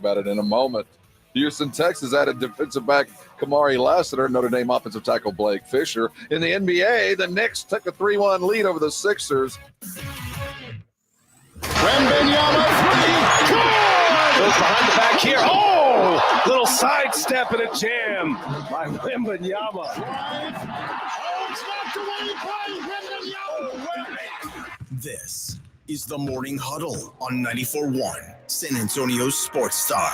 about it in a moment. Houston, Texas added defensive back Kamari Lassiter, Notre Dame offensive tackle Blake Fisher. In the NBA, the Knicks took a 3-1 lead over the Sixers. Wembanyama three. Good! Goes behind the back here. Oh! Little sidestep and a jam by Wembanyama. Oh, it's knocked away by Wembanyama. This is the Morning Huddle on 94.1 San Antonio's Sports Star.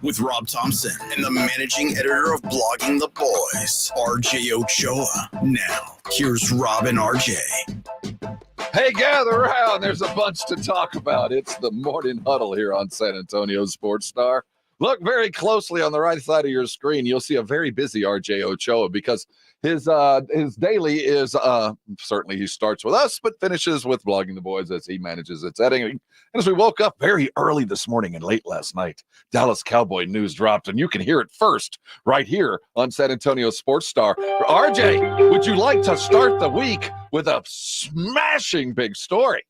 With Rob Thompson and the managing editor of Blogging the Boys, RJ Ochoa. Now, here's Rob and RJ. Hey, gather around. There's a bunch to talk about. It's the Morning Huddle here on San Antonio Sports Star. Look very closely on the right side of your screen. You'll see a very busy RJ Ochoa because his daily is certainly he starts with us, but finishes with Blogging the Boys as he manages its editing. And as we woke up very early this morning and late last night, Dallas Cowboy news dropped, and you can hear it first right here on San Antonio Sports Star. RJ, would you like to start the week with a smashing big story?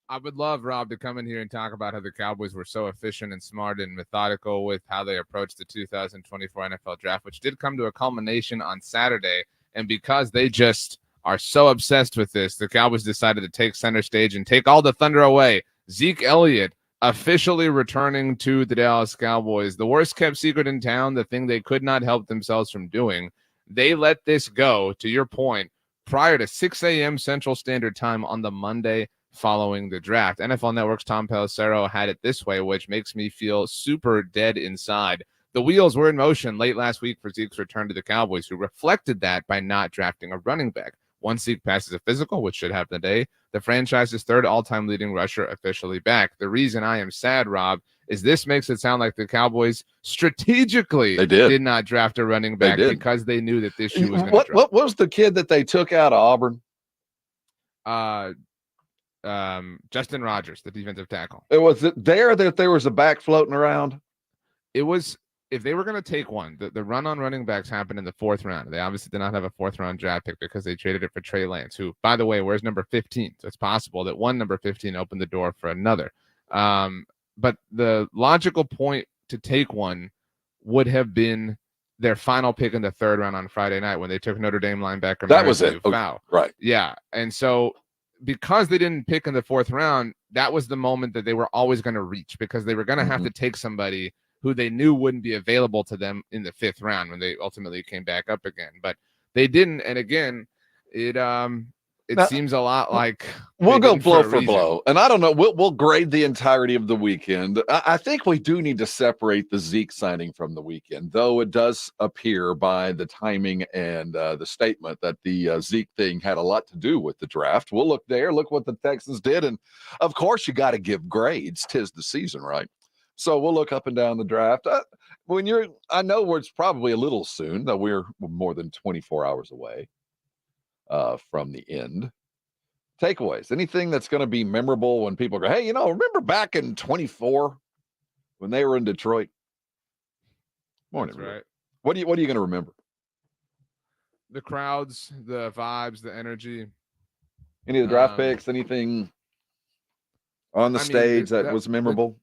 I would love, Rob, to come in here and talk about how the Cowboys were so efficient and smart and methodical with how they approached the 2024 NFL Draft, which did come to a culmination on Saturday. And because they just are so obsessed with this, the Cowboys decided to take center stage and take all the thunder away. Zeke Elliott officially returning to the Dallas Cowboys. The worst kept secret in town, the thing they could not help themselves from doing. They let this go, to your point, prior to 6 a.m. Central Standard Time on the Monday following the draft. NFL Network's Tom Pelissero had it this way, which makes me feel super dead inside. The wheels were in motion late last week for Zeke's return to the Cowboys, who reflected that by not drafting a running back. Once Zeke passes a physical, which should happen today, the franchise's third all-time leading rusher officially back. The reason I am sad, Rob, is this makes it sound like the Cowboys strategically did not draft a running back because they knew that this shoe was going to drop. What was the kid that they took out of Auburn? Justin Rogers, the defensive tackle. Was it there that there was a back floating around? It was, if they were going to take one, the run on running backs happened in the 4th round. They obviously did not have a 4th round draft pick because they traded it for Trey Lance, who, by the way, wears number 15. So it's possible that one number 15 opened the door for another. But the logical point to take one would have been their final pick in the 3rd round on Friday night when they took Notre Dame linebacker. That was it. Okay. Right. Yeah. And so because they didn't pick in the 4th round, that was the moment that they were always going to reach because they were going to have to take somebody who they knew wouldn't be available to them in the 5th round when they ultimately came back up again. But they didn't. And again, it seems a lot like we'll go blow for blow. And I don't know, we'll grade the entirety of the weekend. I think we do need to separate the Zeke signing from the weekend, though it does appear by the timing and the statement that the Zeke thing had a lot to do with the draft. We'll look there, look what the Texans did. And of course, you got to give grades. 'Tis the season, right? So we'll look up and down the draft. I know it's probably a little soon, that we're more than 24 hours away from the end. Takeaways, anything that's going to be memorable when people go, hey, remember back in 24 when they were in Detroit? Morning. That's right. What are you going to remember? The crowds, the vibes, the energy. Any of the draft picks, anything on the stage that was memorable?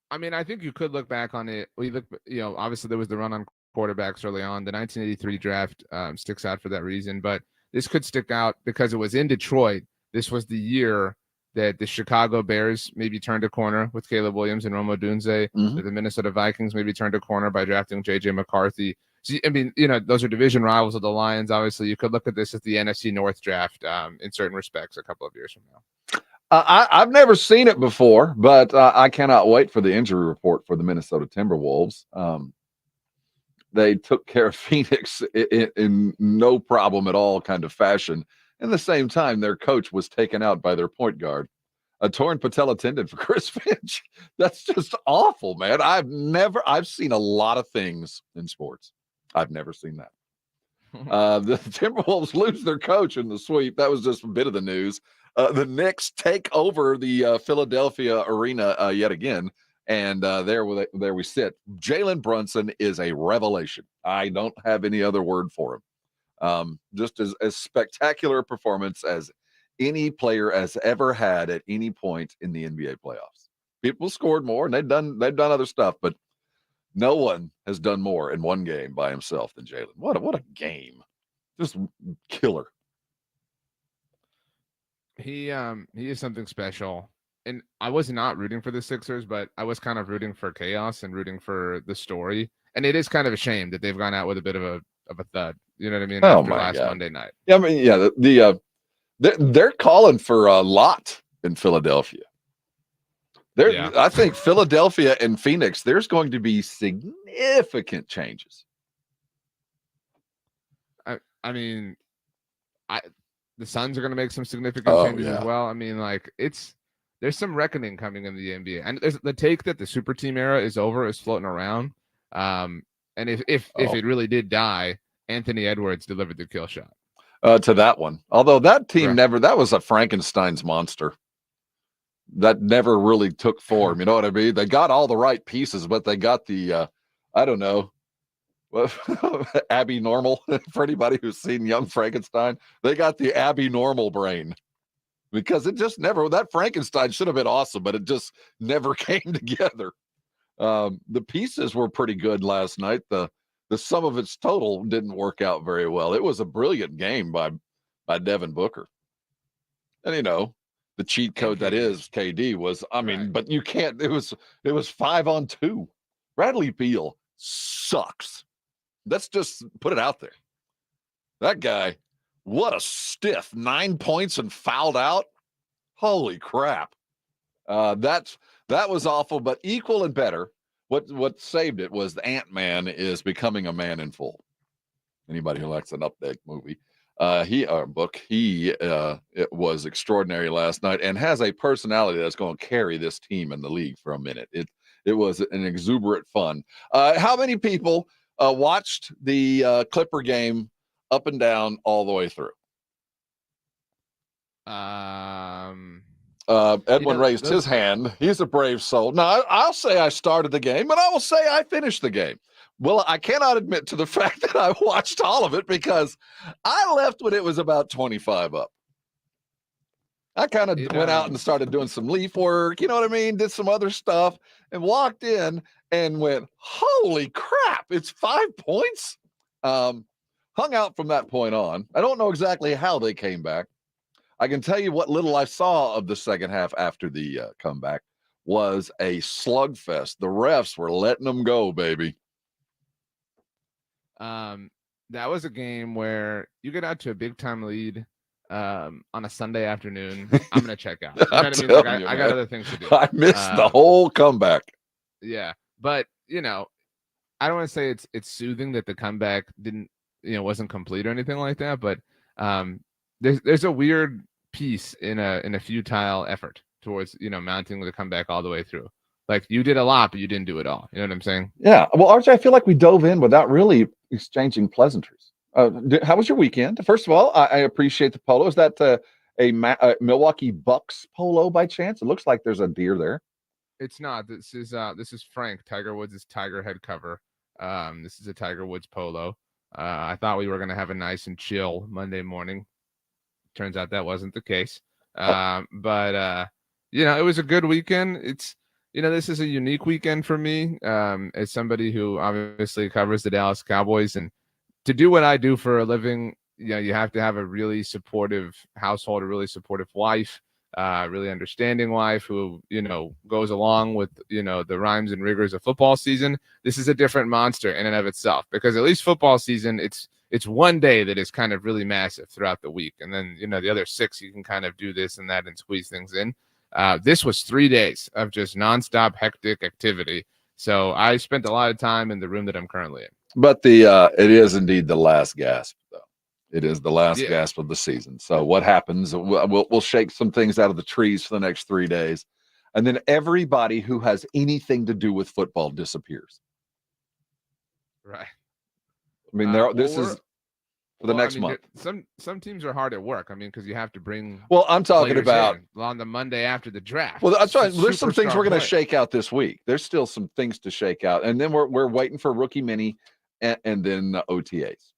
I think you could look back on it. Obviously there was the run on quarterbacks early on. The 1983 draft sticks out for that reason, but this could stick out because it was in Detroit. This was the year that the Chicago Bears maybe turned a corner with Caleb Williams and Rome Odunze. That the Minnesota Vikings maybe turned a corner by drafting J.J. McCarthy. So, those are division rivals of the Lions. Obviously, you could look at this as the NFC North draft in certain respects a couple of years from now. I've never seen it before, but I cannot wait for the injury report for the Minnesota Timberwolves. They took care of Phoenix in no problem at all kind of fashion. In the same time, their coach was taken out by their point guard. A torn patella tendon for Chris Finch. That's just awful, man. I've seen a lot of things in sports. I've never seen that. The Timberwolves lose their coach in the sweep. That was just a bit of the news. The Knicks take over the Philadelphia arena yet again. And there we sit. Jalen Brunson is a revelation. I don't have any other word for him. Just as spectacular a performance as any player has ever had at any point in the NBA playoffs. People scored more, and they've done other stuff, but no one has done more in one game by himself than Jalen. What a game. Just killer. He is something special. And I was not rooting for the Sixers, but I was kind of rooting for chaos and rooting for the story. And it is kind of a shame that they've gone out with a bit of a thud. You know what I mean? Oh After my last God. Monday night. Yeah, I mean, yeah, they're calling for a lot in Philadelphia. Yeah. I think Philadelphia and Phoenix, there's going to be significant changes. I mean, the Suns are going to make some significant changes as well. I mean, like there's some reckoning coming in the NBA, and there's the take that the super team era is over is floating around. And if it really did die, Anthony Edwards delivered the kill shot to that one. Although that team Right. that was a Frankenstein's monster. That never really took form. You know what I mean? They got all the right pieces, but they got the, I don't know, Abby Normal. For anybody who's seen Young Frankenstein, they got the Abby Normal brain because it just never, that Frankenstein should have been awesome, but it just never came together. The pieces were pretty good last night. The sum of its total didn't work out very well. It was a brilliant game by Devin Booker. And, you know, the cheat code that is KD was, I mean, Right. but you can't, it was 5-on-2. Bradley Beal sucks. Let's just put it out there. That guy, what a stiff, 9 points and fouled out. Holy crap. That was awful, but equal and better. What saved it was the Ant-Man is becoming a man in full. Anybody who likes an update movie. It was extraordinary last night and has a personality that's going to carry this team in the league for a minute. It was an exuberant fun. How many people watched the Clipper game up and down all the way through? Edwin raised his hand. He's a brave soul. Now, I'll say I started the game, but I will say I finished the game. Well, I cannot admit to the fact that I watched all of it because I left when it was about 25 up. I kind of went out and started doing some leaf work, you know what I mean? Did some other stuff and walked in and went, holy crap, it's 5 points? Hung out from that point on. I don't know exactly how they came back. I can tell you what little I saw of the second half after the comeback was a slugfest. The refs were letting them go, baby. That was a game where you get out to a big time lead on a Sunday afternoon. I'm gonna check out. You know what I mean? Like, I got other things to do. I missed the whole comeback. Yeah, but you know, I don't want to say it's soothing that the comeback wasn't complete or anything like that. But there's a weird piece in a futile effort towards mounting the comeback all the way through. Like you did a lot, but you didn't do it all. You know what I'm saying? Yeah. Well, RJ, I feel like we dove in without really exchanging pleasantries. How was your weekend? First of all, I appreciate the polo. Is that a Milwaukee Bucks polo by chance? It looks like there's a deer there. It's not. This is Frank, Tiger Woods' Tiger head cover. This is a Tiger Woods polo. I thought we were going to have a nice and chill Monday morning. Turns out that wasn't the case. But it was a good weekend. This is a unique weekend for me as somebody who obviously covers the Dallas Cowboys. And to do what I do for a living, you have to have a really supportive household, a really supportive wife, really understanding wife who, goes along with, the rhymes and rigors of football season. This is a different monster in and of itself because at least football season, it's one day that is kind of really massive throughout the week. And then, the other 6, you can kind of do this and that and squeeze things in. This was 3 days of just nonstop hectic activity. So I spent a lot of time in the room that I'm currently in. But it is indeed the last gasp, though. It is the last gasp of the season. So what happens? We'll shake some things out of the trees for the next 3 days, and then everybody who has anything to do with football disappears. Right. I mean, this is for the next month. Some teams are hard at work. I mean, because you have to bring. Well, I'm talking about on the Monday after the draft. Well, that's right. There's some things we're going to shake out this week. There's still some things to shake out, and then we're waiting for rookie mini, and then OTAs,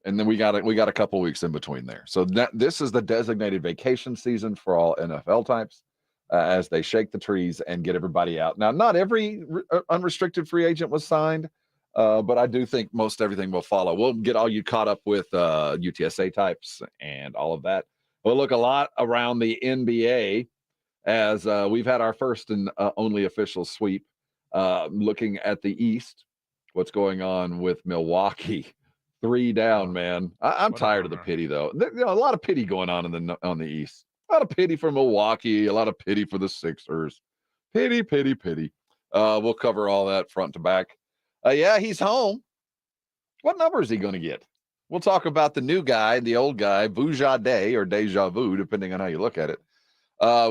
and then we got a couple weeks in between there. So this is the designated vacation season for all NFL types. as they shake the trees and get everybody out. Now, not every unrestricted free agent was signed, but I do think most everything will follow. We'll get all you caught up with UTSA types and all of that. We'll look a lot around the NBA as we've had our first and only official sweep. Looking at the East, what's going on with Milwaukee? 3 down, man. I'm tired of the pity, though. A lot of pity going on on the East. A lot of pity for Milwaukee. A lot of pity for the Sixers. Pity, pity, pity. We'll cover all that front to back. Yeah, he's home. What number is he going to get? We'll talk about the new guy, the old guy, Vujade or Deja Vu, depending on how you look at it.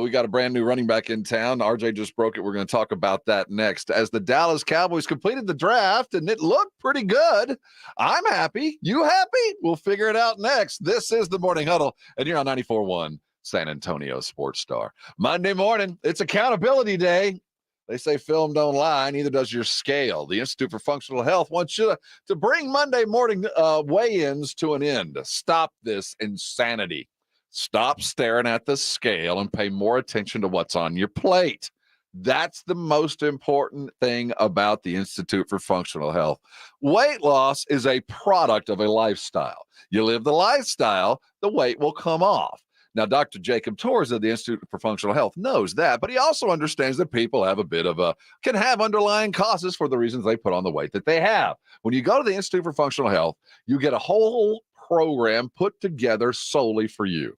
We got a brand new running back in town. RJ just broke it. We're going to talk about that next. As the Dallas Cowboys completed the draft, and it looked pretty good. I'm happy. You happy? We'll figure it out next. This is the Morning Huddle, and you're on 94.1 San Antonio Sports Star. Monday morning, it's accountability day. They say film don't lie, neither does your scale. The Institute for Functional Health wants you to bring Monday morning weigh-ins to an end. Stop this insanity. Stop staring at the scale and pay more attention to what's on your plate. That's the most important thing about the Institute for Functional Health. Weight loss is a product of a lifestyle. You live the lifestyle, the weight will come off. Now, Dr. Jacob Torres of the Institute for Functional Health knows that, but he also understands that people have can have underlying causes for the reasons they put on the weight that they have. When you go to the Institute for Functional Health, you get a whole program put together solely for you.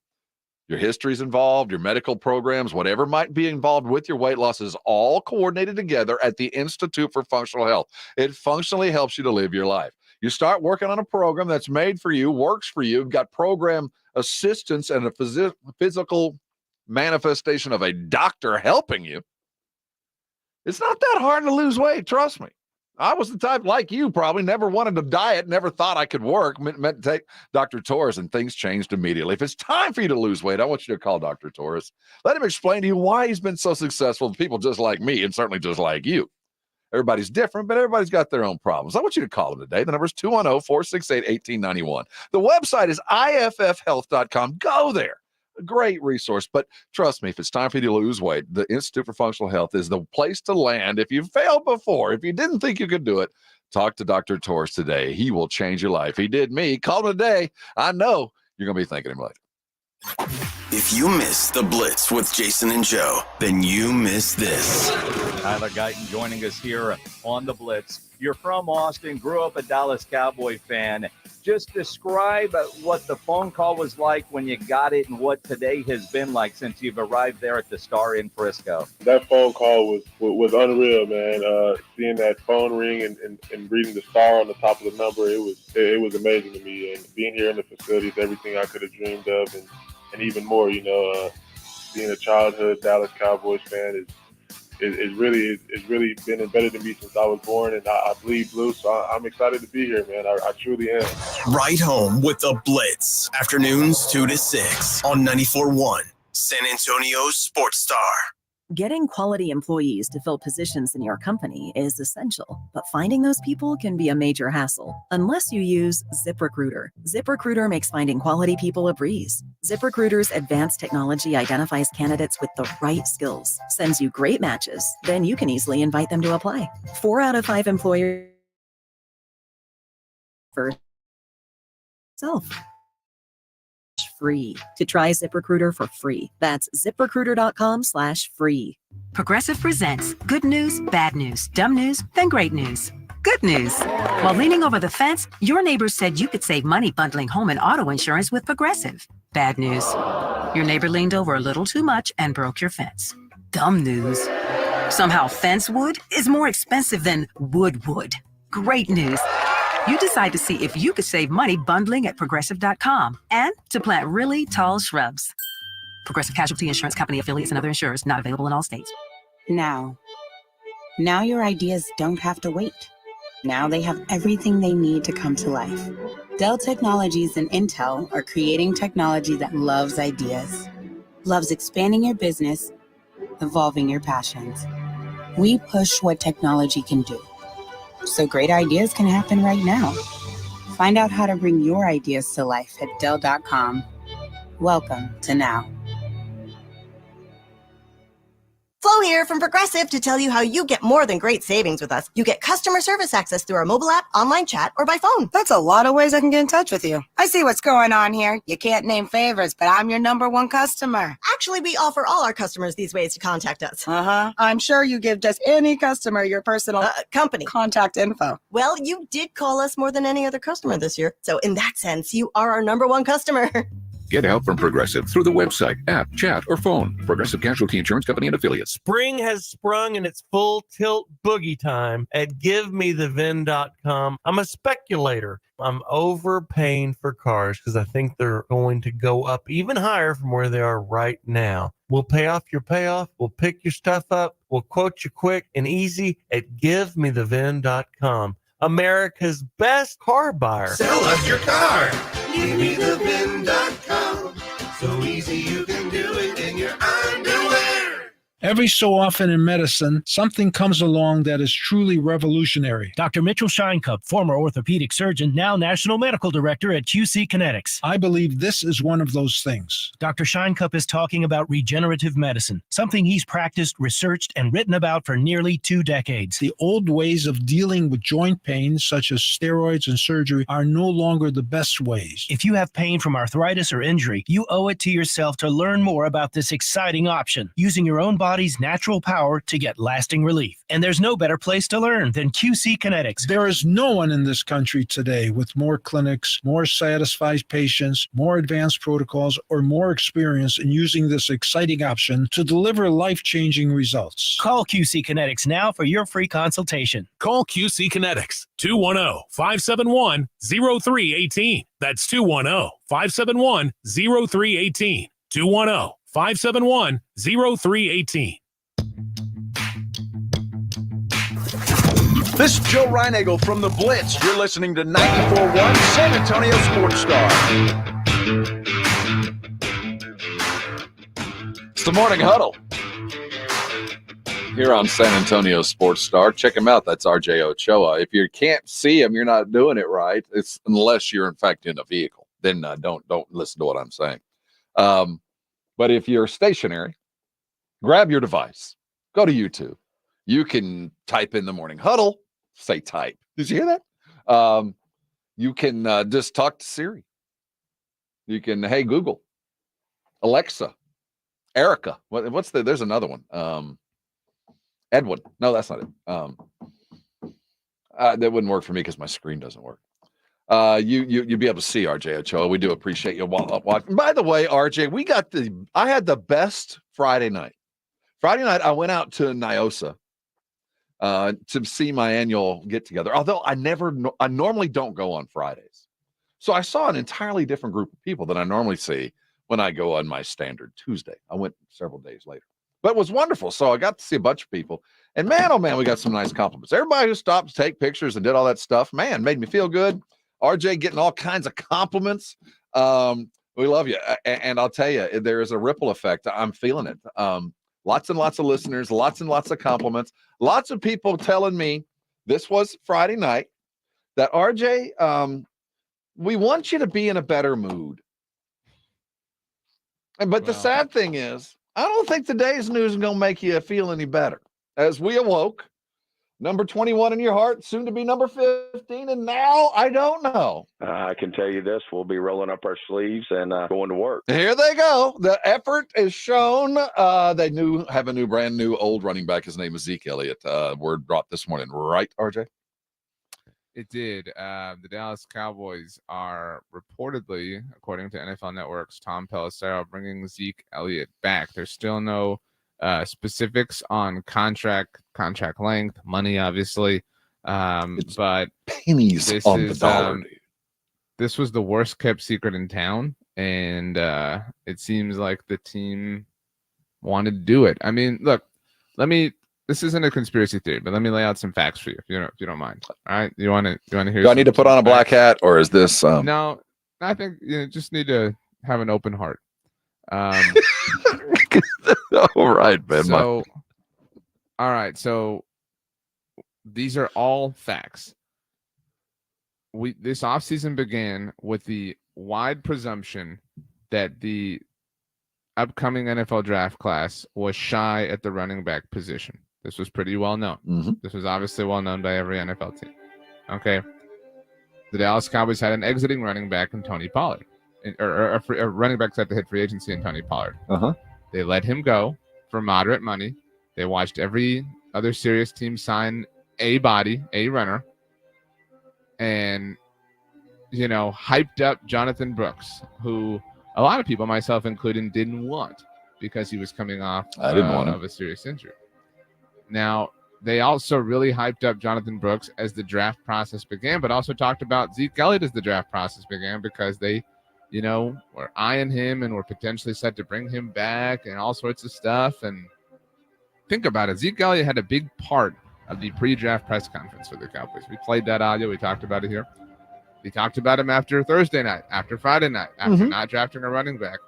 Your history's involved, your medical programs, whatever might be involved with your weight loss is all coordinated together at the Institute for Functional Health. It functionally helps you to live your life. You start working on a program that's made for you, works for you, got program assistance and a physical manifestation of a doctor helping you. It's not that hard to lose weight, trust me. I was the type like you, probably never wanted to diet, never thought I could work, meant to take Dr. Torres, and things changed immediately. If it's time for you to lose weight, I want you to call Dr. Torres. Let him explain to you why he's been so successful with people just like me and certainly just like you. Everybody's different, but everybody's got their own problems. I want you to call him today. The number is 210-468-1891. The website is iffhealth.com. Go there. A great resource. But trust me, if it's time for you to lose weight, the Institute for Functional Health is the place to land. If you've failed before, if you didn't think you could do it, talk to Dr. Torres today. He will change your life. He did me. Call him today. I know you're going to be thanking him later. If you miss the Blitz with Jason and Joe, then you miss this. Tyler Guyton joining us here on the Blitz. You're from Austin, grew up a Dallas Cowboy fan. Just describe what the phone call was like when you got it and what today has been like since you've arrived there at the Star in Frisco. That phone call was unreal, man. Seeing that phone ring and reading the star on the top of the number, it was amazing to me. And being here in the facility is everything I could have dreamed of and even more, being a childhood Dallas Cowboys fan is really been embedded in me since I was born, and I bleed blue, so I'm excited to be here, man. I truly am. Right home with the Blitz, afternoons 2 to 6 on 94.1 San Antonio Sports Star. Getting quality employees to fill positions in your company is essential, but finding those people can be a major hassle unless you use ZipRecruiter. ZipRecruiter makes finding quality people a breeze. ZipRecruiter's advanced technology identifies candidates with the right skills, sends you great matches, then you can easily invite them to apply. 4 out of 5 employers for self. Free to try ZipRecruiter for free. That's ZipRecruiter.com/free. Progressive presents good news, bad news, dumb news, then great news. Good news. While leaning over the fence, your neighbors said you could save money bundling home and auto insurance with Progressive. Bad news. Your neighbor leaned over a little too much and broke your fence. Dumb news. Somehow fence wood is more expensive than wood. Great news. You decide to see if you could save money bundling at Progressive.com and to plant really tall shrubs. Progressive Casualty Insurance Company affiliates and other insurers not available in all states. Now your ideas don't have to wait. Now they have everything they need to come to life. Dell Technologies and Intel are creating technology that loves ideas, loves expanding your business, evolving your passions. We push what technology can do, so great ideas can happen right now. Find out how to bring your ideas to life at Dell.com. Welcome to now. Flo here from Progressive to tell you how you get more than great savings with us. You get customer service access through our mobile app, online chat, or by phone. That's a lot of ways I can get in touch with you. I see what's going on here. You can't name favorites, but I'm your number one customer. Actually, we offer all our customers these ways to contact us. I'm sure you give just any customer your personal company contact info. Well, you did call us more than any other customer this year. So in that sense, you are our number one customer. Get help from Progressive through the website, app, chat, or phone. Progressive Casualty Insurance Company and Affiliates. Spring has sprung and it's full tilt boogie time at GiveMeTheVin.com. I'm a speculator. I'm overpaying for cars because I think they're going to go up even higher from where they are right now. We'll pay off your payoff. We'll pick your stuff up. We'll quote you quick and easy at GiveMeTheVin.com. America's best car buyer. Sell us your car. GiveMeTheVin.com. So easy you can do it in your underwear. Every so often in medicine, something comes along that is truly revolutionary. Dr. Mitchell Scheinkup, former orthopedic surgeon, now national medical director at QC Kinetics. I believe this is one of those things. Dr. Scheinkup is talking about regenerative medicine, something he's practiced, researched, and written about for nearly 2 decades. The old ways of dealing with joint pain, such as steroids and surgery, are no longer the best ways. If you have pain from arthritis or injury, you owe it to yourself to learn more about this exciting option, using your own body's natural power to get lasting relief. And there's no better place to learn than QC Kinetics. There is no one in this country today with more clinics, more satisfied patients, more advanced protocols, or more experience in using this exciting option to deliver life-changing results. Call QC Kinetics now for your free consultation. Call QC Kinetics, 210-571-0318. That's 210-571-0318. 210-571-0318. This is Joe Reinagle from The Blitz. You're listening to 94.1 San Antonio Sports Star. It's the Morning Huddle here on San Antonio Sports Star. Check him out. That's RJ Ochoa. If you can't see him, you're not doing it right. It's unless you're in fact in a vehicle. Then don't listen to what I'm saying. But if you're stationary, grab your device. Go to YouTube. You can type in the Morning Huddle. Say type. Did you hear that? You can just talk to Siri. You can, hey, Google, Alexa, Erica. There's another one. Edwin. No, that's not it. That wouldn't work for me because my screen doesn't work. You'd be able to see RJ Ochoa. We do appreciate you watching. By the way, RJ, I had the best Friday night. Friday night, I went out to Nyosa to see my annual get together. Although I normally don't go on Fridays. So I saw an entirely different group of people than I normally see when I go on my standard Tuesday. I went several days later, but it was wonderful. So I got to see a bunch of people, and man, oh man, we got some nice compliments. Everybody who stopped to take pictures and did all that stuff, man, made me feel good. RJ getting all kinds of compliments. We love you. And I'll tell you, there is a ripple effect. I'm feeling it. Lots and lots of listeners, lots and lots of compliments, lots of people telling me this was Friday night that RJ, we want you to be in a better mood. But the sad thing is, I don't think today's news is going to make you feel any better. As we awoke, number 21 in your heart, soon to be number 15, and now I don't know. I can tell you this, we'll be rolling up our sleeves and going to work. Here they go. The effort is shown. They have a brand new old running back. His name is Zeke Elliott. Word dropped this morning, right, RJ? It did. The Dallas Cowboys are reportedly, according to NFL Network's Tom Pelissero, bringing Zeke Elliott back. There's still no specifics on contract length, money, obviously. But pennies on the dollar. This was the worst kept secret in town, and it seems like the team wanted to do it. I mean, look, this isn't a conspiracy theory, but let me lay out some facts for you, if you don't mind. All right, you want to hear? Do I need to put on a black hat, or is this? No, I think you just need to have an open heart. All right, man. So, all right. So these are all facts. This offseason began with the wide presumption that upcoming NFL draft class was shy at the running back position. This was pretty well known. Mm-hmm. This was obviously well known by every NFL team. Okay. The Dallas Cowboys had an exiting running back in Tony Pollard, or a running back set to hit free agency in Tony Pollard. Uh-huh. They let him go for moderate money. They watched every other serious team sign a runner, and, hyped up Jonathan Brooks, who a lot of people, myself included, didn't want because he was coming off of a serious injury. Now, they also really hyped up Jonathan Brooks as the draft process began, but also talked about Zeke Elliott as the draft process began because they, were eyeing him and were potentially set to bring him back and all sorts of stuff. And think about it. Zeke Elliott had a big part of the pre-draft press conference for the Cowboys. We played that audio. We talked about it here. We talked about him after Thursday night, after Friday night, after not drafting a running back.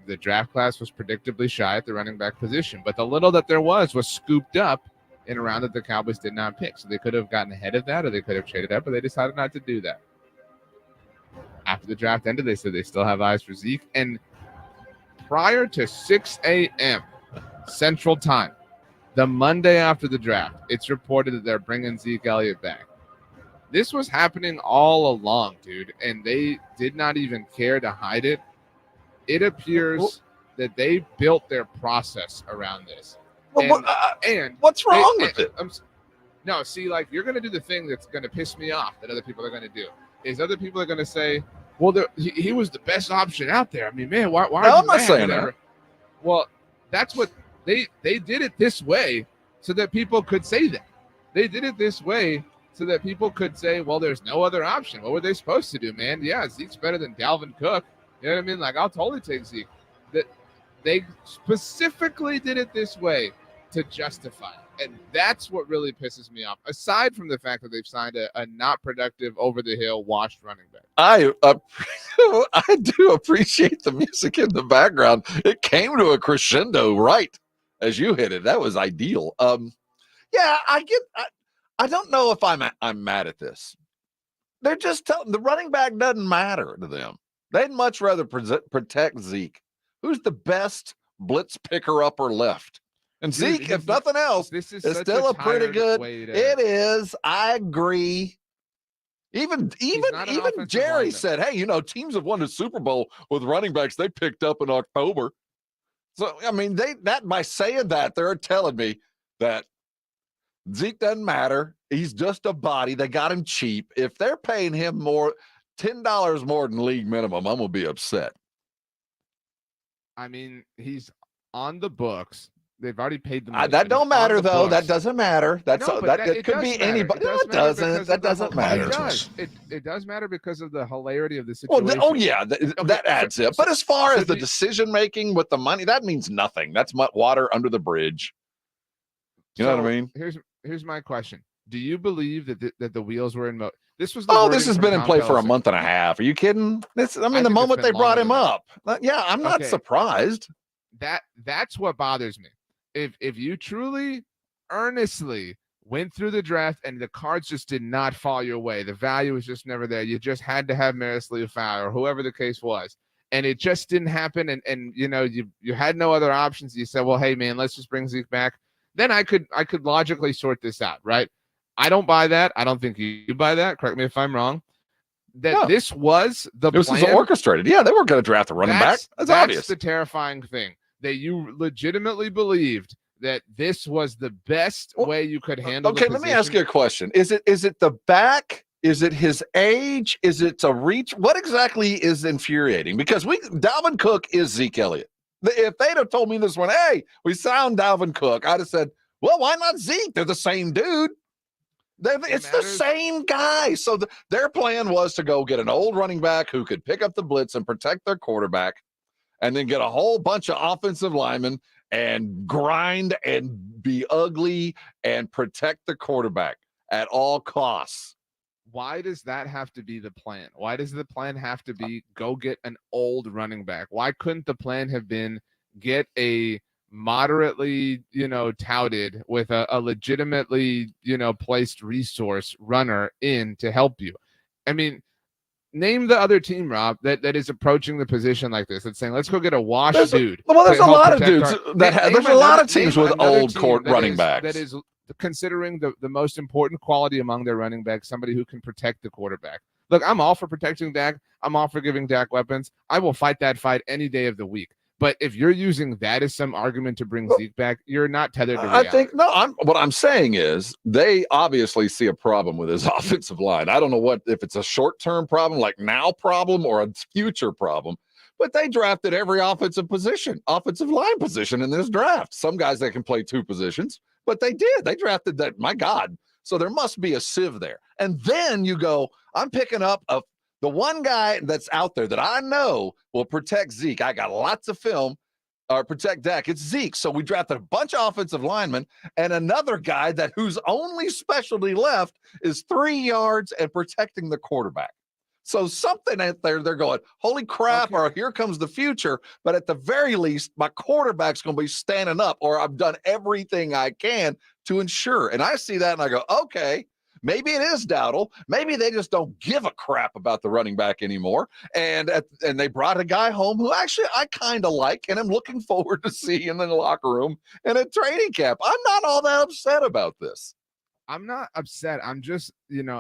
The draft class was predictably shy at the running back position, but the little that there was scooped up in a round that the Cowboys did not pick. So they could have gotten ahead of that, or they could have traded up, but they decided not to do that. After the draft ended, they said they still have eyes for Zeke. And prior to 6 a.m. Central Time, the Monday after the draft, it's reported that they're bringing Zeke Elliott back. This was happening all along, dude, and they did not even care to hide it. It appears that they built their process around this. And what's wrong with it? No, see, like, you're going to do the thing that's going to piss me off that other people are going to do. Is other people are going to say, well, he was the best option out there. I mean, man, why no, are you I'm not mad? saying that. Well, that's what they did it this way so that people could say that. They did it this way so that people could say, well, there's no other option. What were they supposed to do, man? Yeah, Zeke's better than Dalvin Cook. You know what I mean? Like, I'll totally take Zeke. That they specifically did it this way to justify it. And that's what really pisses me off, aside from the fact that they've signed a not productive, over-the-hill, washed running back. I do appreciate the music in the background. It came to a crescendo right as you hit it. That was ideal. Yeah, I don't know if I'm mad at this. They're just telling the running back doesn't matter to them. They'd much rather protect Zeke, who's the best blitz picker upper left. And dude, Zeke, if nothing else, is still a pretty good. It is. I agree. Even Jerry said, hey, teams have won the Super Bowl with running backs they picked up in October. So, I mean, by saying that, they're telling me that Zeke doesn't matter. He's just a body. They got him cheap. If they're paying him $10 more than league minimum, I'm going to be upset. I mean, he's on the books. They've already paid the money. That don't matter, though. That doesn't matter. It could be anybody. No, it doesn't. That doesn't matter. It does matter because of the hilarity of the situation. Well, that adds up. But as far as the decision-making with the money, that means nothing. That's water under the bridge. You know what I mean? Here's my question. Do you believe that the wheels were in motion? This has been in play for a month and a half. Are you kidding? The moment they brought him up. Yeah, I'm not surprised. That's what bothers me. If you truly, earnestly went through the draft and the cards just did not fall your way, the value was just never there. You just had to have Maris Liufau or whoever the case was, and it just didn't happen. And you had no other options. You said, well, hey man, let's just bring Zeke back. Then I could logically sort this out, right? I don't buy that. I don't think you buy that. Correct me if I'm wrong. This was the plan. This was orchestrated. Yeah, they weren't going to draft a running back. That's obvious. That's the terrifying thing. That you legitimately believed that this was the best way you could handle the position. Let me ask you a question. Is it the back? Is it his age? Is it a reach? What exactly is infuriating? Because Dalvin Cook is Zeke Elliott. If they'd have told me this one, hey, we signed Dalvin Cook, I'd have said, well, why not Zeke? They're the same dude. It's the same guy. So their plan was to go get an old running back who could pick up the blitz and protect their quarterback, and then get a whole bunch of offensive linemen and grind and be ugly and protect the quarterback at all costs. Why does that have to be the plan? Why does the plan have to be go get an old running back? Why couldn't the plan have been get a moderately, touted with a legitimately, placed resource runner in to help you? I mean, name the other team, Rob, that is approaching the position like this. That's saying, let's go get a wash dude. There's a lot of dudes there's a lot of teams with old running backs that is considering the most important quality among their running backs, somebody who can protect the quarterback. Look, I'm all for protecting Dak. I'm all for giving Dak weapons. I will fight that fight any day of the week. But if you're using that as some argument to bring Zeke back, you're not tethered to reality. I think what I'm saying is they obviously see a problem with his offensive line. I don't know if it's a short-term problem, like now problem, or a future problem. But they drafted every offensive line position in this draft. Some guys that can play two positions, but they did. They drafted that. My God. So there must be a sieve there. And then you go, I'm picking up the one guy that's out there that I know will protect Zeke. I got lots of film, or protect Dak. It's Zeke. So we drafted a bunch of offensive linemen and another guy whose only specialty left is 3 yards and protecting the quarterback. So something out there, they're going, holy crap, or here comes the future. But at the very least, my quarterback's going to be standing up, or I've done everything I can to ensure. And I see that and I go, okay, maybe it is Dowdle. Maybe they just don't give a crap about the running back anymore. And they brought a guy home who actually I kind of like and I'm looking forward to seeing in the locker room and at training camp. I'm not all that upset about this. I'm not upset. I'm just,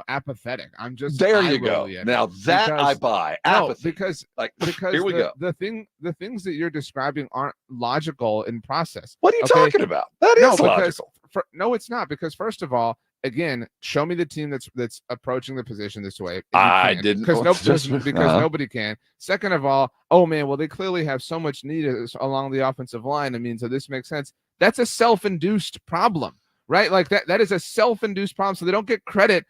apathetic. I'm just there. You go. Now that I buy. Apathy. Because here we go. The things that you're describing aren't logical in process. What are you talking about? That is logical. No, it's not. Because first of all, again, show me the team that's approaching the position this way. I didn't because nobody can. Second of all, oh man, well they clearly have so much need along the offensive line. I mean, so this makes sense. That's a self-induced problem. Right? Like that is a self-induced problem. So they don't get credit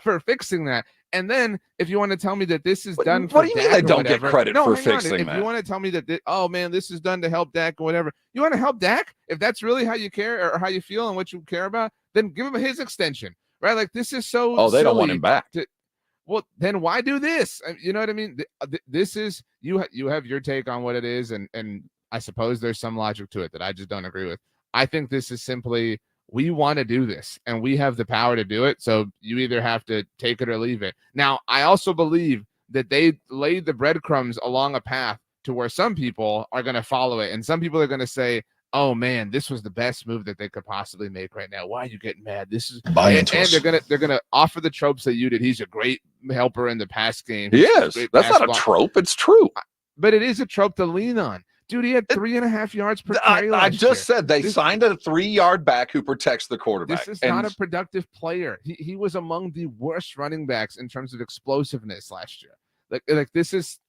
for fixing that. And then if you want to tell me that this is done for what do you Dak mean they don't get credit for fixing that? If you want to tell me that, oh man, this is done to help Dak or whatever, you want to help Dak? If that's really how you care or how you feel and what you care about, then give him his extension. Right? Like this is so Oh, they don't want him back. Well, then why do this? You know what I mean? This is you have your take on what it is, and I suppose there's some logic to it that I just don't agree with. I think this is simply we want to do this and we have the power to do it. So you either have to take it or leave it. Now, I also believe that they laid the breadcrumbs along a path to where some people are going to follow it. And some people are going to say, oh man, this was the best move that they could possibly make right now. Why are you getting mad? This is and they're gonna offer the tropes that you did. He's a great helper in the pass game. He is. That's not a trope. It's true. But it is a trope to lean on. Dude, he had 3.5 yards per carry. I just said they signed a 3-yard back who protects the quarterback. This is not a productive player. He was among the worst running backs in terms of explosiveness last year. Like this is,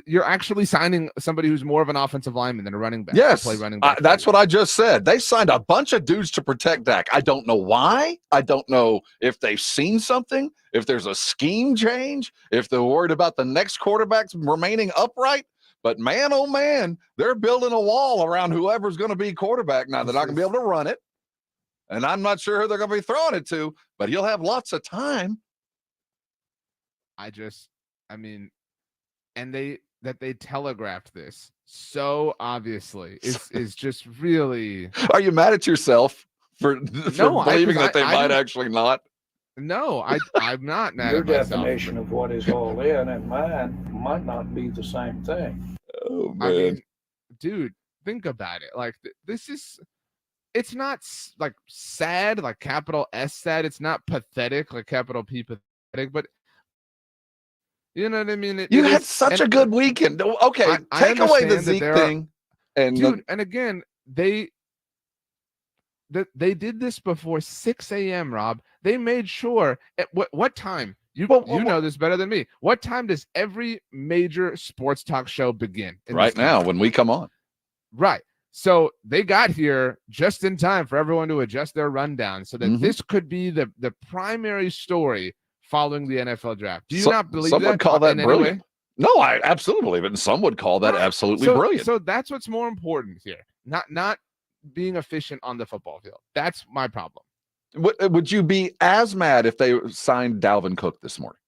you're actually signing somebody who's more of an offensive lineman than a running back. Yes, play running back that's what I just said. They signed a bunch of dudes to protect Dak. I don't know why. I don't know if they've seen something, if there's a scheme change, if they're worried about the next quarterbacks remaining upright. But man, oh man, they're building a wall around whoever's going to be quarterback now. They're not going to be able to run it. And I'm not sure who they're going to be throwing it to, but he'll have lots of time. And they telegraphed this so obviously is just really. Are you mad at yourself for believing that they might actually not? No, I'm not mad Your at myself. definition of what is all in and mine might not be the same thing. Oh, man. I mean, dude, think about it. Like it's not like sad, like capital S sad. It's not pathetic, like capital P pathetic, but you know what I mean? You had such a good weekend. Okay, take away the Zeke thing. And again, they did this before 6 a.m., Rob. They made sure at what time? You know this better than me. What time does every major sports talk show begin? Right now, when we come on. Right. So they got here just in time for everyone to adjust their rundown so that this could be the primary story following the NFL draft. Do you not believe some that? Would call that brilliant. No, I absolutely believe it. And some would call that absolutely brilliant. So that's what's more important here. Not being efficient on the football field. That's my problem. Would you be as mad if they signed Dalvin Cook this morning?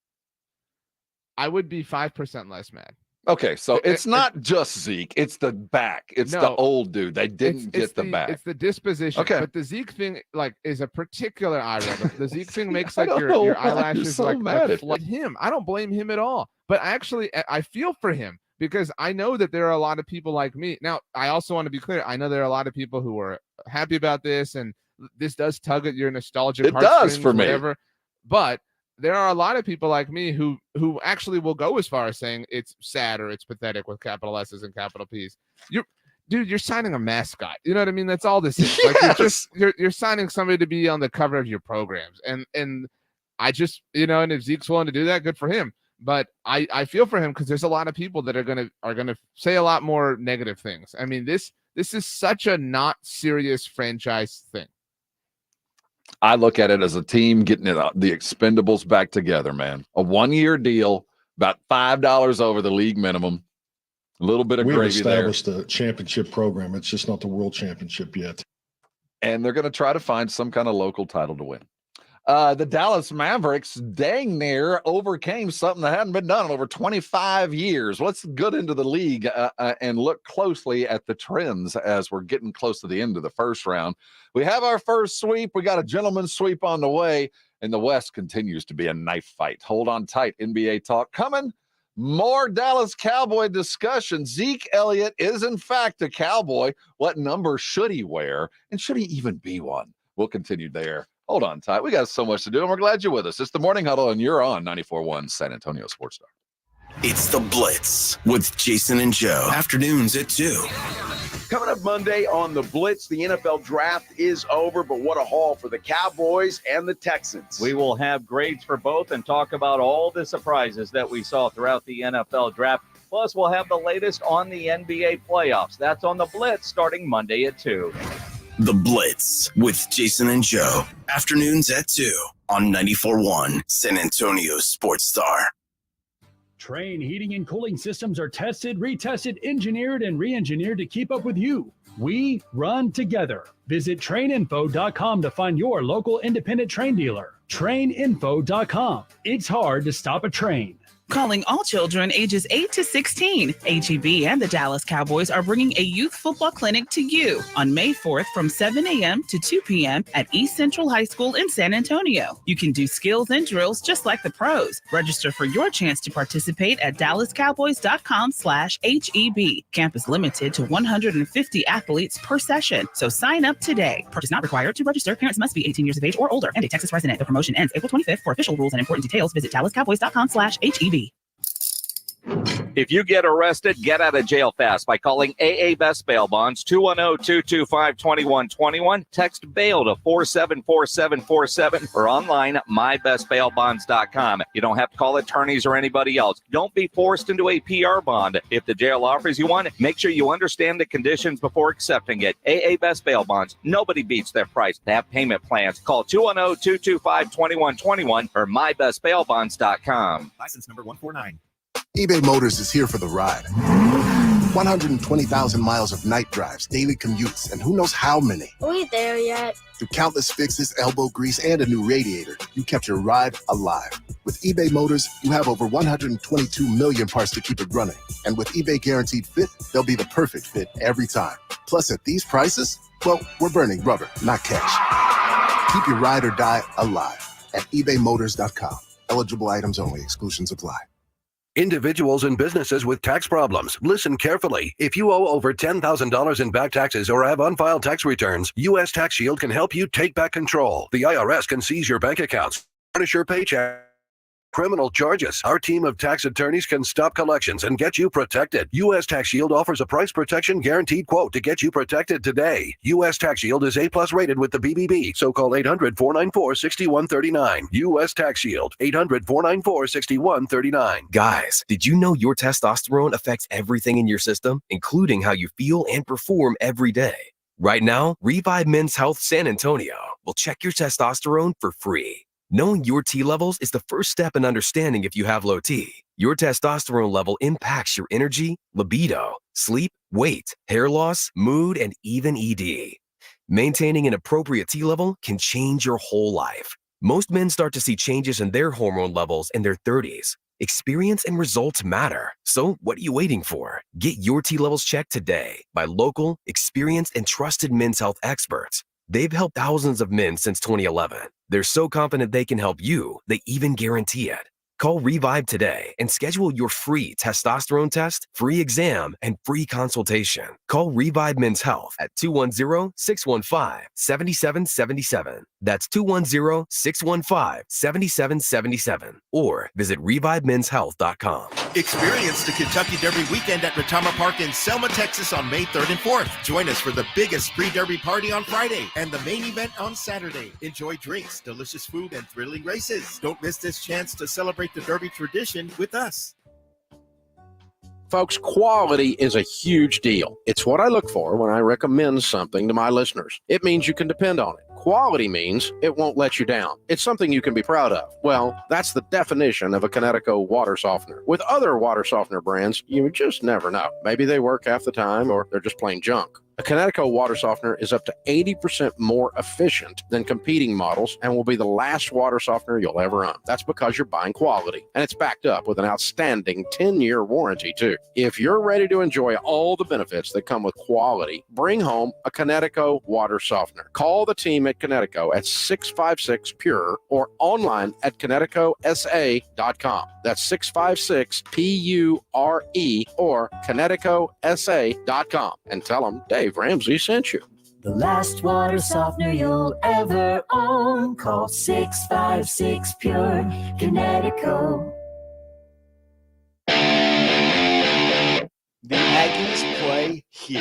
I would be 5% less mad. Okay, so it's not just Zeke. It's the back. It's the old dude. They didn't get the back. It's the disposition. Okay. But the Zeke thing, like, is a particular eye rub. The Zeke thing makes I like don't your know why eyelashes you're so like mad at flood him. I don't blame him at all. But I feel for him because I know that there are a lot of people like me. Now, I also want to be clear. I know there are a lot of people who are happy about this, and this does tug at your nostalgic It does for me. whatever. But there are a lot of people like me who actually will go as far as saying it's sad or it's pathetic with capital S's and capital P's. You're signing a mascot. You know what I mean? That's all this is. Yes. Like you're signing somebody to be on the cover of your programs. And I just, and if Zeke's willing to do that, good for him. But I feel for him because there's a lot of people that are gonna say a lot more negative things. I mean, this is such a not serious franchise thing. I look at it as a team getting the Expendables back together, man. A 1-year deal, about $5 over the league minimum. A little bit of We've gravy there. established a championship program. It's just not the world championship yet. And they're going to try to find some kind of local title to win. The Dallas Mavericks dang near overcame something that hadn't been done in over 25 years. Let's get into the league and look closely at the trends as we're getting close to the end of the first round. We have our first sweep. We got a gentleman's sweep on the way, and the West continues to be a knife fight. Hold on tight. NBA talk coming. More Dallas Cowboy discussion. Zeke Elliott is, in fact, a Cowboy. What number should he wear? And should he even be one? We'll continue there. Hold on tight. We got so much to do, and we're glad you're with us. It's the Morning Huddle, and you're on 94.1 San Antonio Sports Star. It's the Blitz with Jason and Joe. Afternoons at 2. Coming up Monday on the Blitz, the NFL draft is over, but what a haul for the Cowboys and the Texans. We will have grades for both and talk about all the surprises that we saw throughout the NFL draft. Plus, we'll have the latest on the NBA playoffs. That's on the Blitz starting Monday at 2. The Blitz with Jason and Joe. Afternoons at 2 on 94.1 San Antonio Sports Star. Train heating and cooling systems are tested, retested, engineered, and re-engineered to keep up with you. We run together. Visit traininfo.com to find your local independent train dealer. Traininfo.com. It's hard to stop a train. Calling all children ages 8 to 16. HEB and the Dallas Cowboys are bringing a youth football clinic to you on May 4th from 7 a.m. to 2 p.m. at East Central High School in San Antonio. You can do skills and drills just like the pros. Register for your chance to participate at dallascowboys.com/HEB. Camp is limited to 150 athletes per session, so sign up today. Purchase not required to register. Parents must be 18 years of age or older and a Texas resident. The promotion ends April 25th. For official rules and important details, visit dallascowboys.com/HEB. If you get arrested, get out of jail fast by calling AA Best Bail Bonds, 210-225-2121. Text bail to 474747 or online mybestbailbonds.com. You don't have to call attorneys or anybody else. Don't be forced into a PR bond. If the jail offers you one, make sure you understand the conditions before accepting it. AA Best Bail Bonds. Nobody beats their price. They have payment plans. Call 210-225-2121 or mybestbailbonds.com. License number 149. eBay Motors is here for the ride. 120,000 miles of night drives, daily commutes, and who knows how many. Are we there yet? Through countless fixes, elbow grease, and a new radiator, you kept your ride alive. With eBay Motors, you have over 122 million parts to keep it running. And with eBay Guaranteed Fit, they'll be the perfect fit every time. Plus, at these prices, well, we're burning rubber, not cash. Keep your ride or die alive at ebaymotors.com. Eligible items only. Exclusions apply. Individuals and businesses with tax problems, listen carefully. If you owe over $10,000 in back taxes or have unfiled tax returns, U.S. Tax Shield can help you take back control. The IRS can seize your bank accounts, garnish your paycheck, criminal charges. Our team of tax attorneys can stop collections and get you protected. U.S. Tax Shield offers a price protection guaranteed quote to get you protected today. U.S. Tax Shield is A+ rated with the BBB, so call 800-494-6139. U.S. Tax Shield, 800-494-6139. Guys, did you know your testosterone affects everything in your system, including how you feel and perform every day? Right now, Revive Men's Health San Antonio will check your testosterone for free. Knowing your T levels is the first step in understanding if you have low T. Your testosterone level impacts your energy, libido, sleep, weight, hair loss, mood, and even ED. Maintaining an appropriate T level can change your whole life. Most men start to see changes in their hormone levels in their 30s. Experience and results matter. So what are you waiting for? Get your T levels checked today by local, experienced, and trusted men's health experts. They've helped thousands of men since 2011. They're so confident they can help you, they even guarantee it. Call Revive today and schedule your free testosterone test, free exam, and free consultation. Call Revive Men's Health at 210-615-7777. That's 210-615-7777. Or visit ReviveMen'sHealth.com. Experience the Kentucky Derby weekend at Retama Park in Selma, Texas on May 3rd and 4th. Join us for the biggest pre-Derby party on Friday and the main event on Saturday. Enjoy drinks, delicious food, and thrilling races. Don't miss this chance to celebrate the Derby tradition with us. Folks, quality is a huge deal. It's what I look for when I recommend something to my listeners. It means you can depend on it. Quality means it won't let you down. It's something you can be proud of. Well, that's the definition of a Connecticut water softener. With other water softener brands, you just never know. Maybe they work half the time or they're just plain junk. A Connecticut water softener is up to 80% more efficient than competing models and will be the last water softener you'll ever own. That's because you're buying quality, and it's backed up with an outstanding 10-year warranty, too. If you're ready to enjoy all the benefits that come with quality, bring home a Connecticut water softener. Call the team at Connecticut at 656-PURE or online at ConnecticutSA.com. That's 656-PURE or ConnecticutSA.com and tell them Dave Ramsey sent you. The last water softener you'll ever own. Call 656-PURE, Connecticut. The Aggies play here.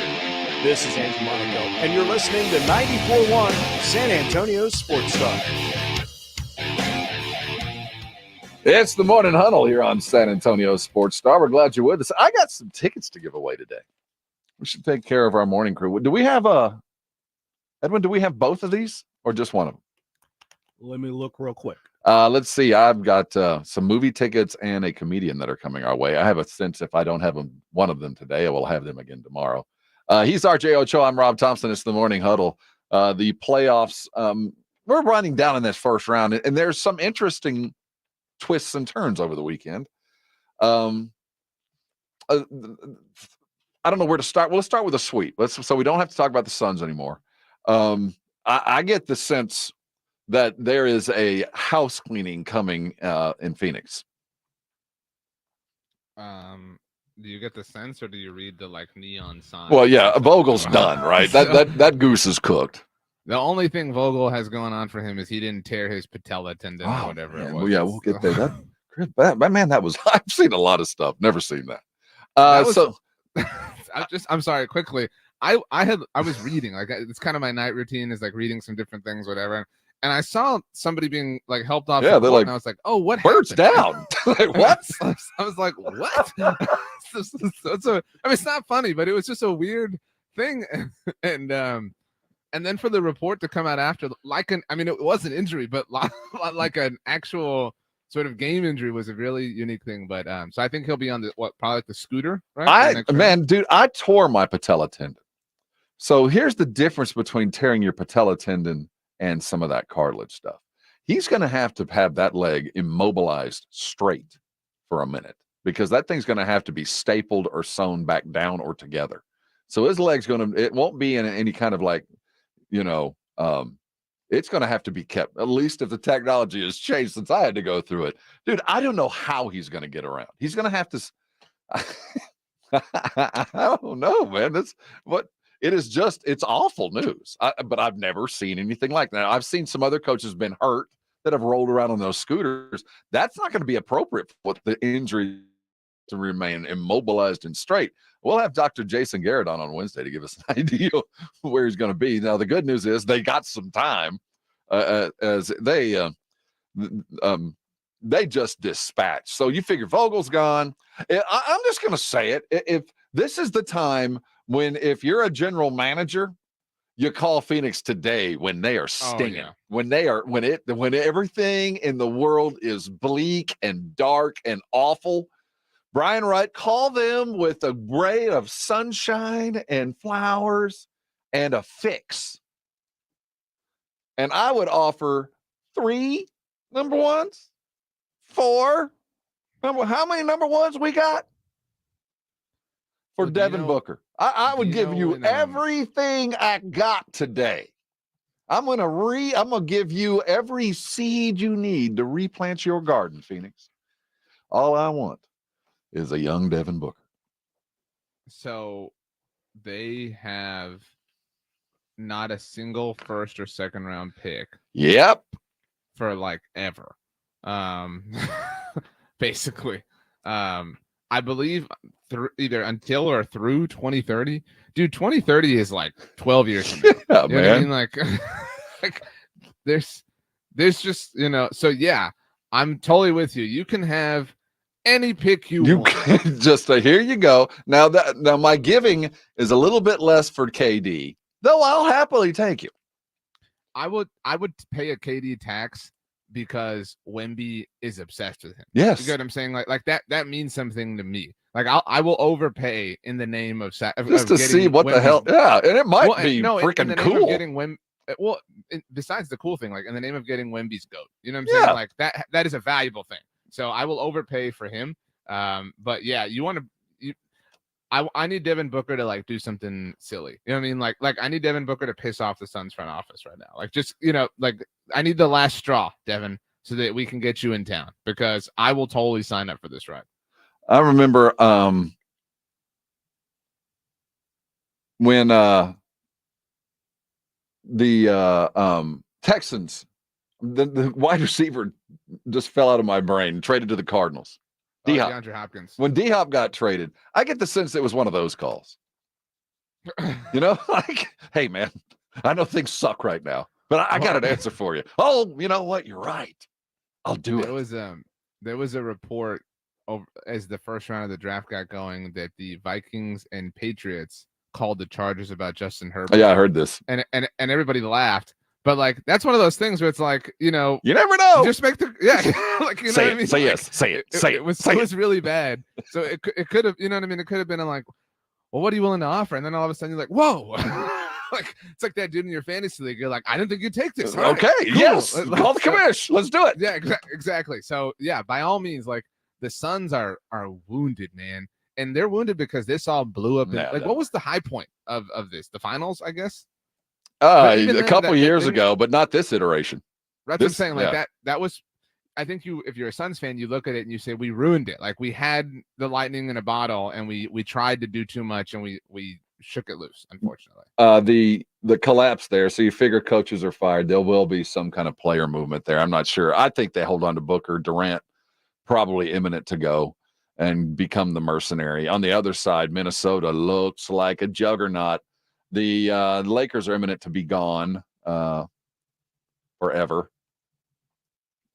This is Andrew Monaco, and you're listening to 94.1 San Antonio Sports Star. It's the Morning Huddle here on San Antonio Sports Star. We're glad you're with us. I got some tickets to give away today. We should take care of our morning crew. Do we have Edwin, do we have both of these or just one of them? Let me look real quick. Let's see. I've got some movie tickets and a comedian that are coming our way. I have a sense if I don't have one of them today, I will have them again tomorrow. He's RJ Ochoa. I'm Rob Thompson. It's the Morning Huddle. The playoffs, we're running down in this first round, and there's some interesting twists and turns over the weekend. I don't know where to start. Well, let's start with a sweep. So we don't have to talk about the Suns anymore. I get the sense that there is a house cleaning coming in Phoenix. Do you get the sense, or do you read the neon sign? Well, yeah, Vogel's done, right? That goose is cooked. The only thing Vogel has going on for him is he didn't tear his patella tendon or whatever it was. Well, yeah, we'll get there. I've seen a lot of stuff. Never seen that. I'm sorry, quickly. I was reading, it's kind of my night routine is reading some different things, whatever. And I saw somebody being helped off. Yeah, they're and I was like, oh, what birds happened? Down. What? I was like, what? It's not funny, but it was just a weird thing. And then for the report to come out after, it was an injury, but like an actual sort of game injury was a really unique thing. But so I think he'll be on probably the scooter, right? Dude, I tore my patella tendon. So here's the difference between tearing your patella tendon and some of that cartilage stuff. He's going to have that leg immobilized straight for a minute because that thing's going to have to be stapled or sewn back down or together. So his leg's it won't be in any kind of it's going to have to be kept, at least if the technology has changed since I had to go through it. Dude, I don't know how he's going to get around. He's going to have to, I don't know, man. It's awful news. But I've never seen anything like that. I've seen some other coaches been hurt that have rolled around on those scooters. That's not going to be appropriate for the injury to remain immobilized and straight. We'll have Dr. Jason Garrett on Wednesday to give us an idea where he's going to be. Now, the good news is they got some time as they just dispatched. So you figure Vogel's gone. I'm just going to say it. If this is the time if you're a general manager, you call Phoenix today when they are stinging, when everything in the world is bleak and dark and awful. Brian Wright, call them with a ray of sunshine and flowers and a fix. And I would offer 3 number ones, 4, How many number ones we got for Devin Booker? I would give you everything I got today. I'm gonna give you every seed you need to replant your garden, Phoenix. All I want is a young Devin Booker. So they have not a single first or second round pick. Yep. For like ever. Basically. I believe either until or through 2030. Dude, 2030 is like 12 years from now. Yeah, you know man. what I mean? Like there's just, so yeah, I'm totally with you. You can have any pick you want. Can just here you go. Now my giving is a little bit less for KD, though I'll happily take you. I would pay a KD tax because Wemby is obsessed with him. Yes. You get what I'm saying? Like that means something to me. Like I will overpay in the name of just to see what the hell. Yeah, and it might be freaking cool. Getting besides the cool thing, like in the name of getting Wemby's GOAT. You know what I'm saying? Like that is a valuable thing. So I will overpay for him. But yeah, I need Devin Booker to like do something silly. You know what I mean? Like I need Devin Booker to piss off the Suns front office right now. Like just, like I need the last straw, Devin, so that we can get you in town, because I will totally sign up for this ride. I remember when the Texans, the wide receiver just fell out of my brain, traded to the Cardinals. DeAndre Hopkins. When D-Hop got traded, I get the sense it was one of those calls. Like, hey, man, I know things suck right now, but I got an answer for you. Oh, you know what? You're right. I'll do it. There was a report as the first round of the draft got going that the Vikings and Patriots called the Chargers about Justin Herbert. Yeah, I heard this. And everybody laughed. But like that's one of those things where it's like, you never know. Just make like you know say what I mean? Say like, yes. Say it. Say it was really bad. So it could have, you know what I mean? It could have been like, well, what are you willing to offer? And then all of a sudden you're like, whoa. Like it's like that dude in your fantasy league. You're like, I didn't think you'd take this. Okay, right, cool. Yes. Call the commish. Let's do it. Yeah, exactly. So yeah, by all means, like the Suns are wounded, man. And they're wounded because this all blew up. What was the high point of this? The finals, I guess? A couple years ago, but not this iteration. That's what I'm saying. Like that was, I think if you're a Suns fan, you look at it and you say, we ruined it. Like we had the lightning in a bottle and we tried to do too much and we shook it loose, unfortunately. The collapse there. So you figure coaches are fired. There will be some kind of player movement there. I'm not sure. I think they hold on to Booker. Durant probably imminent to go and become the mercenary. On the other side, Minnesota looks like a juggernaut. The Lakers are imminent to be gone forever.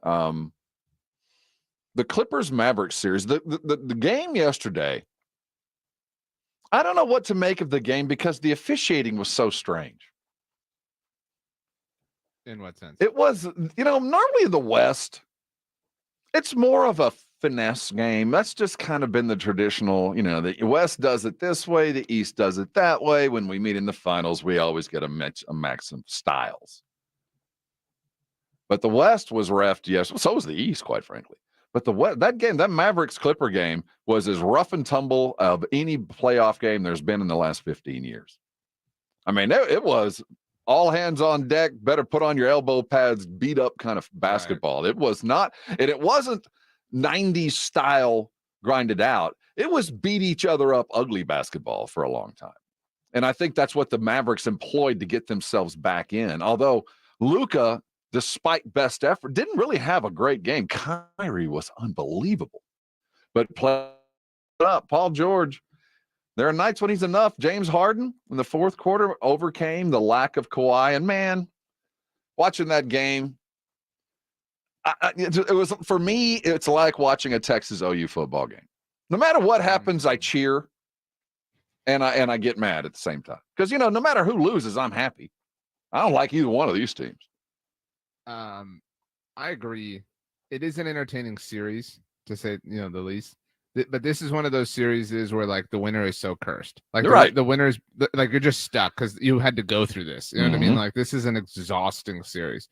The Clippers Mavericks series, the game yesterday, I don't know what to make of the game because the officiating was so strange. In what sense? It was, normally in the West, it's more of a finesse game. That's just kind of been the traditional, the West does it this way, the East does it that way. When we meet in the finals, we always get a max of styles. But the West was reffed, yes. So was the East, quite frankly. But that Mavericks Clipper game was as rough and tumble of any playoff game there's been in the last 15 years. I mean, it was all hands on deck, better put on your elbow pads, beat up kind of basketball. Right. It was not, and it wasn't 90s style grinded out. It was beat each other up ugly basketball for a long time. And I think that's what the Mavericks employed to get themselves back in. Although Luka, despite best effort, didn't really have a great game. Kyrie was unbelievable. But play up, Paul George. There are nights when he's enough. James Harden in the fourth quarter overcame the lack of Kawhi. And man, watching that game, it was, for me, it's like watching a Texas OU football game. No matter what happens, I cheer and I get mad at the same time. Because, no matter who loses, I'm happy. I don't like either one of these teams. I agree. It is an entertaining series, to say, the least. But this is one of those series where like the winner is so cursed. Like the winner's like you're just stuck because you had to go through this. You know what I mean? Like this is an exhausting series.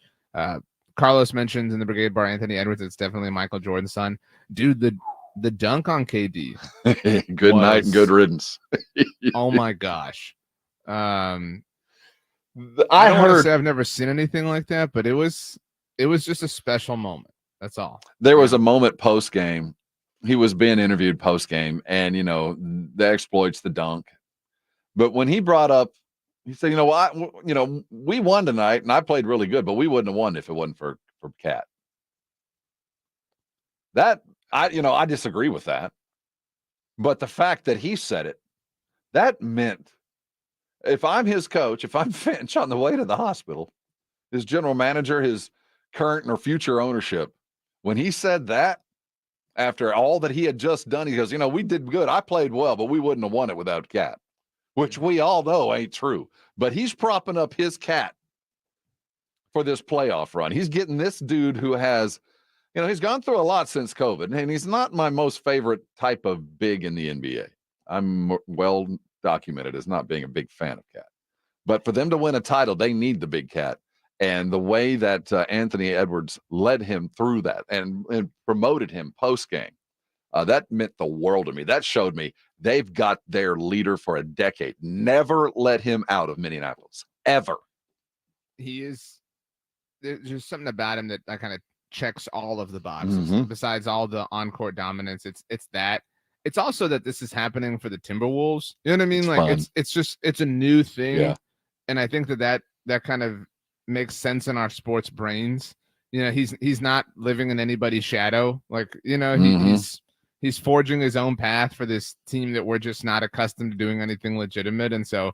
Carlos mentions in the Brigade Bar Anthony Edwards. It's definitely Michael Jordan's son. Dude, the dunk on KD. Good night and good riddance. Oh my gosh. I I don't want to heard say I've never seen anything like that, but it was just a special moment. That's all. there was a moment post game. He was being interviewed post game, and the exploits, the dunk. But when he brought up, he said, we won tonight, and I played really good, but we wouldn't have won if it wasn't for Cat. That I disagree with that. But the fact that he said it, that meant if I'm his coach, if I'm Finch on the way to the hospital, his general manager, his current or future ownership, when he said that, after all that he had just done, he goes, we did good. I played well, but we wouldn't have won it without Cat, which we all know ain't true. But he's propping up his Cat for this playoff run. He's getting this dude who has, he's gone through a lot since COVID, and he's not my most favorite type of big in the NBA. I'm well documented as not being a big fan of Cat. But for them to win a title, they need the big Cat. And the way that Anthony Edwards led him through that and promoted him post-game, that meant the world to me. That showed me they've got their leader for a decade. Never let him out of Minneapolis, ever. There's just something about him that kind of checks all of the boxes. Besides all the on-court dominance, it's that. It's also that this is happening for the Timberwolves. You know what I mean? Like it's a new thing. Yeah. And I think that kind of makes sense in our sports brains. He's not living in anybody's shadow. Like, he's forging his own path for this team that we're just not accustomed to doing anything legitimate. And so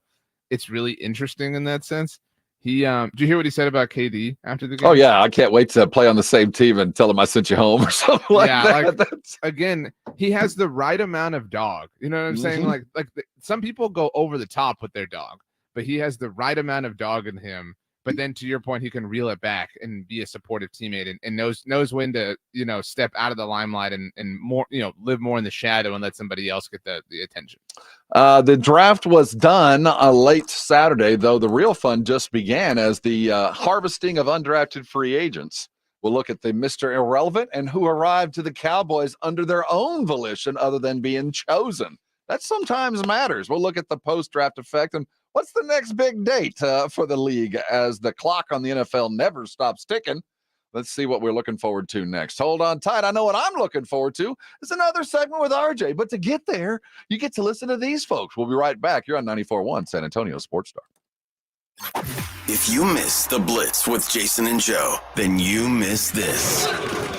it's really interesting in that sense. Did you hear what he said about KD after the game? Oh yeah, I can't wait to play on the same team and tell him I sent you home or something like that. Again, he has the right amount of dog. You know what I'm saying? Like some people go over the top with their dog, but he has the right amount of dog in him. But then to your point, he can reel it back and be a supportive teammate and knows when to, step out of the limelight and more, live more in the shadow and let somebody else get the attention. The draft was done late Saturday, though the real fun just began as the harvesting of undrafted free agents. We'll look at the Mr. Irrelevant and who arrived to the Cowboys under their own volition other than being chosen. That sometimes matters. We'll look at the post-draft effect and what's the next big date for the league as the clock on the NFL never stops ticking. Let's see what we're looking forward to next. Hold on tight. I know what I'm looking forward to is another segment with RJ. But to get there, you get to listen to these folks. We'll be right back. You're on 94.1 San Antonio Sports Star. If you miss the Blitz with Jason and Joe, then you miss this.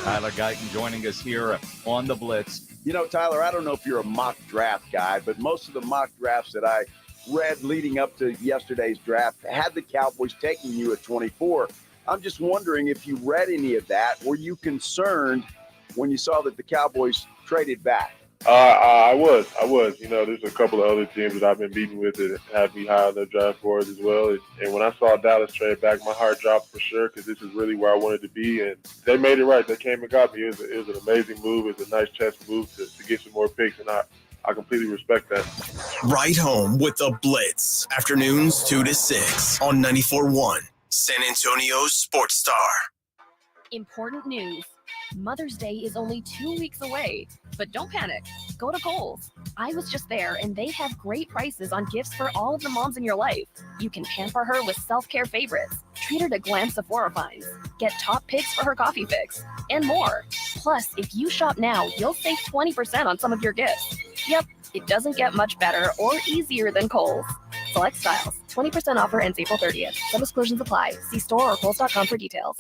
Tyler Guyton joining us here on the Blitz. Tyler, I don't know if you're a mock draft guy, but most of the mock drafts that I read leading up to yesterday's draft had the Cowboys taking you at 24. I'm just wondering if you read any of that. Were you concerned when you saw that the Cowboys traded back? I was. There's a couple of other teams that I've been meeting with that have me high on their draft boards as well. And when I saw Dallas trade back, my heart dropped for sure because this is really where I wanted to be. And they made it right. They came and got me. It was an amazing move. It was a nice chess move to get some more picks, and I completely respect that. Right home with the Blitz. Afternoons 2 to 6 on 94.1 San Antonio Sports Star. Important news. Mother's Day is only 2 weeks away, but don't panic. Go to Kohl's. I was just there, and they have great prices on gifts for all of the moms in your life. You can pamper her with self-care favorites, treat her to glam Sephora finds, get top picks for her coffee fix, and more. Plus, if you shop now, you'll save 20% on some of your gifts. Yep, it doesn't get much better or easier than Kohl's. Select styles. 20% offer ends April 30th. Some exclusions apply. See store or Kohl's.com for details.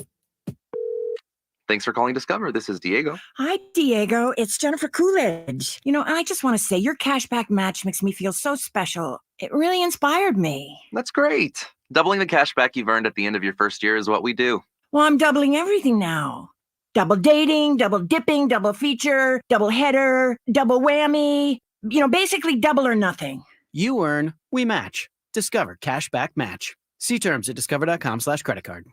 Thanks for calling Discover. This is Diego. Hi, Diego. It's Jennifer Coolidge. I just want to say your cashback match makes me feel so special. It really inspired me. That's great. Doubling the cashback you've earned at the end of your first year is what we do. Well, I'm doubling everything now. Double dating, double dipping, double feature, double header, double whammy. Basically double or nothing. You earn, we match. Discover Cashback Match. See terms at discover.com/credit card.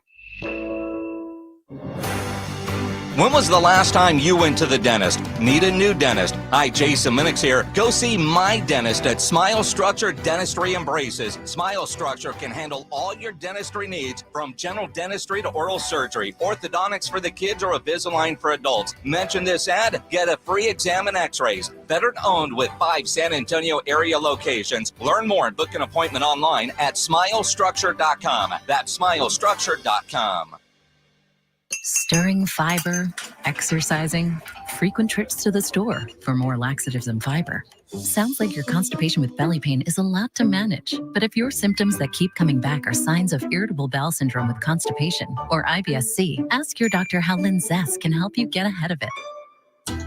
When was the last time you went to the dentist? Need a new dentist? Hi, Jason Minix here. Go see my dentist at Smile Structure Dentistry and Braces. Smile Structure can handle all your dentistry needs, from general dentistry to oral surgery, orthodontics for the kids, or Invisalign for adults. Mention this ad, get a free exam and x-rays. Veteran owned with 5 San Antonio area locations. Learn more and book an appointment online at smilestructure.com. That's smilestructure.com. Stirring fiber, exercising, frequent trips to the store for more laxatives and fiber. Sounds like your constipation with belly pain is a lot to manage. But if your symptoms that keep coming back are signs of irritable bowel syndrome with constipation or IBS-C, ask your doctor how Linzess can help you get ahead of it.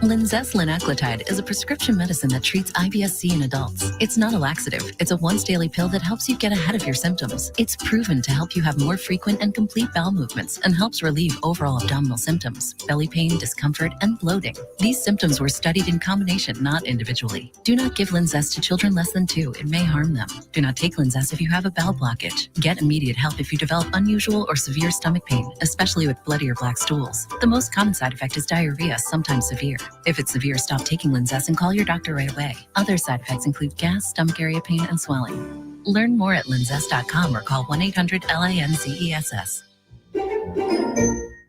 Linzess linaclotide is a prescription medicine that treats IBS-C in adults. It's not a laxative. It's a once-daily pill that helps you get ahead of your symptoms. It's proven to help you have more frequent and complete bowel movements and helps relieve overall abdominal symptoms, belly pain, discomfort, and bloating. These symptoms were studied in combination, not individually. Do not give Linzess to children less than 2. It may harm them. Do not take Linzess if you have a bowel blockage. Get immediate help if you develop unusual or severe stomach pain, especially with bloody or black stools. The most common side effect is diarrhea, sometimes severe. If it's severe, stop taking Linzess and call your doctor right away. Other side effects include gas, stomach area pain, and swelling. Learn more at linzess.com or call 1-800-LINZESS.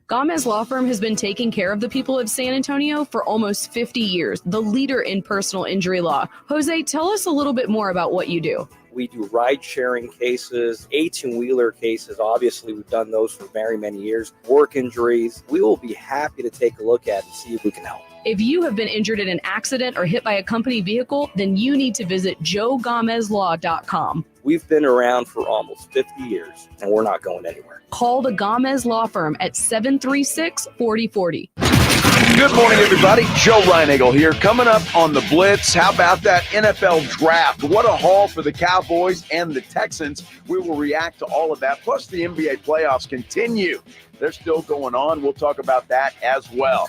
Gomez Law Firm has been taking care of the people of San Antonio for almost 50 years, the leader in personal injury law. Jose, tell us a little bit more about what you do. We do ride-sharing cases, 18-wheeler cases. Obviously, we've done those for very many years. Work injuries. We will be happy to take a look at and see if we can help. If you have been injured in an accident or hit by a company vehicle, then you need to visit joegomezlaw.com. We've been around for almost 50 years, and we're not going anywhere. Call the Gomez Law Firm at 736-4040. Good morning, everybody. Joe Reinagle here. Coming up on the Blitz, how about that NFL draft? What a haul for the Cowboys and the Texans. We will react to all of that. Plus, the NBA playoffs continue. They're still going on. We'll talk about that as well.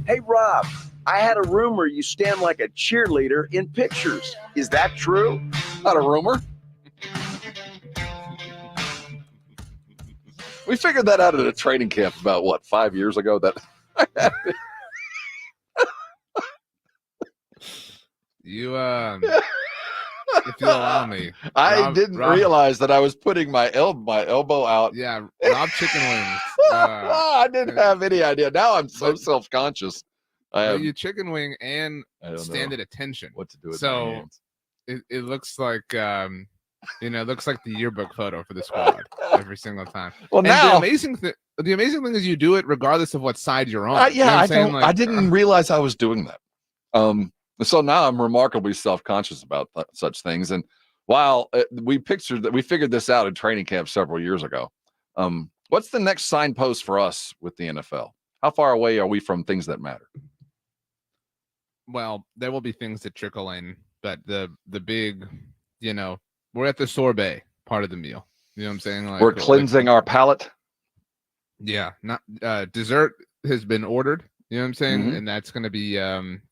Hey, Rob, I had a rumor you stand like a cheerleader in pictures. Is that true? Not a rumor. We figured that out at a training camp about, 5 years ago? You, if you allow me. I didn't realize that I was putting my elbow out. Yeah, Rob Chicken Wings. I didn't have any idea. Now I'm so self-conscious. You chicken wing and stand at attention. What to do with my hands. It looks like it looks like the yearbook photo for the squad every single time. Well, and now the amazing thing is you do it regardless of what side you're on. I didn't realize I was doing that. So now I'm remarkably self-conscious about such things. And while we figured this out at training camp several years ago, what's the next signpost for us with the NFL? How far away are we from things that matter? Well, there will be things that trickle in, but the big, we're at the sorbet part of the meal. You know what I'm saying? Like, we're cleansing our palate. Yeah, not dessert has been ordered. You know what I'm saying? Mm-hmm. And that's going to be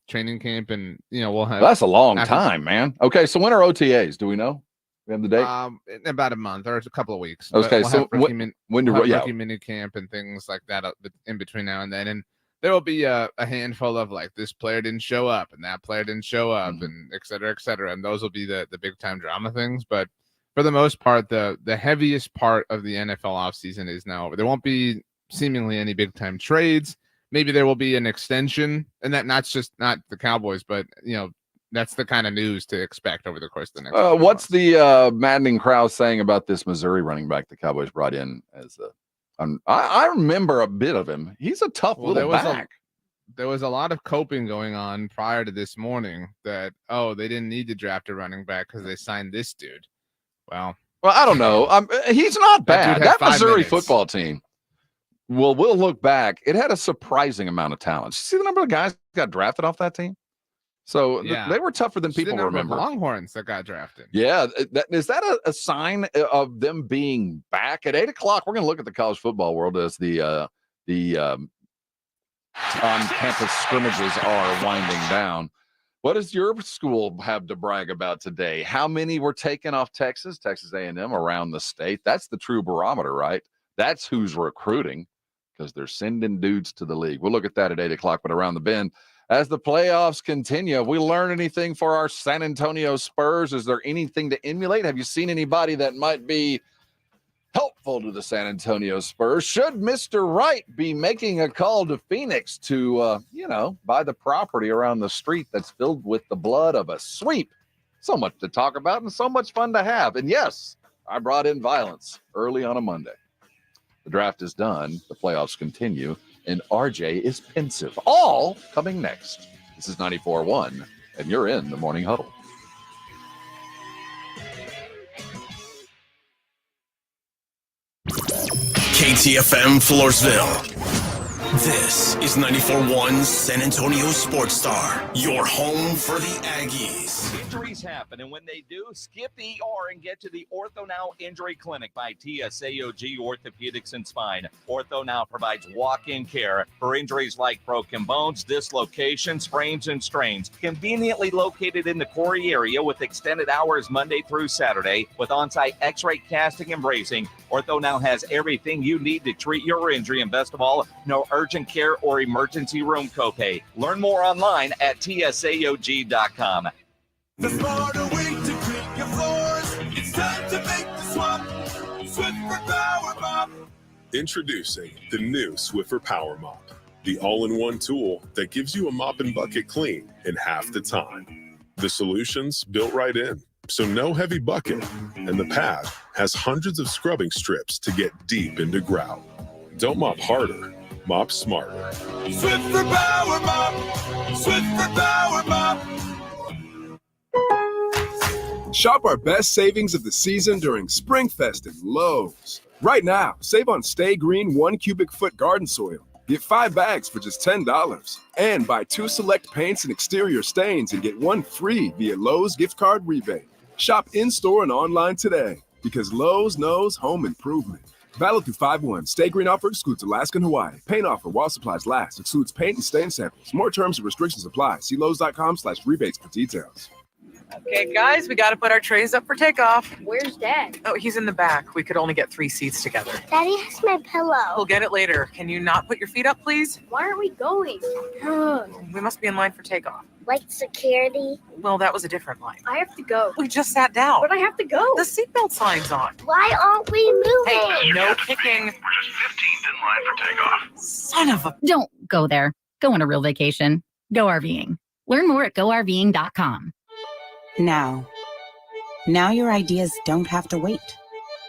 training camp, and we'll have. That's a long time, man. Okay, so when are OTAs? Do we know? We have the date. In about a month or a couple of weeks. Okay, so when do rookie mini camp and things like that in between now and then, and there will be a handful of like this player didn't show up and that player didn't show up, and et cetera, and those will be the big time drama things. But for the most part, the heaviest part of the NFL offseason is now over. There won't be seemingly any big time trades. Maybe there will be an extension, and that not the Cowboys, but that's the kind of news to expect over the course of the next. What's the maddening crowd saying about this Missouri running back the Cowboys brought in as I remember a bit of him. He's a tough little back. There was a lot of coping going on prior to this morning that they didn't need to draft a running back because they signed this dude. Well, I don't know. He's not bad. That Missouri football team. Well, we'll look back. It had a surprising amount of talent. See the number of guys that got drafted off that team? So they were tougher than people remember. Longhorns that got drafted. Yeah. Is that a sign of them being back? At 8 o'clock, we're going to look at the college football world as the on-campus scrimmages are winding down. What does your school have to brag about today? How many were taken off Texas A&M around the state? That's the true barometer, right? That's who's recruiting. because they're sending dudes to the league. We'll look at that at 8 o'clock, but around the bend. As the playoffs continue, have we learned anything for our San Antonio Spurs? Is there anything to emulate? Have you seen anybody that might be helpful to the San Antonio Spurs? Should Mr. Wright be making a call to Phoenix to, buy the property around the street that's filled with the blood of a sweep? So much to talk about and so much fun to have. And yes, I brought in violence early on a Monday. The draft is done. The playoffs continue. And RJ is pensive. All coming next. This is 94.1, and you're in the Morning Huddle. KTFM Floresville. This is 94.1 San Antonio Sports Star, your home for the Aggies. Injuries happen, and when they do, skip ER and get to the Ortho Now Injury Clinic by TSAOG Orthopedics and Spine. Ortho Now provides walk-in care for injuries like broken bones, dislocations, sprains, and strains. Conveniently located in the Corey area with extended hours Monday through Saturday with on-site x-ray casting and bracing, Ortho Now has everything you need to treat your injury, and best of all, no urgent care or emergency room copay. Learn more online at tsaog.com. The smarter way to clean your floors. It's time to make the swap. Swiffer Power Mop. Introducing the new Swiffer Power Mop, the all-in-one tool that gives you a mop and bucket clean in half the time. The solution's built right in, so no heavy bucket, and the pad has hundreds of scrubbing strips to get deep into grout. Don't mop harder, mop smarter. Swiffer Power Mop. Swiffer Power Mop. Shop our best savings of the season during SpringFest at Lowe's. Right now, save on Stay Green 1 cubic foot garden soil. Get 5 bags for just $10. And buy 2 select paints and exterior stains and get 1 free via Lowe's gift card rebate. Shop in-store and online today because Lowe's knows home improvement. Valid through 5/1. Stay Green offer excludes Alaska and Hawaii. Paint offer while supplies last. Excludes paint and stain samples. More terms and restrictions apply. See Lowe's.com/rebates for details. Okay, guys, we got to put our trays up for takeoff. Where's Dad? Oh, he's in the back. We could only get 3 seats together. Daddy has my pillow. We'll get it later. Can you not put your feet up, please? Why aren't we going? We must be in line for takeoff. Like security? Well, that was a different line. I have to go. We just sat down. But I have to go. The seatbelt sign's on. Why aren't we moving? Hey, no kicking. We're just 15th in line for takeoff. Son of a... Don't go there. Go on a real vacation. Go RVing. Learn more at GoRVing.com. Now your ideas don't have to wait.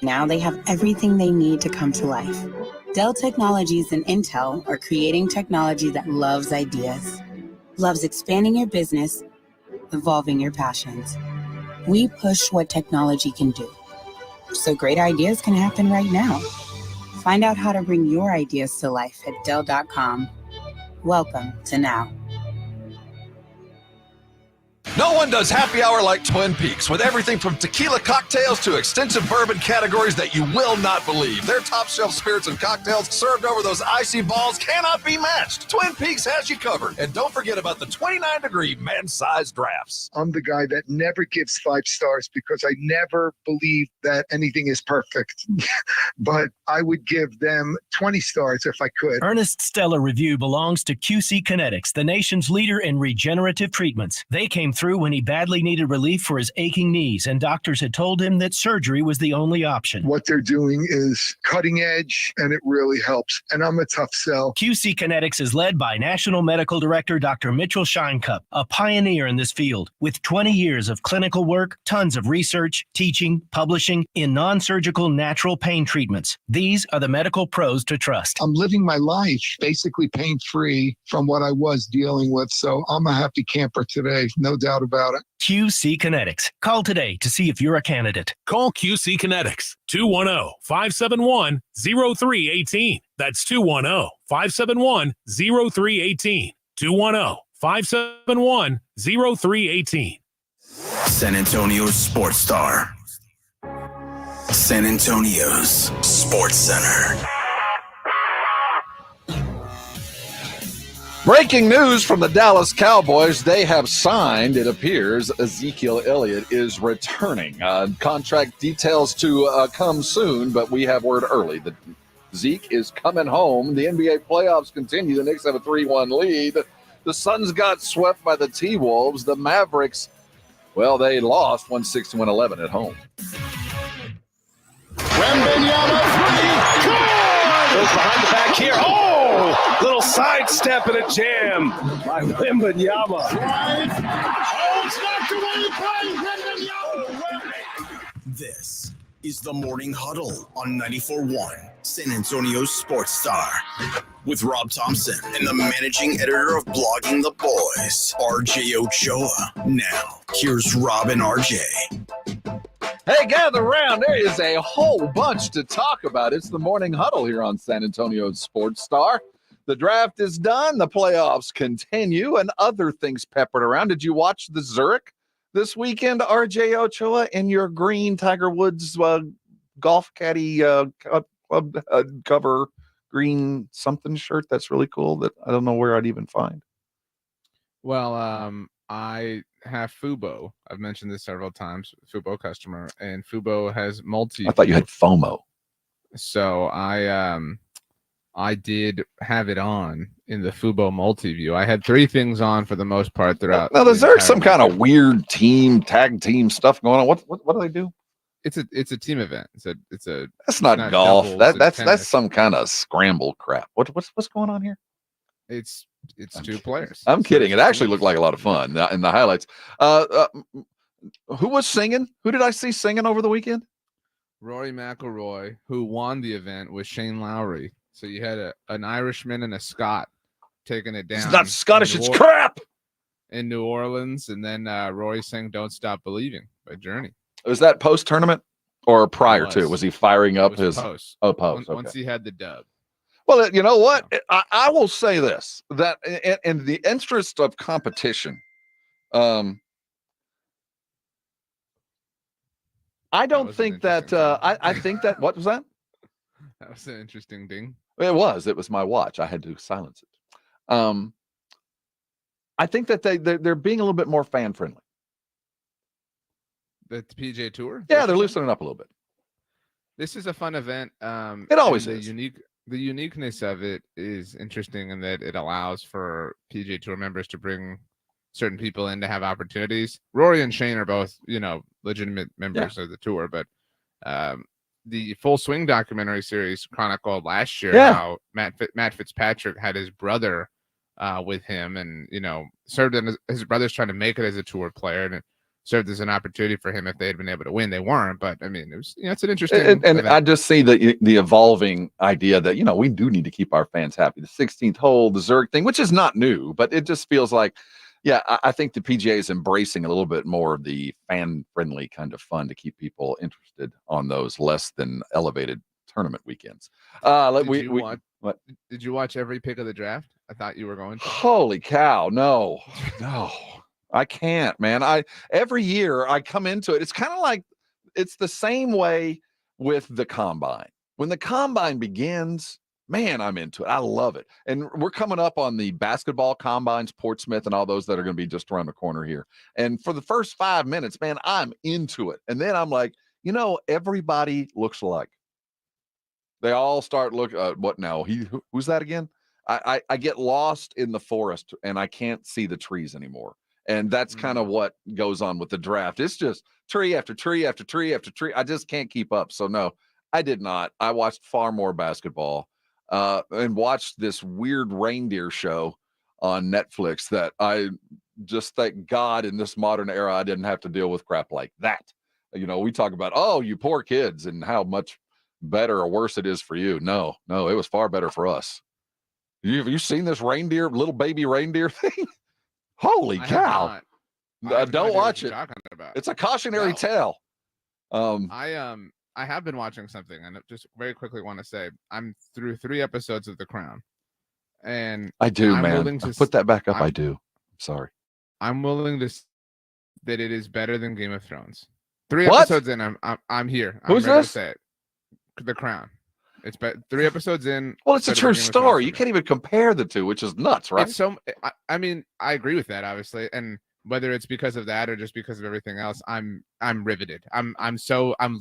Now they have everything they need to come to life. Dell Technologies and Intel are creating technology that loves ideas, loves expanding your business, evolving your passions. We push what technology can do, so great ideas can happen right now. Find out how to bring your ideas to life at Dell.com. Welcome to Now. No one does happy hour like Twin Peaks, with everything from tequila cocktails to extensive bourbon categories that you will not believe. Their top shelf spirits and cocktails served over those icy balls cannot be matched. Twin Peaks has you covered. And don't forget about the 29-degree man-sized drafts. I'm the guy that never gives 5 stars because I never believe that anything is perfect. But I would give them 20 stars if I could. Ernest Stella Review belongs to QC Kinetics, the nation's leader in regenerative treatments. They came through when he badly needed relief for his aching knees, and doctors had told him that surgery was the only option. What they're doing is cutting edge, and it really helps. And I'm a tough sell. QC Kinetics is led by National Medical Director Dr. Mitchell Scheinkup, a pioneer in this field. With 20 years of clinical work, tons of research, teaching, publishing in non-surgical natural pain treatments. These are the medical pros to trust. I'm living my life basically pain-free from what I was dealing with, so I'm a happy camper today, no doubt about it. QC Kinetics. Call today to see if you're a candidate. Call QC Kinetics, 210-571-0318. That's 210-571-0318. 210-571-0318. San Antonio's Sports Star. San Antonio's Sports Center. Breaking news from the Dallas Cowboys. They have signed, it appears, Ezekiel Elliott is returning. Contract details to come soon, but we have word early that Zeke is coming home. The NBA playoffs continue. The Knicks have a 3-1 lead. The Suns got swept by the T-Wolves. The Mavericks, well, they lost 116-111 at home. Wembanyama three. Good! Goes behind the back here. Oh! Little sidestep and a jam by Wembanyama. Oh, it's knocked away by Wembanyama. This is the Morning Huddle on 94.1 San Antonio Sports Star with Rob Thompson and the managing editor of Blogging the Boys, RJ Ochoa. Now, here's Rob and RJ. Hey, gather around. There is a whole bunch to talk about. It's the Morning Huddle here on San Antonio Sports Star. The draft is done. The playoffs continue and other things peppered around. Did you watch the Zurich this weekend, RJ Ochoa, in your green Tiger Woods golf caddy club cover green something shirt? That's really cool that I don't know where I'd even find. Well, I have Fubo. I've mentioned this several times. Fubo customer, and Fubo has multi. I thought you had FOMO. So I did have it on in the Fubo multi-view. I had 3 things on for the most part throughout. Now, is there some kind of weird tag team stuff going on? What do they do? It's a team event. It's a. That's not golf. Doubles, That's some kind of scramble crap. What's going on here? It's 2 players. I'm kidding. It actually looked like a lot of fun in the highlights. Who was singing? Who did I see singing over the weekend? Rory McIlroy, who won the event with Shane Lowry. So you had an Irishman and a Scot taking it down. It's not Scottish, it's crap. In New Orleans, and then Rory sang "Don't Stop Believing" by Journey. Was that post tournament or prior to? Was he firing up his post? Oh, post. Once he had the dub. Well, you know what? I will say this: that in the interest of competition, I don't think that. I think that. What was that? That was an interesting ding. It was my watch. I had to silence it. I think that they're being a little bit more fan friendly. The PJ Tour? Yeah, they're loosening up a little bit. This is a fun event. It always is. The uniqueness of it is interesting in that it allows for PJ Tour members to bring certain people in to have opportunities. Rory and Shane are both, legitimate members of the tour, but the Full Swing documentary series chronicled last year how Matt Fitzpatrick had his brother with him, and served as his brother's trying to make it as a tour player, and it served as an opportunity for him if they had been able to win. They weren't, but I mean, it was it's an interesting. And I just see the evolving idea that we do need to keep our fans happy. The 16th hole, the Zurich thing, which is not new, but it just feels like. Yeah, I think the PGA is embracing a little bit more of the fan-friendly kind of fun to keep people interested on those less than elevated tournament weekends. Did you watch every pick of the draft? I thought you were going to. Holy cow! No, I can't, man. Every year I come into it. It's kind of like it's the same way with the combine. When the combine begins. Man, I'm into it. I love it. And we're coming up on the basketball combines, Portsmouth, and all those that are going to be just around the corner here. And for the first 5 minutes, man, I'm into it. And then I'm like, everybody looks alike. They all start looking. What now? Who's that again? I get lost in the forest and I can't see the trees anymore. And that's kind of what goes on with the draft. It's just tree after tree after tree after tree. I just can't keep up. So no, I did not. I watched far more basketball. And watched this weird reindeer show on Netflix that I just thank God in this modern era I didn't have to deal with crap like that. We talk about, you poor kids and how much better or worse it is for you. No, it was far better for us. Have you seen this little baby reindeer thing? Holy cow. Don't watch it. It's a cautionary tale. I have been watching something, and just very quickly want to say I'm through 3 episodes of The Crown, and I do, man. Put that back up. I do. Sorry. I'm willing to that it is better than Game of Thrones. 3 episodes in, I'm here. Who's this? To say it. The Crown. It's 3 episodes in. Well, it's a true story. You can't even compare the two, which is nuts, right? It's I mean, I agree with that, obviously, and. Whether it's because of that or just because of everything else, I'm riveted. I'm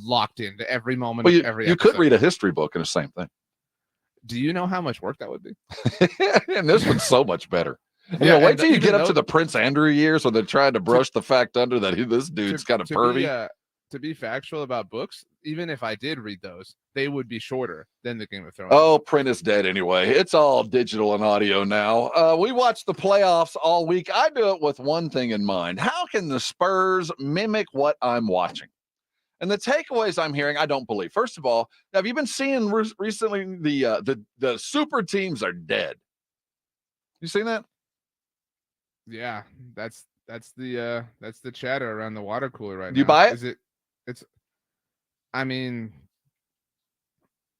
locked into every moment of every episode. You could read a history book and the same thing. Do you know how much work that would be? And this one's so much better. Yeah, Wait and till you even get up though- to the Prince Andrew years when they're trying to brush the fact under that this dude's kind of pervy. To be factual about books, even if I did read those, they would be shorter than the Game of Thrones. Oh, print is dead anyway. It's all digital and audio now. We watch the playoffs all week. I do it with one thing in mind. How can the Spurs mimic what I'm watching? And the takeaways I'm hearing, I don't believe. First of all, have you been seeing recently the super teams are dead? You seen that? Yeah, that's the chatter around the water cooler right now. Do you buy it? I mean,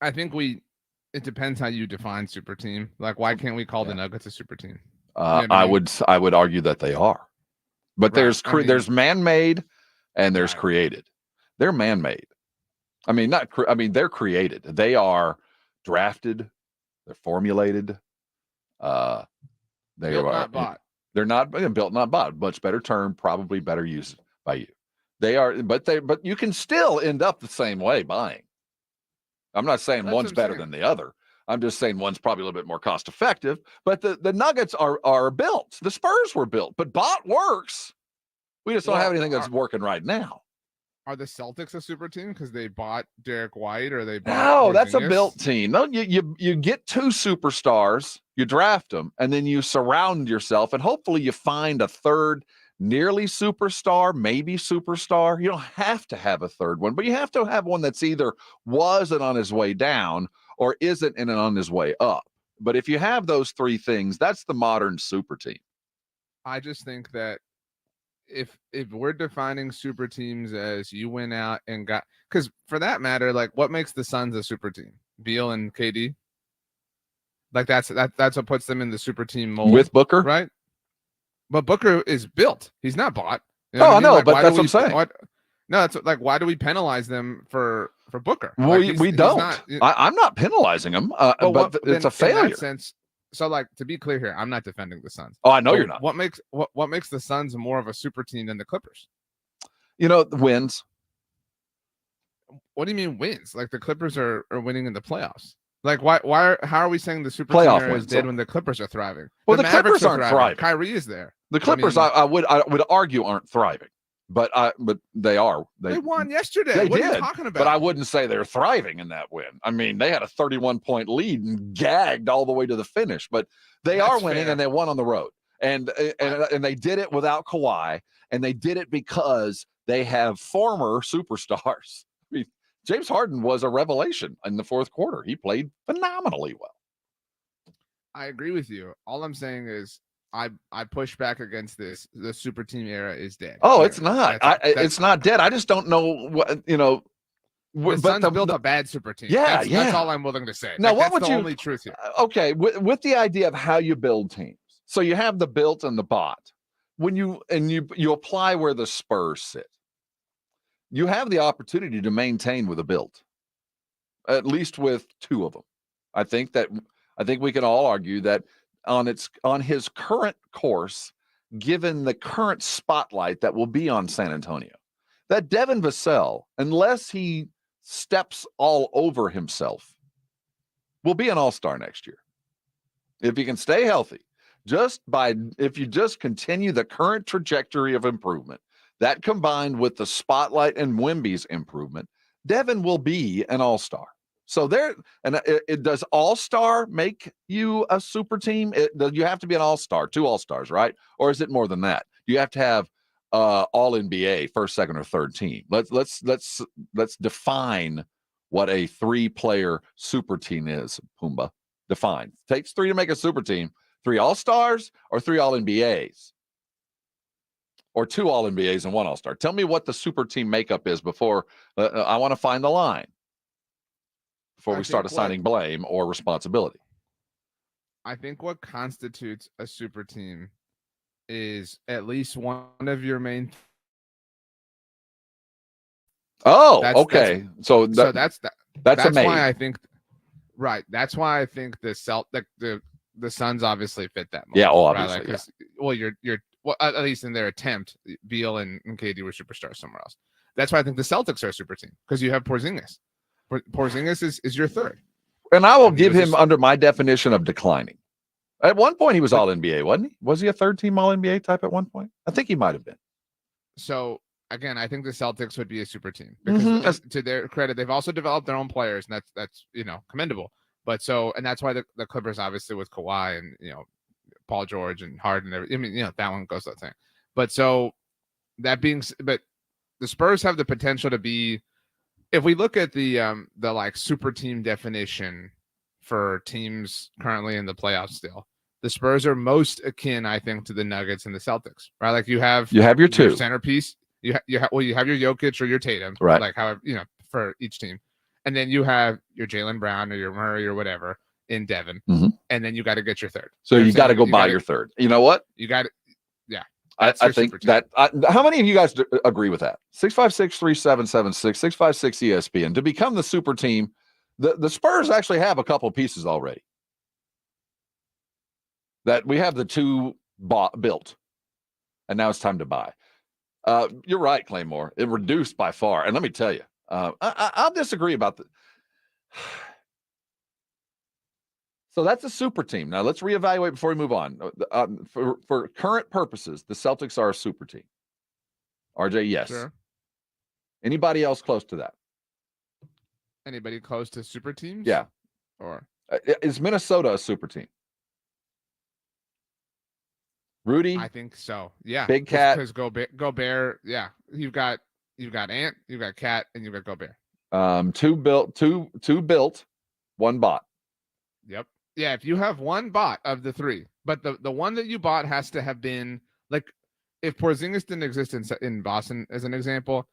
I think it depends how you define super team. Like, why can't we call the Nuggets a super team? You know what I mean? I would argue that they are, but Right. there's man-made and there's Right. created. They're man-made. I mean, they're created. They are drafted. They're formulated. They Built, are not bought. They're not built, not bought. Much better term, probably better used by you. They are, but you can still end up the same way buying. I'm not saying That's one's what I'm better saying. than the other. I'm just saying one's probably a little bit more cost effective. But the Nuggets are built. The Spurs were built, but bought works. We just don't have anything that's working right now. Are the Celtics a super team because they bought Derek White or they bought? No, that's a Porzingis? built team. No, you get two superstars, you draft them, and then you surround yourself, and hopefully you find a third nearly superstar, maybe superstar. You don't have to have a third one, but you have to have one that's either wasn't on his way down or isn't and on his way up. But if you have those three things, that's the modern super team. I just think that if we're defining super teams as you went out and got, because for that matter, like what makes the Suns a super team? Beal and KD. Like that's what puts them in the super team mold With Booker, right? But Booker is built. He's not bought. You I what mean? know, Like, but why that's do what I'm saying. No, that's like, why do we penalize them for Booker? Well, Like, we he's don't. not- I'm not penalizing him, but it's a failure. In that sense, so like to be clear here, I'm not defending the Suns. Oh, I know But you're not. What makes the Suns more of a super team than the Clippers? The wins. What do you mean wins? Like the Clippers are winning in the playoffs. Like how are we saying the super Playoff team era is wins. dead when the Clippers are thriving? Well, the Mavericks Clippers are aren't thriving. Kyrie is there. The Clippers, I would argue, aren't thriving, but they are. They won yesterday. They What did, are you talking about? but I wouldn't say they're thriving in that win. I mean, they had a 31-point lead and gagged all the way to the finish, but they are winning, fair. and they won on the road, and they did it without Kawhi, and they did it because they have former superstars. I mean, James Harden was a revelation in the fourth quarter. He played phenomenally well. I agree with you. All I'm saying is I push back against this. The super team era is dead. Oh, Here. it's not. That's- It's not dead. I just don't know what The but Suns built a bad super team. Yeah, That's all I'm willing to say. Now, Like, what that's would the you? only truth here? Okay, with the idea of how you build teams. So you have the built and the bought. When you apply where the Spurs sit, you have the opportunity to maintain with a built, at least with two of them. I think we can all argue that on his current course, given the current spotlight that will be on San Antonio, that Devin Vassell, unless he steps all over himself, will be an all-star next year. If he can stay healthy, if you just continue the current trajectory of improvement, that combined with the spotlight and Wemby's improvement, Devin will be an all-star. So it does all-star make you a super team? You have to be an all-star, 2 all-stars, right? Or is it more than that? You have to have all NBA, first, second, or third team. Let's define what a 3-player super team is. Pumbaa, define. It takes 3 to make a super team. 3 all-stars or 3 all-NBAs, or 2 all-NBAs and 1 all-star. Tell me what the super team makeup is before I want to find the line. Before we start assigning blame or responsibility. I think what constitutes a super team is at least one of your main. Okay. So that's amazing. why I think. Right. That's why I think the Suns obviously fit that mold. Yeah. Oh, right? obviously. You're at least in their attempt, Beal and KD were superstars somewhere else. That's why I think the Celtics are a super team because you have Porzingis. Porzingis is your third. And I will give him under my definition of declining. At one point, he was all NBA, wasn't he? Was he a third-team all NBA type at one point? I think he might have been. So again, I think the Celtics would be a super team because to their credit, they've also developed their own players, and that's commendable. But and that's why the Clippers, obviously with Kawhi and Paul George and Harden, I mean, that one goes without saying. But but the Spurs have the potential to be, if we look at the like super team definition for teams currently in the playoffs still, the Spurs are most akin, I think, to the Nuggets and the Celtics, right? Like you have your two centerpiece. You have your Jokic or your Tatum, right? Like however, for each team, and then you have your Jaylen Brown or your Murray or whatever in Devin, and then you got to get your third. So you got to go buy your third. You know what? You got it. Yeah, I think that. How many of you guys agree with that? 656-3776, 656-ESPN. To become the super team, the Spurs actually have a couple pieces already. That we have the two built, and now it's time to buy. You're right, Claymore. It reduced by far, and let me tell you, I'll disagree about the. So that's a super team. Now let's reevaluate before we move on. For current purposes, the Celtics are a super team. RJ, yes. Sure. Anybody else close to that? Anybody close to super teams? Yeah. Or is Minnesota a super team? Rudy, I think so. Yeah. Big Cat, because Gobert. Yeah, you've got Ant, you've got Cat, and you've got Gobert. Two built, one bought. Yep. Yeah. If you have one bot of the three, but the one that you bought has to have been like, if Porzingis didn't exist in Boston as an example,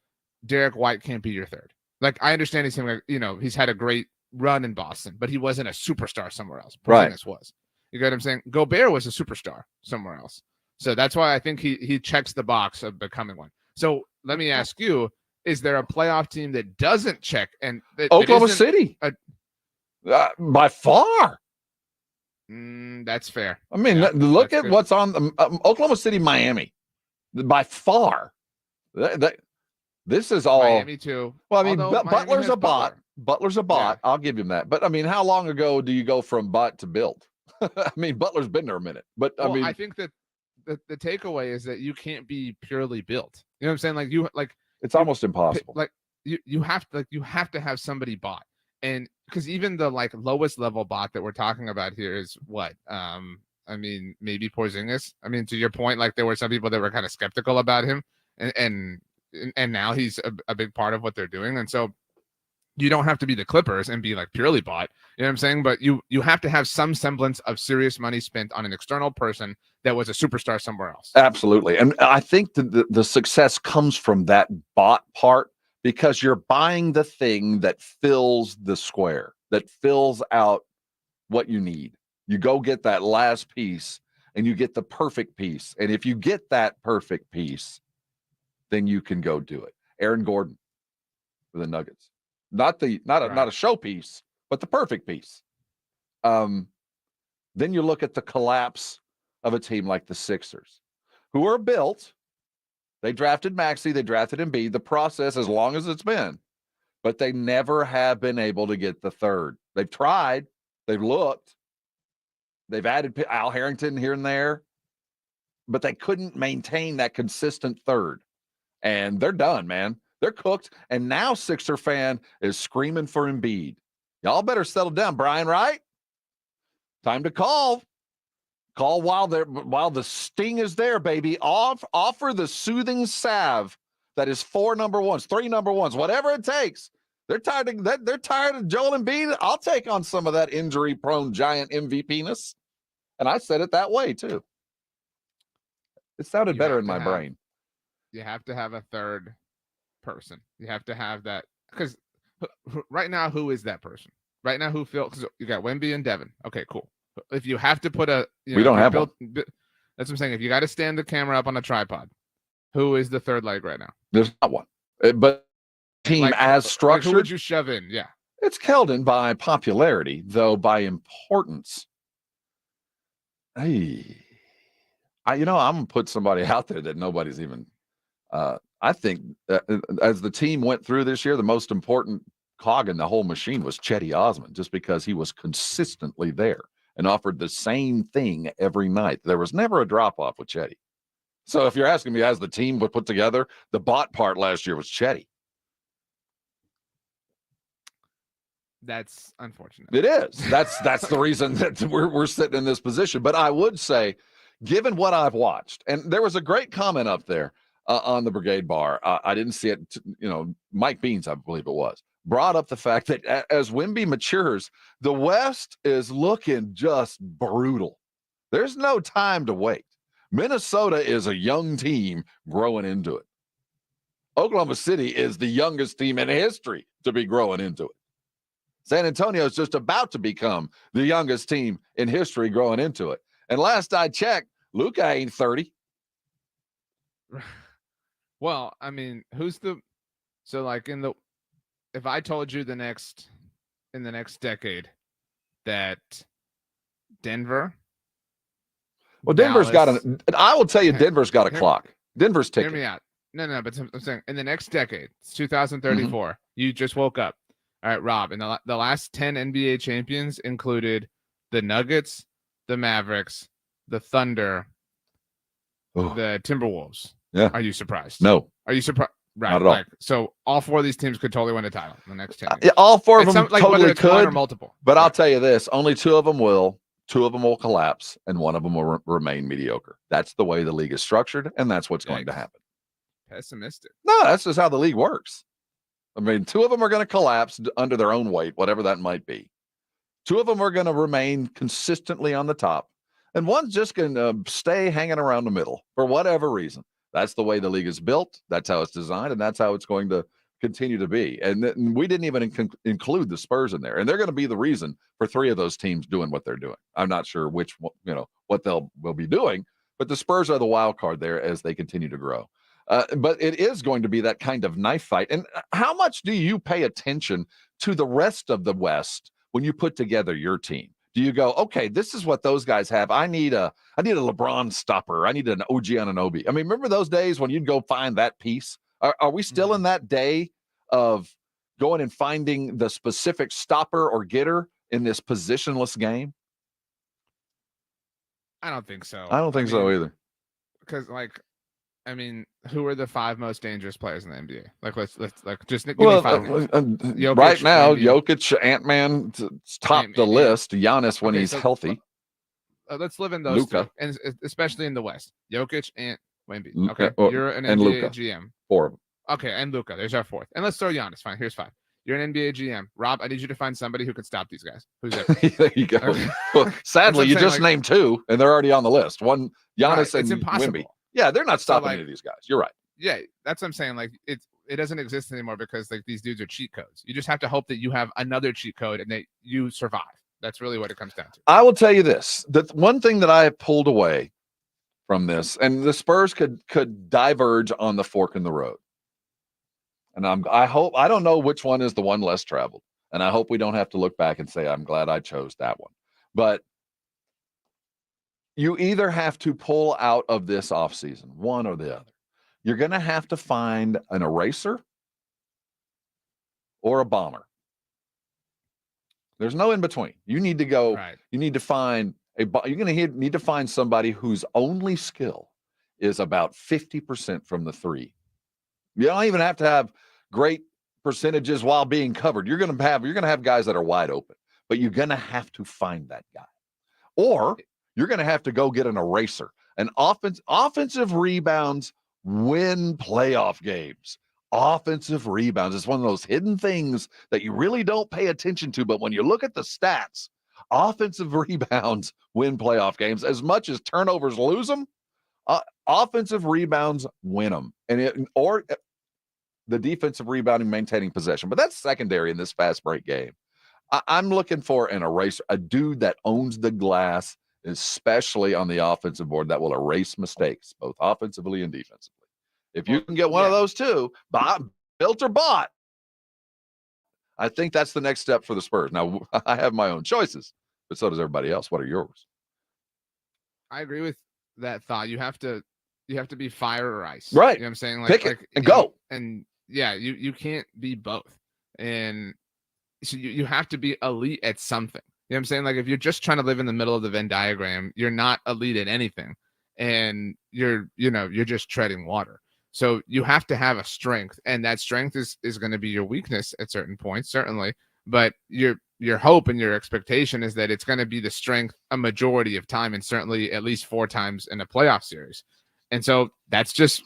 Derek White can't be your third. Like I understand he's had a great run in Boston, but he wasn't a superstar somewhere else. Porzingis was. You get what I'm saying? Gobert was a superstar somewhere else. So that's why I think he checks the box of becoming one. So let me ask you, is there a playoff team that doesn't check? And Oklahoma City. By far. That's fair. I mean, look at what's on the Oklahoma City, Miami. By far. This is all. Miami too. Well, I mean, Butler's a bot. Butler's a bot. Yeah. I'll give him that. But I mean, how long ago do you go from bot to build? I mean, Butler's been there a minute, but I think that the takeaway is that you can't be purely built. You know what I'm saying? It's almost impossible. Like you have to have somebody bought, and because even the like lowest level bot that we're talking about here is what? I mean, maybe Porzingis. I mean, to your point, like there were some people that were kind of skeptical about him, and now he's a big part of what they're doing, and so. You don't have to be the Clippers and be like purely bought, you know what I'm saying? But you have to have some semblance of serious money spent on an external person that was a superstar somewhere else. Absolutely. And I think the success comes from that bought part because you're buying the thing that fills the square, that fills out what you need. You go get that last piece and you get the perfect piece. And if you get that perfect piece, then you can go do it. Aaron Gordon for the Nuggets. Not a showpiece, but the perfect piece. Then you look at the collapse of a team like the Sixers, who are built. They drafted Maxey, they drafted Embiid. The process, as long as it's been, but they never have been able to get the third. They've tried, they've looked, they've added Al Harrington here and there, but they couldn't maintain that consistent third. And they're done, man. They're cooked, and now Sixer fan is screaming for Embiid. Y'all better settle down, Brian Wright. Time to call. Call while the sting is there, baby. Offer the soothing salve that is 4 number ones, 3 number ones, whatever it takes. They're tired of Joel Embiid. I'll take on some of that injury-prone giant MVP-ness. And I said it that way, too. It sounded better in my brain. You have to have a third person. You have to have that because right now, who is that person? Right now, who feels you got Wemby and Devin? Okay, cool. If you have to put we don't have one. That's what I'm saying. If you got to stand the camera up on a tripod, who is the third leg right now? There's not one. But team as structured, who would you shove in? Yeah, it's Keldon by popularity, though by importance. Hey, I'm gonna put somebody out there that nobody's even. I think as the team went through this year, the most important cog in the whole machine was Chetty Osmond, just because he was consistently there and offered the same thing every night. There was never a drop-off with Chetty. So if you're asking me, as the team was put together, the bot part last year was Chetty. That's unfortunate. It is. That's the reason that we're sitting in this position. But I would say, given what I've watched, and there was a great comment up there on the Brigade Bar. I didn't see it. Mike Beans, I believe it was, brought up the fact that as Wemby matures, the West is looking just brutal. There's no time to wait. Minnesota is a young team growing into it. Oklahoma City is the youngest team in history to be growing into it. San Antonio is just about to become the youngest team in history growing into it. And last I checked, Luka ain't 30. Well, I mean, if I told you in the next decade that Denver. Well, Denver's I will tell you, Denver's got a clock. Denver's ticking. Hear me out. No, but I'm saying in the next decade, it's 2034. You just woke up. All right, Rob, and the last 10 NBA champions included the Nuggets, the Mavericks, the Thunder, the Timberwolves. Yeah. Are you surprised? No. Are you surprised? Right. Not at all. So all four of these teams could totally win a title in the next 10 years. Yeah, all four of them totally could. One or multiple. But I'll tell you this, only two of them will. Two of them will collapse, and one of them will remain mediocre. That's the way the league is structured, and that's what's going to happen. Pessimistic. No, that's just how the league works. I mean, two of them are going to collapse under their own weight, whatever that might be. Two of them are going to remain consistently on the top, and one's just going to stay hanging around the middle for whatever reason. That's the way the league is built. That's how it's designed, and that's how it's going to continue to be. And we didn't even include the Spurs in there, and they're going to be the reason for three of those teams doing what they're doing. I'm not sure which, what will be doing, but the Spurs are the wild card there as they continue to grow. But it is going to be that kind of knife fight. And how much do you pay attention to the rest of the West when you put together your team? Do you go, okay, this is what those guys have. I need a LeBron stopper. I need an OG Anunoby. I mean, remember those days when you'd go find that piece? Are we still in that day of going and finding the specific stopper or getter in this positionless game? I don't think so. I don't think so either. Because, who are the five most dangerous players in the NBA? Let's just give me five. Jokic, right now, Jokic, Ant-Man, top the list. Giannis when he's healthy. Let's live in those Luka, and especially in the West. Jokic, Ant, Wemby. Luka, okay, you're an and NBA Luka. GM. Four of them. Okay, and Luka. There's our fourth. And let's throw Giannis. Fine, here's five. You're an NBA GM. Rob, I need you to find somebody who can stop these guys. Who's there? There you go. Okay. Well, sadly, you just named two, and they're already on the list. One, Giannis and Wemby. Yeah, they're not stopping any of these guys. You're right. Yeah, that's what I'm saying. It doesn't exist anymore because these dudes are cheat codes. You just have to hope that you have another cheat code and that you survive. That's really what it comes down to. I will tell you this: the one thing that I have pulled away from this, and the Spurs could diverge on the fork in the road. And I don't know which one is the one less traveled. And I hope we don't have to look back and say, I'm glad I chose that one. But you either have to pull out of this offseason, one or the other. You're going to have to find an eraser or a bomber. There's no in between. You need to go, you need to find you're going to need to find somebody whose only skill is about 50% from the three. You don't even have to have great percentages while being covered. You're going to have guys that are wide open, but you're going to have to find that guy. Or you're going to have to go get an eraser. Offensive rebounds win playoff games. Offensive rebounds is one of those hidden things that you really don't pay attention to, but when you look at the stats, offensive rebounds win playoff games. As much as turnovers lose them, offensive rebounds win them, or the defensive rebounding, maintaining possession. But that's secondary in this fast break game. I'm looking for an eraser, a dude that owns the glass, especially on the offensive board, that will erase mistakes, both offensively and defensively. If you can get one of those two, built or bought, I think that's the next step for the Spurs. Now, I have my own choices, but so does everybody else. What are yours? I agree with that thought. You have to be fire or ice. Right. You know what I'm saying? Pick it and go. And yeah, you can't be both. And so you have to be elite at something. You know what I'm saying? Like if you're just trying to live in the middle of the Venn diagram, you're not elite at anything, and you're just treading water. So you have to have a strength, and that strength is going to be your weakness at certain points, certainly. But your hope and your expectation is that it's going to be the strength a majority of time, and certainly at least 4 times in a playoff series. And so that's just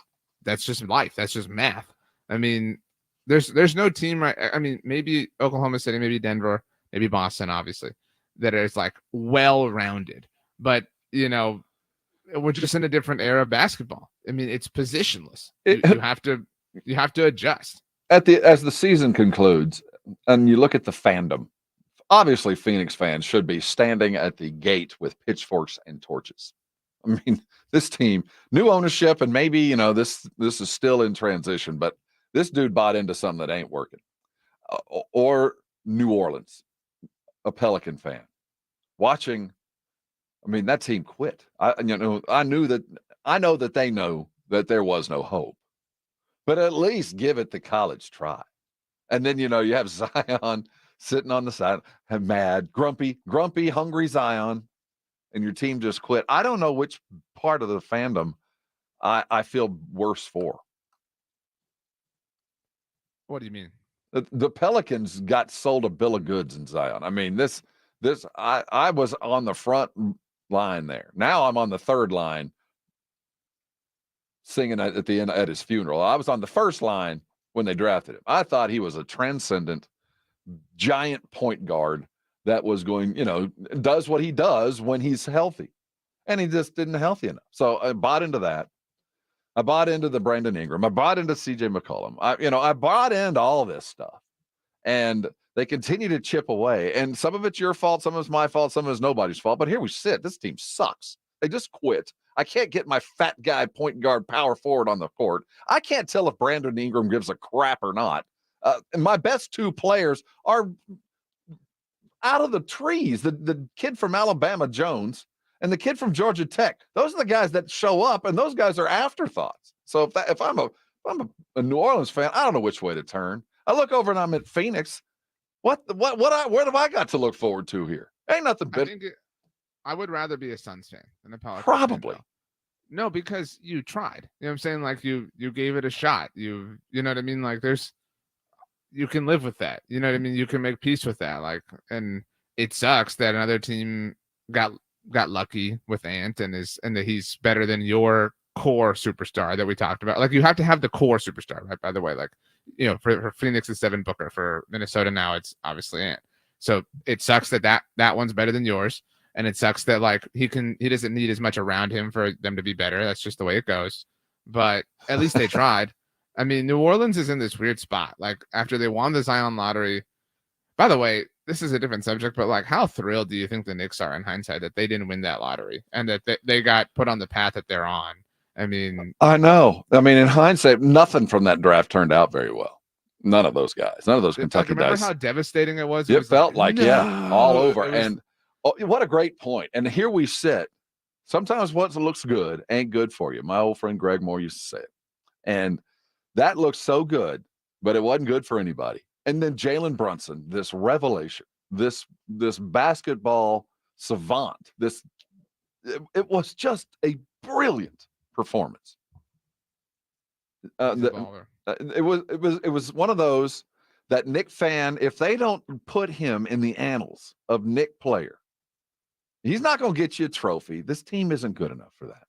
life. That's just math. I mean, there's no team, right? I mean, maybe Oklahoma City, maybe Denver, maybe Boston, obviously, that is like well-rounded. But we're just in a different era of basketball. I mean, it's positionless. You have to adjust. As the season concludes, and you look at the fandom, obviously Phoenix fans should be standing at the gate with pitchforks and torches. I mean, this team, new ownership, and maybe this is still in transition, but this dude bought into something that ain't working. Or New Orleans, a Pelican fan, watching. I mean, that team quit. I know that they know that there was no hope, but at least give it the college try. And then you have Zion sitting on the side, mad, grumpy, hungry Zion, and your team just quit. I don't know which part of the fandom I feel worse for. What do you mean? The Pelicans got sold a bill of goods in Zion. I mean, I was on the front line there. Now I'm on the third line singing at the end at his funeral. I was on the first line when they drafted him. I thought he was a transcendent giant point guard that was going, does what he does when he's healthy. And he just didn't healthy enough. So I bought into that. I bought into the Brandon Ingram. I bought into CJ McCollum. I bought into all this stuff. And they continue to chip away. And some of it's your fault, some of it's my fault, some of it's nobody's fault. But here we sit. This team sucks. They just quit. I can't get my fat guy point guard power forward on the court. I can't tell if Brandon Ingram gives a crap or not. And my best 2 players are out of the trees. The kid from Alabama, Jones, and the kid from Georgia Tech. Those are the guys that show up, and those guys are afterthoughts. So if I'm a New Orleans fan, I don't know which way to turn. I look over and I'm at Phoenix. Where have I got to look forward to here? Ain't nothing but. I would rather be a Suns fan than a Pelicans Probably. fan, no, because you tried. You know what I'm saying? Like you gave it a shot. You know what I mean? Like you can live with that. You know what I mean? You can make peace with that. Like, and it sucks that another team got lucky with Ant and that he's better than your core superstar that we talked about. Like, you have to have the core superstar, right? By the way, like, for Phoenix it's Devin Booker. For Minnesota now it's obviously Ant. So it sucks that one's better than yours. And it sucks that like he doesn't need as much around him for them to be better. That's just the way it goes. But at least they tried. I mean, New Orleans is in this weird spot. Like after they won the Zion lottery. By the way, this is a different subject, but like, how thrilled do you think the Knicks are in hindsight that they didn't win that lottery and that they got put on the path that they're on? I mean, I know. I mean, in hindsight, nothing from that draft turned out very well. None of those guys. None of those Kentucky remember guys. How devastating it was? It felt like no, all over. And what a great point. And here we sit. Sometimes what looks good ain't good for you. My old friend Greg Moore used to say it. And that looks so good, but it wasn't good for anybody. And then Jalen Brunson, this revelation, this basketball savant, it was just a brilliant performance. It was one of those that Knick fan, if they don't put him in the annals of Knick player, he's not going to get you a trophy. This team isn't good enough for that.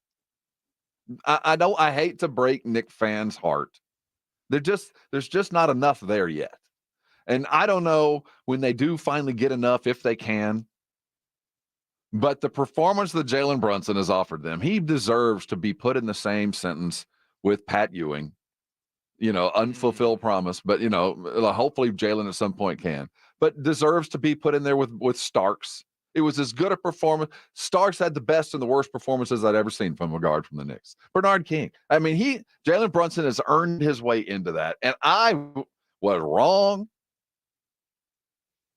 I hate to break Knick fans' heart. There's just not enough there yet. And I don't know when they do finally get enough, if they can. But the performance that Jalen Brunson has offered them, he deserves to be put in the same sentence with Pat Ewing. Unfulfilled promise, but hopefully Jalen at some point can. But deserves to be put in there with Starks. It was as good a performance. Starks had the best and the worst performances I'd ever seen from a guard from the Knicks. Bernard King. I mean, Jalen Brunson has earned his way into that, and I was wrong.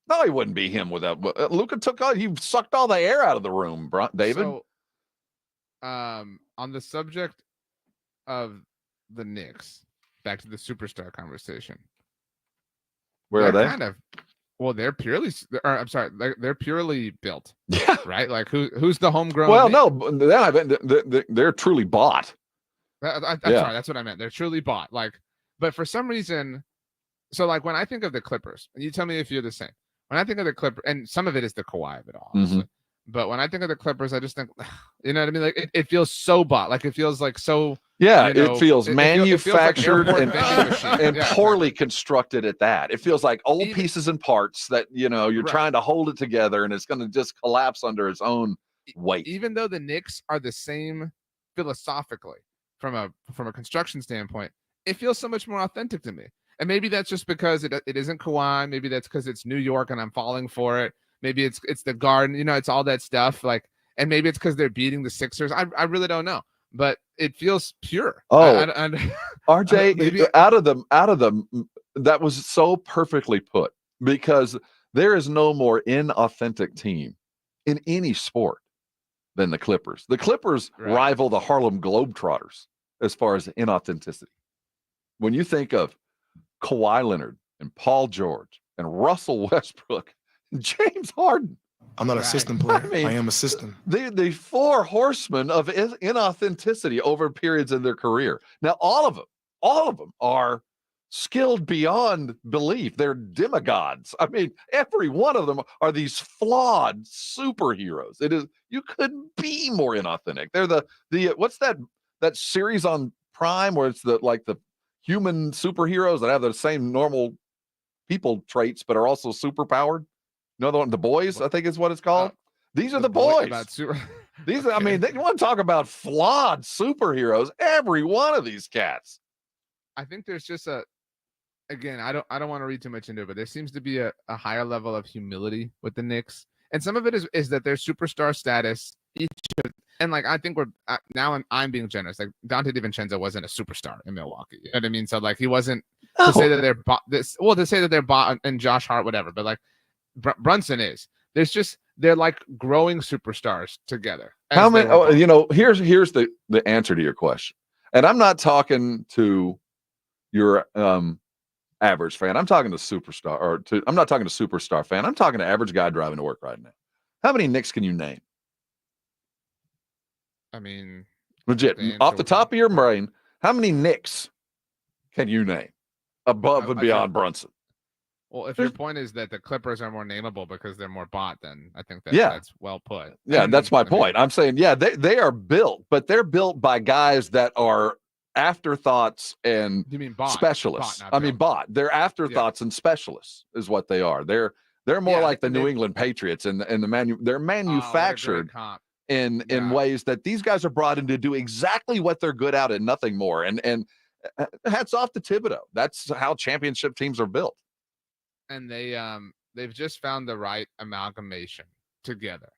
No, he wouldn't be him without Luka. He sucked all the air out of the room, David. So, on the subject of the Knicks, back to the superstar conversation. Where are they? Well, they're purely. I'm sorry, they're purely built. Yeah. Right. Like who's the homegrown? Well, Nick? no, they're truly bought. I'm Yeah. sorry, that's what I meant. They're truly bought. Like, but for some reason, so like when I think of the Clippers, and you tell me if you're the same. When I think of the Clippers, and some of it is the Kawhi of it all, obviously. But when I think of the Clippers, I just think, you know what I mean? Like it feels so bought. Like it feels like so. Yeah, you know, it feels it manufactured feels like airport vending machine. and Yeah, poorly constructed at that. It feels like old Even- pieces and parts that, you're Right. trying to hold it together and it's going to just collapse under its own weight. Even though the Knicks are the same philosophically from a construction standpoint, it feels so much more authentic to me. And maybe that's just because it isn't Kawhi. Maybe that's because it's New York and I'm falling for it. Maybe it's the Garden. It's all that stuff. Like, and maybe it's because they're beating the Sixers. I really don't know, but it feels pure. Oh, RJ, out of them, that was so perfectly put, because there is no more inauthentic team in any sport than the Clippers. The Clippers rival the Harlem Globetrotters as far as inauthenticity. When you think of Kawhi Leonard and Paul George and Russell Westbrook and James Harden. I'm not a system player. I am a system. The four horsemen of inauthenticity over periods in their career. Now, all of them are skilled beyond belief. They're demigods. I mean, every one of them are these flawed superheroes. You couldn't be more inauthentic. They're the what's that series on Prime where it's the human superheroes that have the same normal people traits but are also super powered? Another one, The Boys, I think is what it's called. These are the boys. These are, I mean, you want to talk about flawed superheroes? Every one of these cats. I think there's just again, I don't want to read too much into it, but there seems to be a higher level of humility with the Knicks. And some of it is that their superstar status, and like, I think I'm being generous. Like Dante DiVincenzo wasn't a superstar in Milwaukee. You know what I mean? So like, he wasn't to say that they're bought to say that they're bought and Josh Hart, whatever, but like Brunson is. They're like growing superstars together. How many? Here's the answer to your question. And I'm not talking to your average fan. I'm talking to superstar, I'm not talking to superstar fan. I'm talking to average guy driving to work right now. How many Knicks can you name? I mean, legit, off the top of your brain, how many Knicks can you name above and beyond Brunson? Well, if your point is that the Clippers are more nameable because they're more bought, then I think that's well put. Yeah, that's my point. I'm saying, they are built, but they're built by guys that are afterthoughts and specialists. Bought. They're afterthoughts and specialists is what they are. They're more like the New England Patriots and they're manufactured in ways that these guys are brought in to do exactly what they're good at and nothing more. And hats off to Thibodeau. That's how championship teams are built. And they've just found the right amalgamation together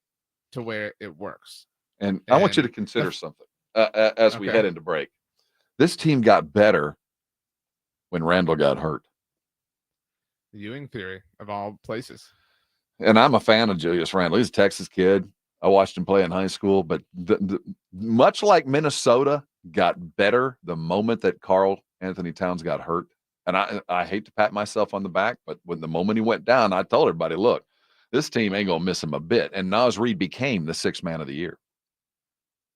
to where it works. And I want you to consider something as we head into break. This team got better when Randall got hurt. The Ewing theory of all places. And I'm a fan of Julius Randle. He's a Texas kid. I watched him play in high school, but much like Minnesota got better the moment that Karl Anthony Towns got hurt. And I hate to pat myself on the back, but when the moment he went down, I told everybody, look, this team ain't going to miss him a bit. And Naz Reid became the sixth man of the year.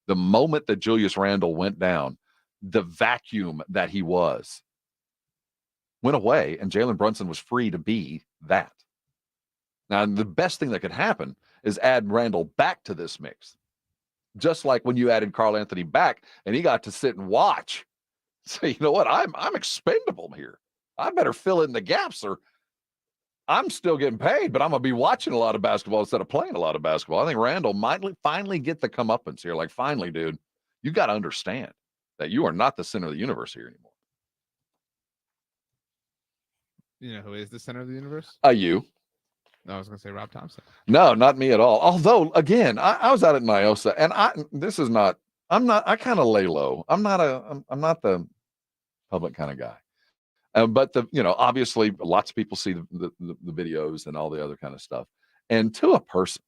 The moment that Julius Randle went down, the vacuum that he was went away, and Jalen Brunson was free to be that. Now, the best thing that could happen is add Randle back to this mix. Just like when you added Karl Anthony back, and he got to sit and watch. Say, you know what? I'm expendable here. I better fill in the gaps, or I'm still getting paid, but I'm going to be watching a lot of basketball instead of playing a lot of basketball. I think Randle might finally get the comeuppance here. Like, finally, dude, you got to understand that you are not the center of the universe here anymore. You know who is the center of the universe? You. No, I was going to say Rob Thompson. No, not me at all. Although, again, I was out at Nyosa, and I kind of lay low. I'm not the public kind of guy. But obviously lots of people see the videos and all the other kind of stuff. And to a person,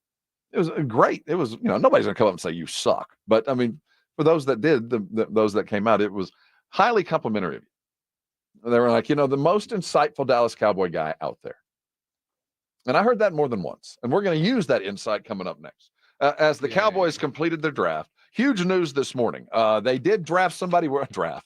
it was great. It was, nobody's gonna come up and say you suck. But I mean, for those that did, those that came out, it was highly complimentary of you. They were like, the most insightful Dallas Cowboy guy out there. And I heard that more than once. And we're going to use that insight coming up next. As the Cowboys completed their draft, huge news this morning. They did draft somebody.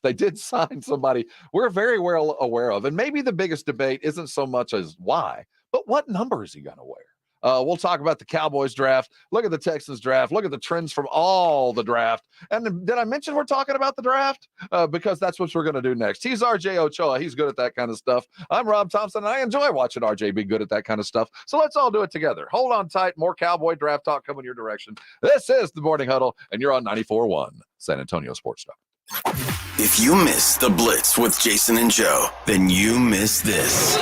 They did sign somebody we're very well aware of. And maybe the biggest debate isn't so much as why, but what number is he going to wear? We'll talk about the Cowboys draft. Look at the Texans draft. Look at the trends from all the draft. And did I mention we're talking about the draft? Because that's what we're going to do next. He's RJ Ochoa. He's good at that kind of stuff. I'm Rob Thompson, and I enjoy watching RJ be good at that kind of stuff. So let's all do it together. Hold on tight. More Cowboy draft talk coming your direction. This is the Morning Huddle, and you're on 94.1 San Antonio Sports Talk. If you miss the Blitz with Jason and Joe, then you miss this.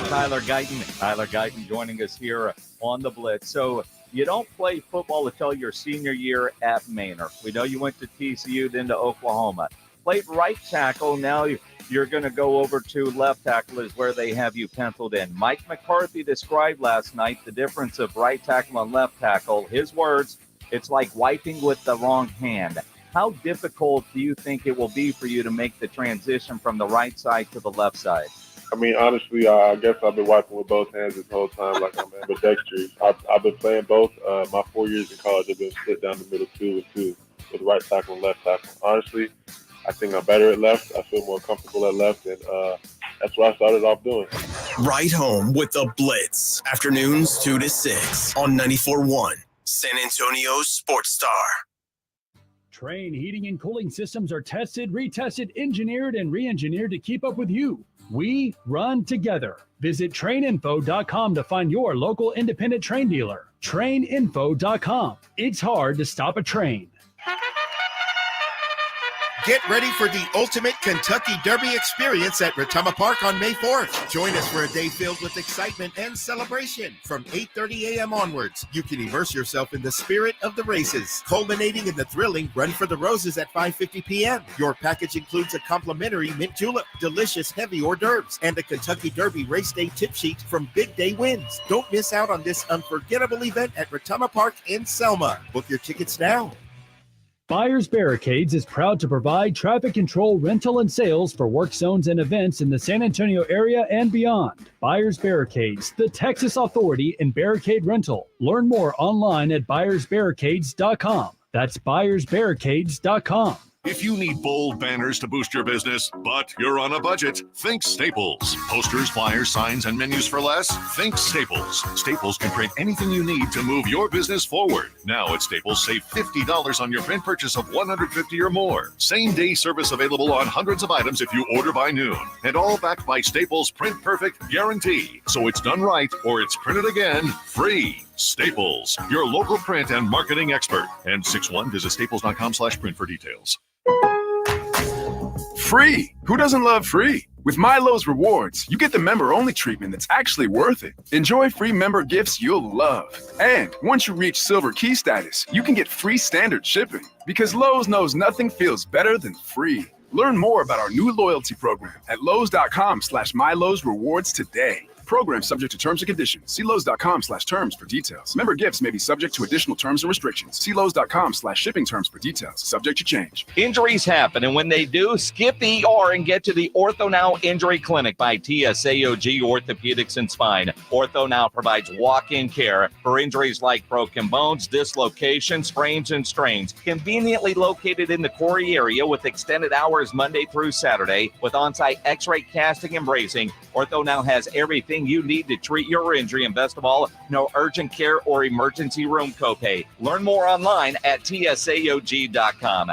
Tyler Guyton joining us here on the Blitz. So you don't play football until your senior year at Manor. We know you went to TCU, then to Oklahoma. Played right tackle. Now you're going to go over to left tackle is where they have you penciled in. Mike McCarthy described last night the difference of right tackle and left tackle. His words, it's like wiping with the wrong hand. How difficult do you think it will be for you to make the transition from the right side to the left side? I mean, honestly, I guess I've been wiping with both hands this whole time, like I'm ambidextrous. I've been playing both. My 4 years in college, I've been split down the middle 2-2 with right tackle and left tackle. Honestly, I think I'm better at left. I feel more comfortable at left, and that's what I started off doing. Right home with the Blitz. Afternoons 2 to 6 on 94.1 San Antonio Sports Star. Trane heating and cooling systems are tested, retested, engineered, and re-engineered to keep up with you. We run together. Visit TraneInfo.com to find your local independent Trane dealer. TraneInfo.com. It's hard to stop a train. Get ready for the ultimate Kentucky Derby experience at Retama Park on May 4th. Join us for a day filled with excitement and celebration. From 8:30 a.m. onwards, you can immerse yourself in the spirit of the races, culminating in the thrilling Run for the Roses at 5:50 p.m. Your package includes a complimentary mint julep, delicious heavy hors d'oeuvres, and a Kentucky Derby race day tip sheet from Big Day Wins. Don't miss out on this unforgettable event at Retama Park in Selma. Book your tickets now. Buyers Barricades is proud to provide traffic control, rental, and sales for work zones and events in the San Antonio area and beyond. Buyers Barricades, the Texas authority in barricade rental. Learn more online at buyersbarricades.com. That's buyersbarricades.com. If you need bold banners to boost your business, but you're on a budget, think Staples. Posters, flyers, signs, and menus for less? Think Staples. Staples can print anything you need to move your business forward. Now at Staples, save $50 on your print purchase of $150 or more. Same-day service available on hundreds of items if you order by noon. And all backed by Staples' Print Perfect guarantee. So it's done right or it's printed again free. Staples, your local print and marketing expert. And 61, visit staples.com/print for details. Free! Who doesn't love free? With Milo's Rewards, you get the member-only treatment that's actually worth it. Enjoy free member gifts you'll love. And once you reach Silver Key status, you can get free standard shipping. Because Lowe's knows nothing feels better than free. Learn more about our new loyalty program at lowes.com/Milo's Rewards today. Program subject to terms and conditions. See Lowe's.com/terms for details. Member gifts may be subject to additional terms and restrictions. See Lowe's.com/shipping terms for details. Subject to change. Injuries happen, and when they do, skip the ER and get to the Ortho Now Injury Clinic by TSAOG Orthopedics and Spine. Ortho Now provides walk-in care for injuries like broken bones, dislocations, sprains, and strains. Conveniently located in the Corey area with extended hours Monday through Saturday with on-site x-ray casting and bracing, Ortho Now has everything you need to treat your injury, and best of all, no urgent care or emergency room copay. Learn more online at tsaog.com.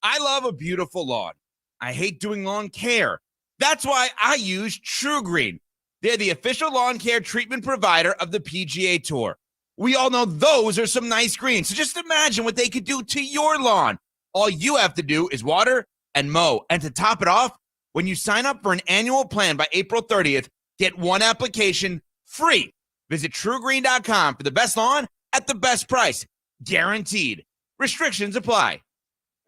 I love a beautiful lawn. I hate doing lawn care. That's why I use True Green. They're the official lawn care treatment provider of the PGA Tour. We all know those are some nice greens. So just imagine what they could do to your lawn. All you have to do is water and mow. And to top it off, when you sign up for an annual plan by April 30th, get one application free. Visit TrueGreen.com for the best lawn at the best price. Guaranteed. Restrictions apply.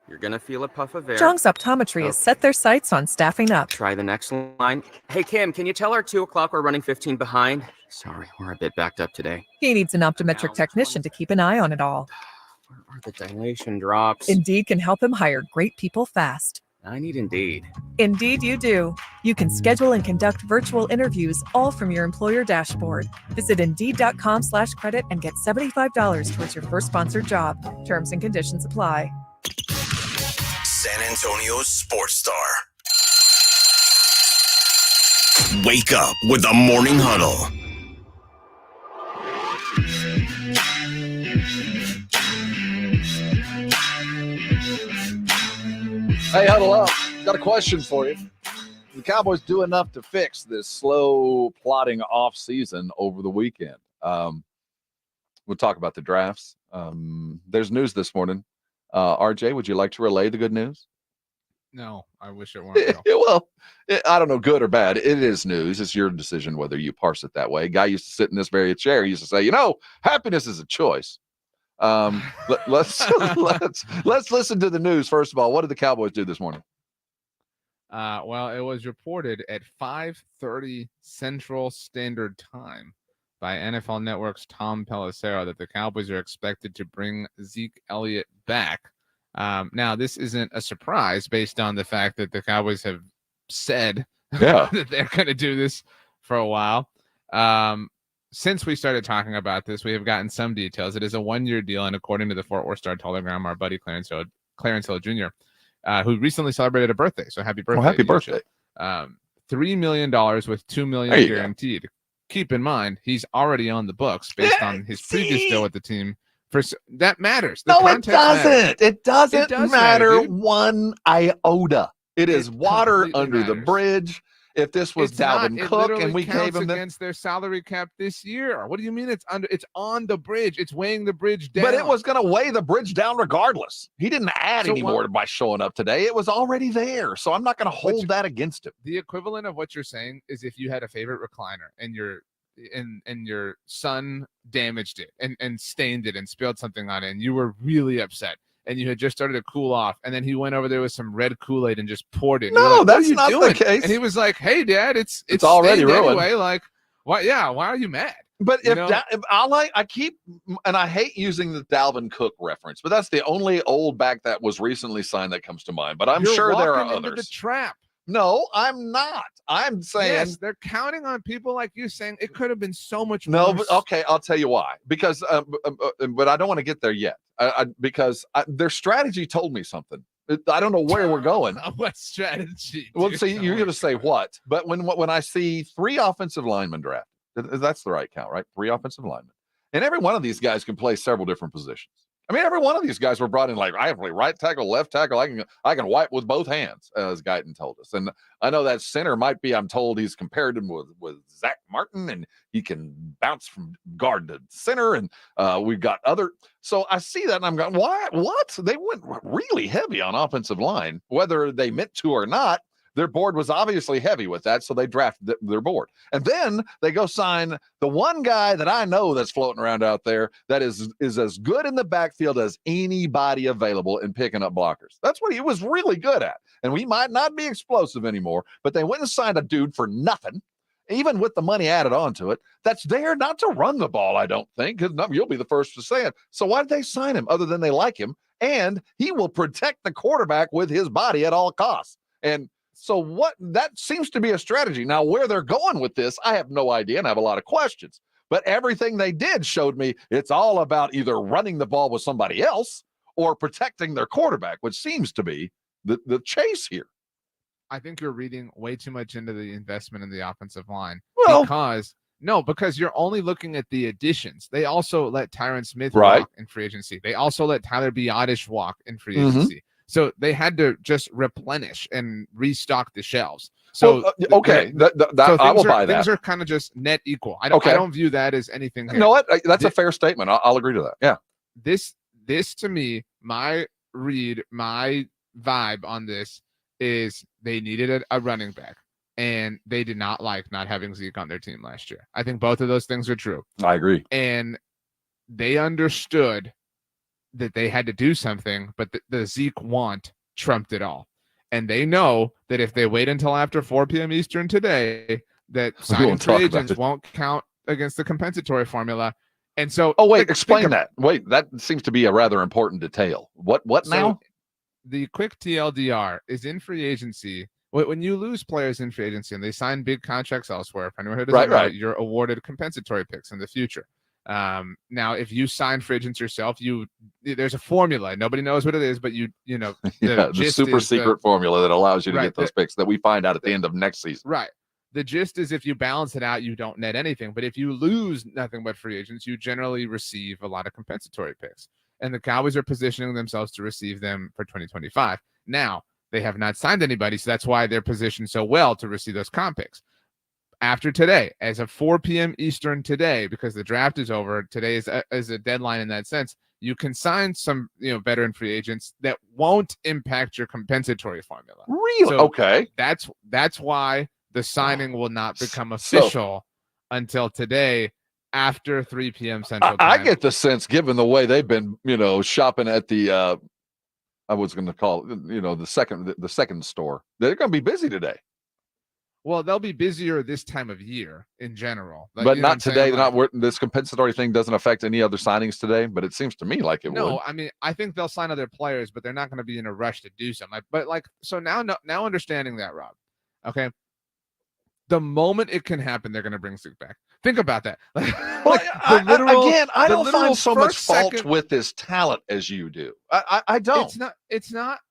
You're going to feel a puff of air. Jung's Optometry has set their sights on staffing up. Try the next line. Hey, Kim, can you tell our 2 o'clock we're running 15 behind? Sorry, we're a bit backed up today. He needs an optometric technician to keep an eye on it all. Where are the dilation drops? Indeed can help him hire great people fast. I need Indeed. Indeed, you do. You can schedule and conduct virtual interviews all from your employer dashboard. Visit Indeed.com/credit and get $75 towards your first sponsored job. Terms and conditions apply. San Antonio's Sports Star. Wake up with the Morning Huddle. Hey, huddle up. Got a question for you. The Cowboys do enough to fix this slow plodding off season over the weekend. We'll talk about the drafts. There's news this morning. RJ, would you like to relay the good news? No, I wish it weren't. Well, I don't know, good or bad. It is news. It's your decision whether you parse it that way. A guy used to sit in this very chair. He used to say, happiness is a choice. Let's listen to the news first of all. What did the Cowboys do this morning? Well, it was reported at 5:30 Central Standard Time by NFL Network's Tom Pelissero that the Cowboys are expected to bring Zeke Elliott back. Now, this isn't a surprise based on the fact that the Cowboys have said that they're going to do this for a while. Since we started talking about this, we have gotten some details. It is a 1-year deal, and according to the Fort Worth Star-Telegram, our buddy Clarence Hill Jr., who recently celebrated a birthday. So happy birthday. Happy birthday. $3 million with $2 million guaranteed. Keep in mind, he's already on the books based on his previous deal with the team. That matters. The it doesn't. Matters. It doesn't does matter dude. one iota. It is water under the bridge. If this was Dalvin Cook and we gave him against their salary cap this year, what do you mean it's on the bridge? It's weighing the bridge down. But it was going to weigh the bridge down regardless. He didn't add any more by showing up today. It was already there, so I'm not going to hold that against him. The equivalent of what you're saying is if you had a favorite recliner and your son damaged it and stained it and spilled something on it, and you were really upset. And you had just started to cool off, and then he went over there with some red Kool-Aid and just poured it. No, that's not the case. And he was like, "Hey, Dad, it's already ruined anyway." Like, why? Yeah, why are you mad? But I keep, and I hate using the Dalvin Cook reference, but that's the only old back that was recently signed that comes to mind. But I'm sure there are others. The trap. No, I'm not. I'm saying they're counting on people like you saying it could have been so much worse. No, but okay, I'll tell you why. Because, but I don't want to get there yet. Because their strategy told me something. I don't know where we're going. What strategy? Well, so you're going to say what? But when I see 3 offensive linemen draft, that's the right count, right? 3 offensive linemen, and every one of these guys can play several different positions. I mean, every one of these guys were brought in like, I have play right tackle, left tackle. I can wipe with both hands, as Guyton told us. And I know that center might be, I'm told he's compared him with Zach Martin, and he can bounce from guard to center. And we've got other. So I see that and I'm going, what? They went really heavy on offensive line, whether they meant to or not. Their board was obviously heavy with that, so they drafted their board. And then they go sign the one guy that I know that's floating around out there that is as good in the backfield as anybody available in picking up blockers. That's what he was really good at. And we might not be explosive anymore, but they went and signed a dude for nothing, even with the money added onto it, that's there not to run the ball, I don't think, because you'll be the first to say it. So why did they sign him other than they like him? And he will protect the quarterback with his body at all costs. And so that seems to be a strategy. Now, where they're going with this, I have no idea, and I have a lot of questions. But everything they did showed me it's all about either running the ball with somebody else or protecting their quarterback, which seems to be the chase here. I think you're reading way too much into the investment in the offensive line. Well, because you're only looking at the additions. They also let Tyron Smith walk in free agency. They also let Tyler Biadasz walk in free agency. So they had to just replenish and restock the shelves. So I will buy that. Things are kind of just net equal. I don't view that as anything. You know what? That's a fair statement. I'll agree to that. Yeah. This to me, my vibe on this is they needed a running back, and they did not like not having Zeke on their team last year. I think both of those things are true. I agree. And they understood that they had to do something, but the Zeke want trumped it all. And they know that if they wait until after 4 p.m. Eastern today, that signing free agents won't count against the compensatory formula. And so, explain that. Wait, that seems to be a rather important detail. What now? the quick TLDR is in free agency. When you lose players in free agency and they sign big contracts elsewhere, if anyone who doesn't know, you're awarded compensatory picks in the future. Now, if you sign free agents yourself, there's a formula. Nobody knows what it is, but you know, the super secret formula that allows you to get those picks that we find out at the end of next season. Right. The gist is if you balance it out, you don't net anything. But if you lose nothing but free agents, you generally receive a lot of compensatory picks. And the Cowboys are positioning themselves to receive them for 2025. Now, they have not signed anybody, so that's why they're positioned so well to receive those comp picks. After today, as of 4 p.m. Eastern today, because the draft is over, today is a deadline in that sense, you can sign some veteran free agents that won't impact your compensatory formula. Really? So okay. That's why the signing will not become official until today after 3 p.m. Central Time. I get the sense, given the way they've been, shopping at the I was going to call it, the second store, they're going to be busy today. Well, they'll be busier this time of year in general. But not today. This compensatory thing doesn't affect any other signings today, but it seems to me like it would. No, I mean, I think they'll sign other players, but they're not going to be in a rush to do something. So now understanding that, Rob, okay, the moment it can happen, they're going to bring Zeke back. Think about that. I don't find so much fault with his talent as you do. I don't. It's not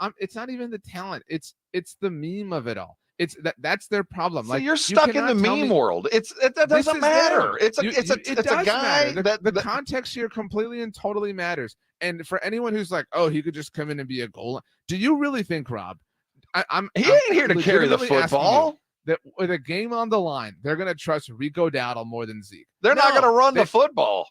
even the talent. It's the meme of it all. It's that's their problem. So you're stuck in the meme world. That doesn't matter. It's a guy that the context here completely and totally matters. And for anyone who's like, oh, he could just come in and be a goal line. Do you really think, Rob? He ain't here to carry the football. That with a game on the line, they're going to trust Rico Dowdle more than Zeke. They're not going to run the football.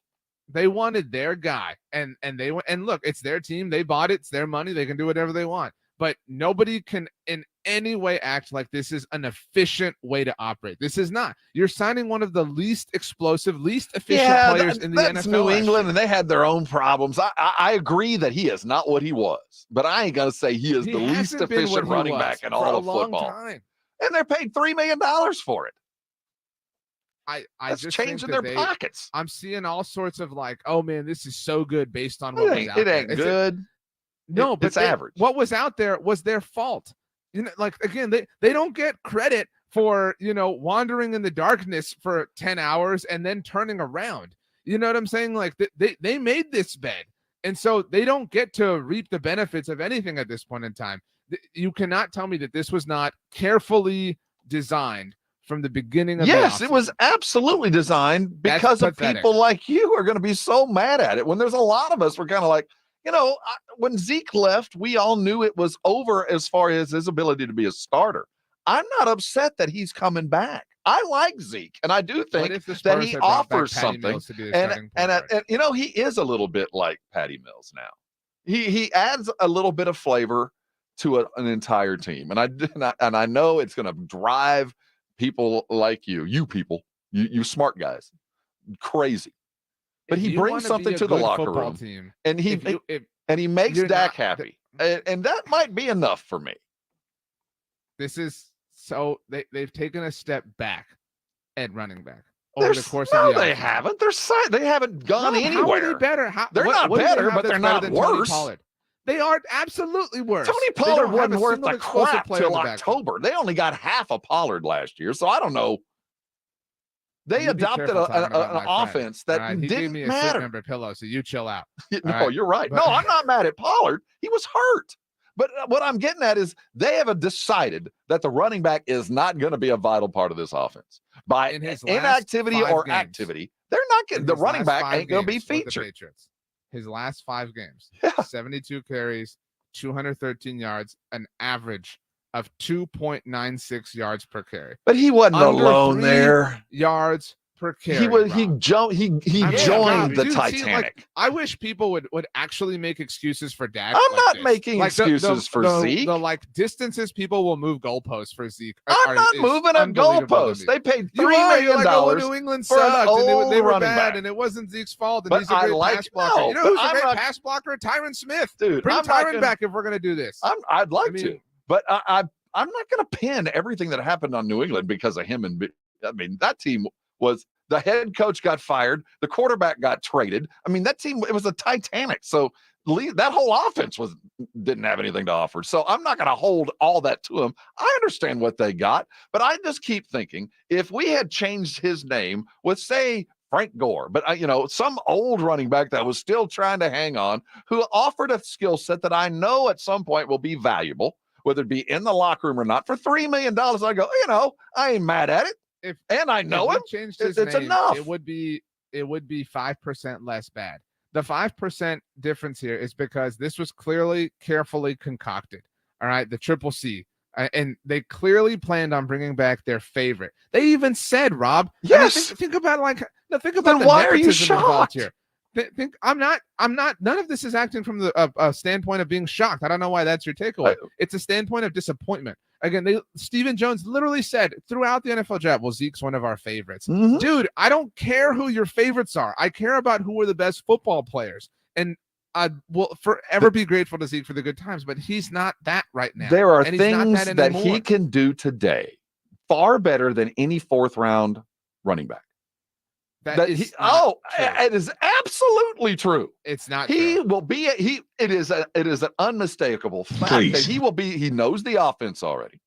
They wanted their guy, and they went. And look, it's their team. They bought it. It's their money. They can do whatever they want. But nobody can in any way act like this is an efficient way to operate. This is not. You're signing one of the least explosive, least efficient players in the NFL. That's New England, and they had their own problems. I agree that he is not what he was, but I ain't going to say he is the least efficient running back in all of football. Time. And they're paid $3 million for it. That's just changing their pockets. I'm seeing all sorts of like, oh man, this is so good based on what was out there. It ain't good. No, but it's average. What was out there was their fault. Like again, they don't get credit for wandering in the darkness for 10 hours and then turning around. You know what I'm saying? Like they made this bed, and so they don't get to reap the benefits of anything at this point in time. You cannot tell me that this was not carefully designed from the beginning of Yes, it was absolutely designed because of people like you are going to be so mad at it. When there's a lot of us, we're kind of like, when Zeke left, we all knew it was over as far as his ability to be a starter. I'm not upset that he's coming back. I like Zeke, and I do think that he offers something. And he is a little bit like Patty Mills now. He adds a little bit of flavor to an entire team, and I know it's going to drive people like you people, smart guys, crazy. But he brings something to the locker room, team, and he makes Dak happy, and that might be enough for me. This is so they've taken a step back at running back over the course of the they haven't. They haven't gone anywhere. How are they better? They're not better, but they're not worse. They are absolutely worse. Tony Pollard wasn't worth a crap till October. They only got half of Pollard last year, so I don't know. They adopted an offense that he didn't gave me a matter. Sleep Member pillow, so you chill out. No, you're right. No, I'm not mad at Pollard. He was hurt. But what I'm getting at is they have decided that the running back is not going to be a vital part of this offense. By inactivity or activity, they're not getting the running back ain't going to be featured. His last 5 games, 72 carries, 213 yards, an average of 2.96 yards per carry. But he wasn't alone there. Yards per carry. He joined the Titanic. I wish people would actually make excuses for Dak. I'm not making excuses for Zeke. The distances people will move goalposts for Zeke. I'm not moving a goalpost. They paid $3 million New England for an sucked, old they were running bad, back. And it wasn't Zeke's fault. And but he's a great pass blocker. No, you know who's a great pass blocker? Tyron Smith. Dude, bring Tyron back if we're going to do this. I'd like to, but I'm not going to pin everything that happened on New England because of him. And that team was. The head coach got fired. The quarterback got traded. That team, it was a Titanic. So that whole offense didn't have anything to offer. So I'm not going to hold all that to him. I understand what they got, but I just keep thinking if we had changed his name with, say, Frank Gore, but some old running back that was still trying to hang on, who offered a skill set that I know at some point will be valuable, whether it be in the locker room or not, for $3 million, I go, I ain't mad at it. And I know him. Changed his it's name, enough. It would be 5% less bad. The 5% difference here is because this was clearly carefully concocted. All right, the Triple C. And they clearly planned on bringing back their favorite. They even said, Rob, yes. Think about then the why are you nepotism involved shocked here. I'm not. None of this is acting from the standpoint of being shocked. I don't know why that's your takeaway. It's a standpoint of disappointment. Again, Stephen Jones literally said throughout the NFL draft, well, Zeke's one of our favorites. Mm-hmm. Dude, I don't care who your favorites are. I care about who are the best football players. And I will forever be grateful to Zeke for the good times, but he's not that right now. There are and things that he can do today far better than any fourth-round running back. It is absolutely true. It's not. He true. will be. It is an unmistakable fact that he will be. He knows the offense already.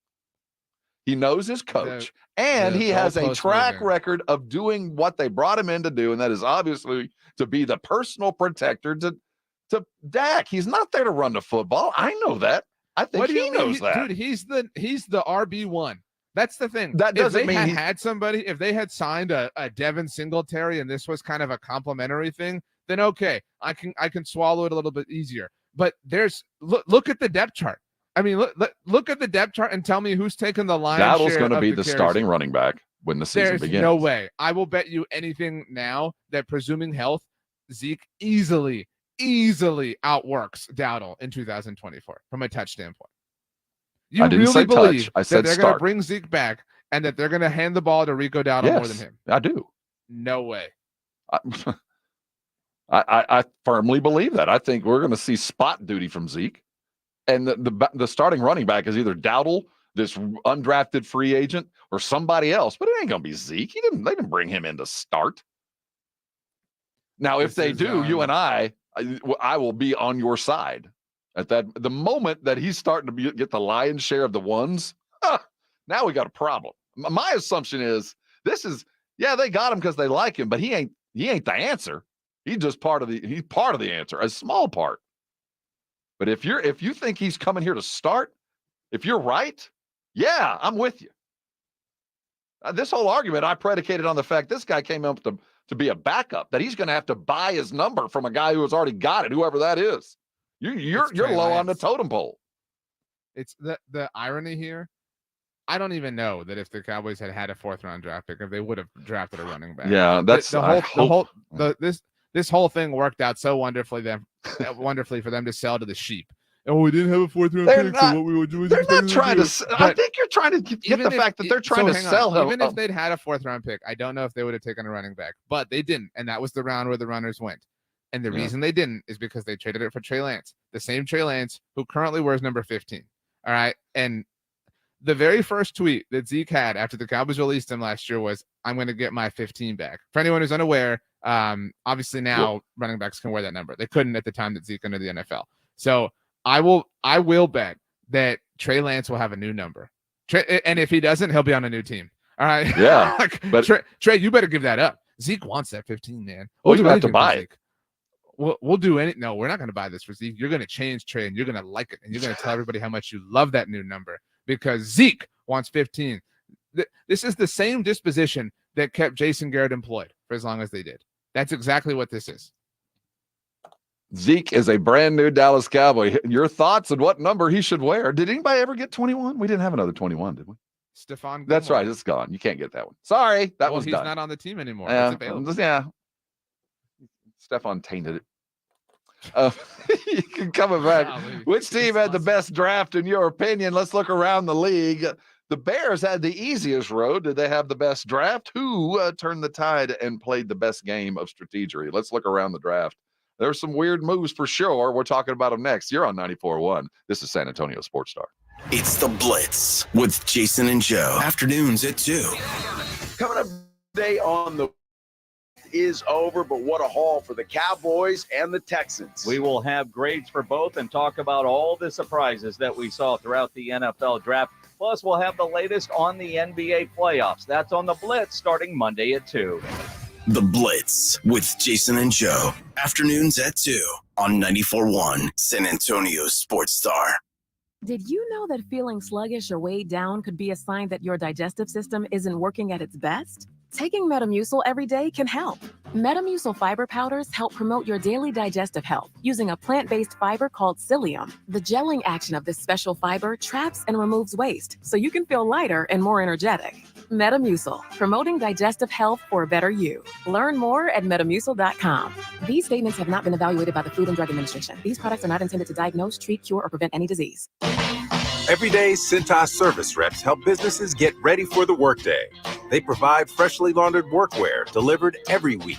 He knows his coach, and he has a track record of doing what they brought him in to do, and that is obviously to be the personal protector to Dak. He's not there to run the football. I know that. I think he knows that. Dude, he's the RB1. That's the thing. That doesn't mean had somebody, if they had signed a Devin Singletary and this was kind of a complimentary thing, then okay, I can swallow it a little bit easier. But look at the depth chart. I mean, look at the depth chart and tell me who's taking the line. Daddle's going to be the starting running back when the season begins. No way. I will bet you anything now that, presuming health, Zeke easily outworks Dowdle in 2024 from a touch standpoint. I didn't say believe touch. I said that they're start. going to bring Zeke back and that they're going to hand the ball to Rico Dowdle more than him? I do. No way. I firmly believe that. I think we're going to see spot duty from Zeke, and the starting running back is either Dowdle, this undrafted free agent, or somebody else. But it ain't going to be Zeke. They didn't bring him in to start. Now, if they do, you and I will be on your side. At the moment that he's starting to get the lion's share of the ones, now we got a problem. My assumption is they got him because they like him, but he ain't the answer. He's just part of the answer, a small part. But if you think he's coming here to start, if you're right, yeah, I'm with you. This whole argument I predicated on the fact this guy came up to be a backup, that he's going to have to buy his number from a guy who has already got it, whoever that is. You're low on the totem pole. It's the irony here. I don't even know that if the Cowboys had a 4th-round draft pick, if they would have drafted a running back. Yeah, that's this whole thing worked out so wonderfully for them to sell to the sheep. Oh, we didn't have a 4th-round pick, so what we would do is they're not trying to. I think you're trying to get the fact that they're trying to sell him. Even if they'd had a 4th-round pick, I don't know if they would have taken a running back, but they didn't, and that was the round where the runners went. And the reason they didn't is because they traded it for Trey Lance, the same Trey Lance who currently wears number 15. All right. And the very first tweet that Zeke had after the Cowboys released him last year was, I'm going to get my 15 back. For anyone who's unaware, obviously now running backs can wear that number. They couldn't at the time that Zeke entered the NFL. So I will bet that Trey Lance will have a new number. And if he doesn't, he'll be on a new team. All right. Yeah. But Trey, you better give that up. Zeke wants that 15, man. Well, you have to buy it. We'll do any. No, we're not going to buy this for Zeke. You're going to change Trey, and you're going to like it, and you're going to tell everybody how much you love that new number because Zeke wants 15. This is the same disposition that kept Jason Garrett employed for as long as they did. That's exactly what this is. Zeke is a brand new Dallas Cowboy. Your thoughts on what number he should wear? Did anybody ever get 21? We didn't have another 21, did we? Stephon. That's right. It's gone. You can't get that one. Sorry, he's done. Not on the team anymore. It's available. Yeah. Stephon tainted it. You can come back. Which team had the best draft in your opinion? Let's look around the league. The Bears had the easiest road. Did they have the best draft? Who turned the tide and played the best game of strategery? Let's look around the draft. There's some weird moves for sure. We're talking about them next. You're on 94.1. This is San Antonio Sports Star. It's The Blitz with Jason and Joe. Afternoons at 2. Coming up today on the is over, but what a haul for the Cowboys and the Texans. We will have grades for both and talk about all the surprises that we saw throughout the NFL draft. Plus, we'll have the latest on the NBA playoffs. That's on the Blitz starting Monday at 2. The Blitz with Jason and Joe. Afternoons at 2 on 94.1 San Antonio Sports Star. Did you know that feeling sluggish or weighed down could be a sign that your digestive system isn't working at its best? Taking Metamucil every day can help. Metamucil fiber powders help promote your daily digestive health using a plant-based fiber called psyllium. The gelling action of this special fiber traps and removes waste, so you can feel lighter and more energetic. Metamucil, promoting digestive health for a better you. Learn more at metamucil.com. These statements have not been evaluated by the Food and Drug Administration. These products are not intended to diagnose, treat, cure, or prevent any disease. Every day, Cintas service reps help businesses get ready for the workday. They provide freshly laundered workwear delivered every week.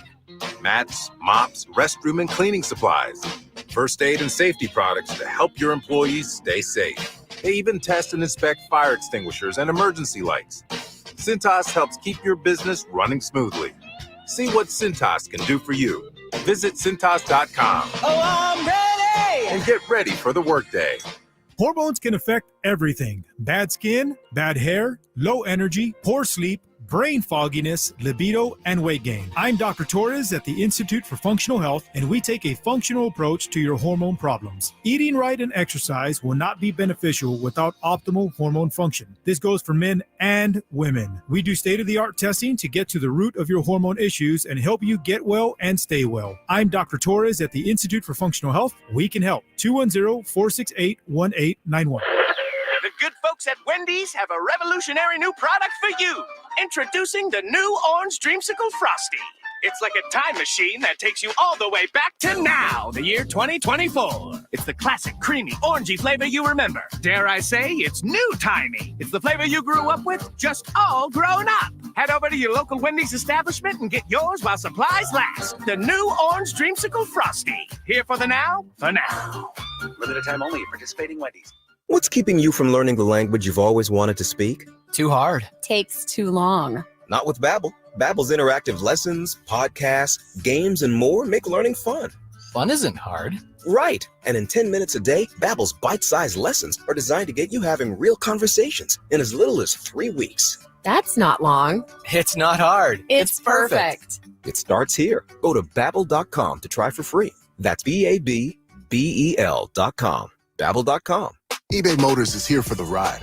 Mats, mops, restroom and cleaning supplies. First aid and safety products to help your employees stay safe. They even test and inspect fire extinguishers and emergency lights. Cintas helps keep your business running smoothly. See what Cintas can do for you. Visit Cintas.com. Oh, I'm ready! And get ready for the workday. Hormones can affect everything. Bad skin, bad hair, low energy, poor sleep, brain fogginess, libido, and weight gain. I'm Dr. Torres at the Institute for Functional Health, and we take a functional approach to your hormone problems. Eating right and exercise will not be beneficial without optimal hormone function. This goes for men and women. We do state-of-the-art testing to get to the root of your hormone issues and help you get well and stay well. I'm Dr. Torres at the Institute for Functional Health. We can help. 210-468-1891. The good folks at Wendy's have a revolutionary new product for you. Introducing the new Orange Dreamsicle Frosty. It's like a time machine that takes you all the way back to now, the year 2024. It's the classic, creamy, orangey flavor you remember. Dare I say, it's new-timey. It's the flavor you grew up with, just all grown up. Head over to your local Wendy's establishment and get yours while supplies last. The new Orange Dreamsicle Frosty. Here for the now, for now. Limited time only, participating Wendy's. What's keeping you from learning the language you've always wanted to speak? Too hard. Takes too long. Not with Babbel. Babbel's interactive lessons, podcasts, games, and more make learning fun. Fun isn't hard. Right. And in 10 minutes a day, Babbel's bite-sized lessons are designed to get you having real conversations in as little as 3 weeks. That's not long. It's not hard. It's perfect. It starts here. Go to Babbel.com to try for free. That's Babbel.com. Babbel.com. eBay Motors is here for the ride.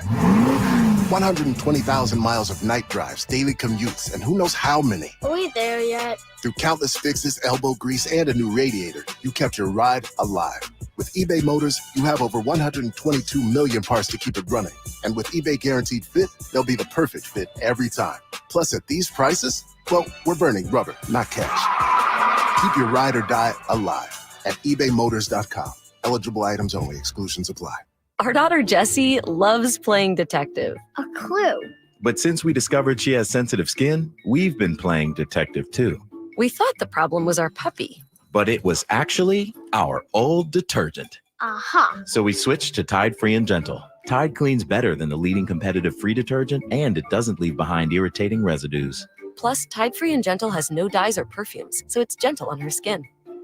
120,000 miles of night drives, daily commutes, and who knows how many. Are we there yet? Through countless fixes, elbow grease, and a new radiator, you kept your ride alive. With eBay Motors, you have over 122 million parts to keep it running. And with eBay Guaranteed Fit, they'll be the perfect fit every time. Plus, at these prices, well, we're burning rubber, not cash. Keep your ride or die alive at ebaymotors.com. Eligible items only. Exclusions apply. Our daughter Jessie loves playing detective. A clue. But since we discovered she has sensitive skin, we've been playing detective too. We thought the problem was our puppy. But it was actually our old detergent. Aha. So we switched to Tide Free and Gentle. Tide cleans better than the leading competitive free detergent, and it doesn't leave behind irritating residues. Plus, Tide Free and Gentle has no dyes or perfumes, so it's gentle on her skin.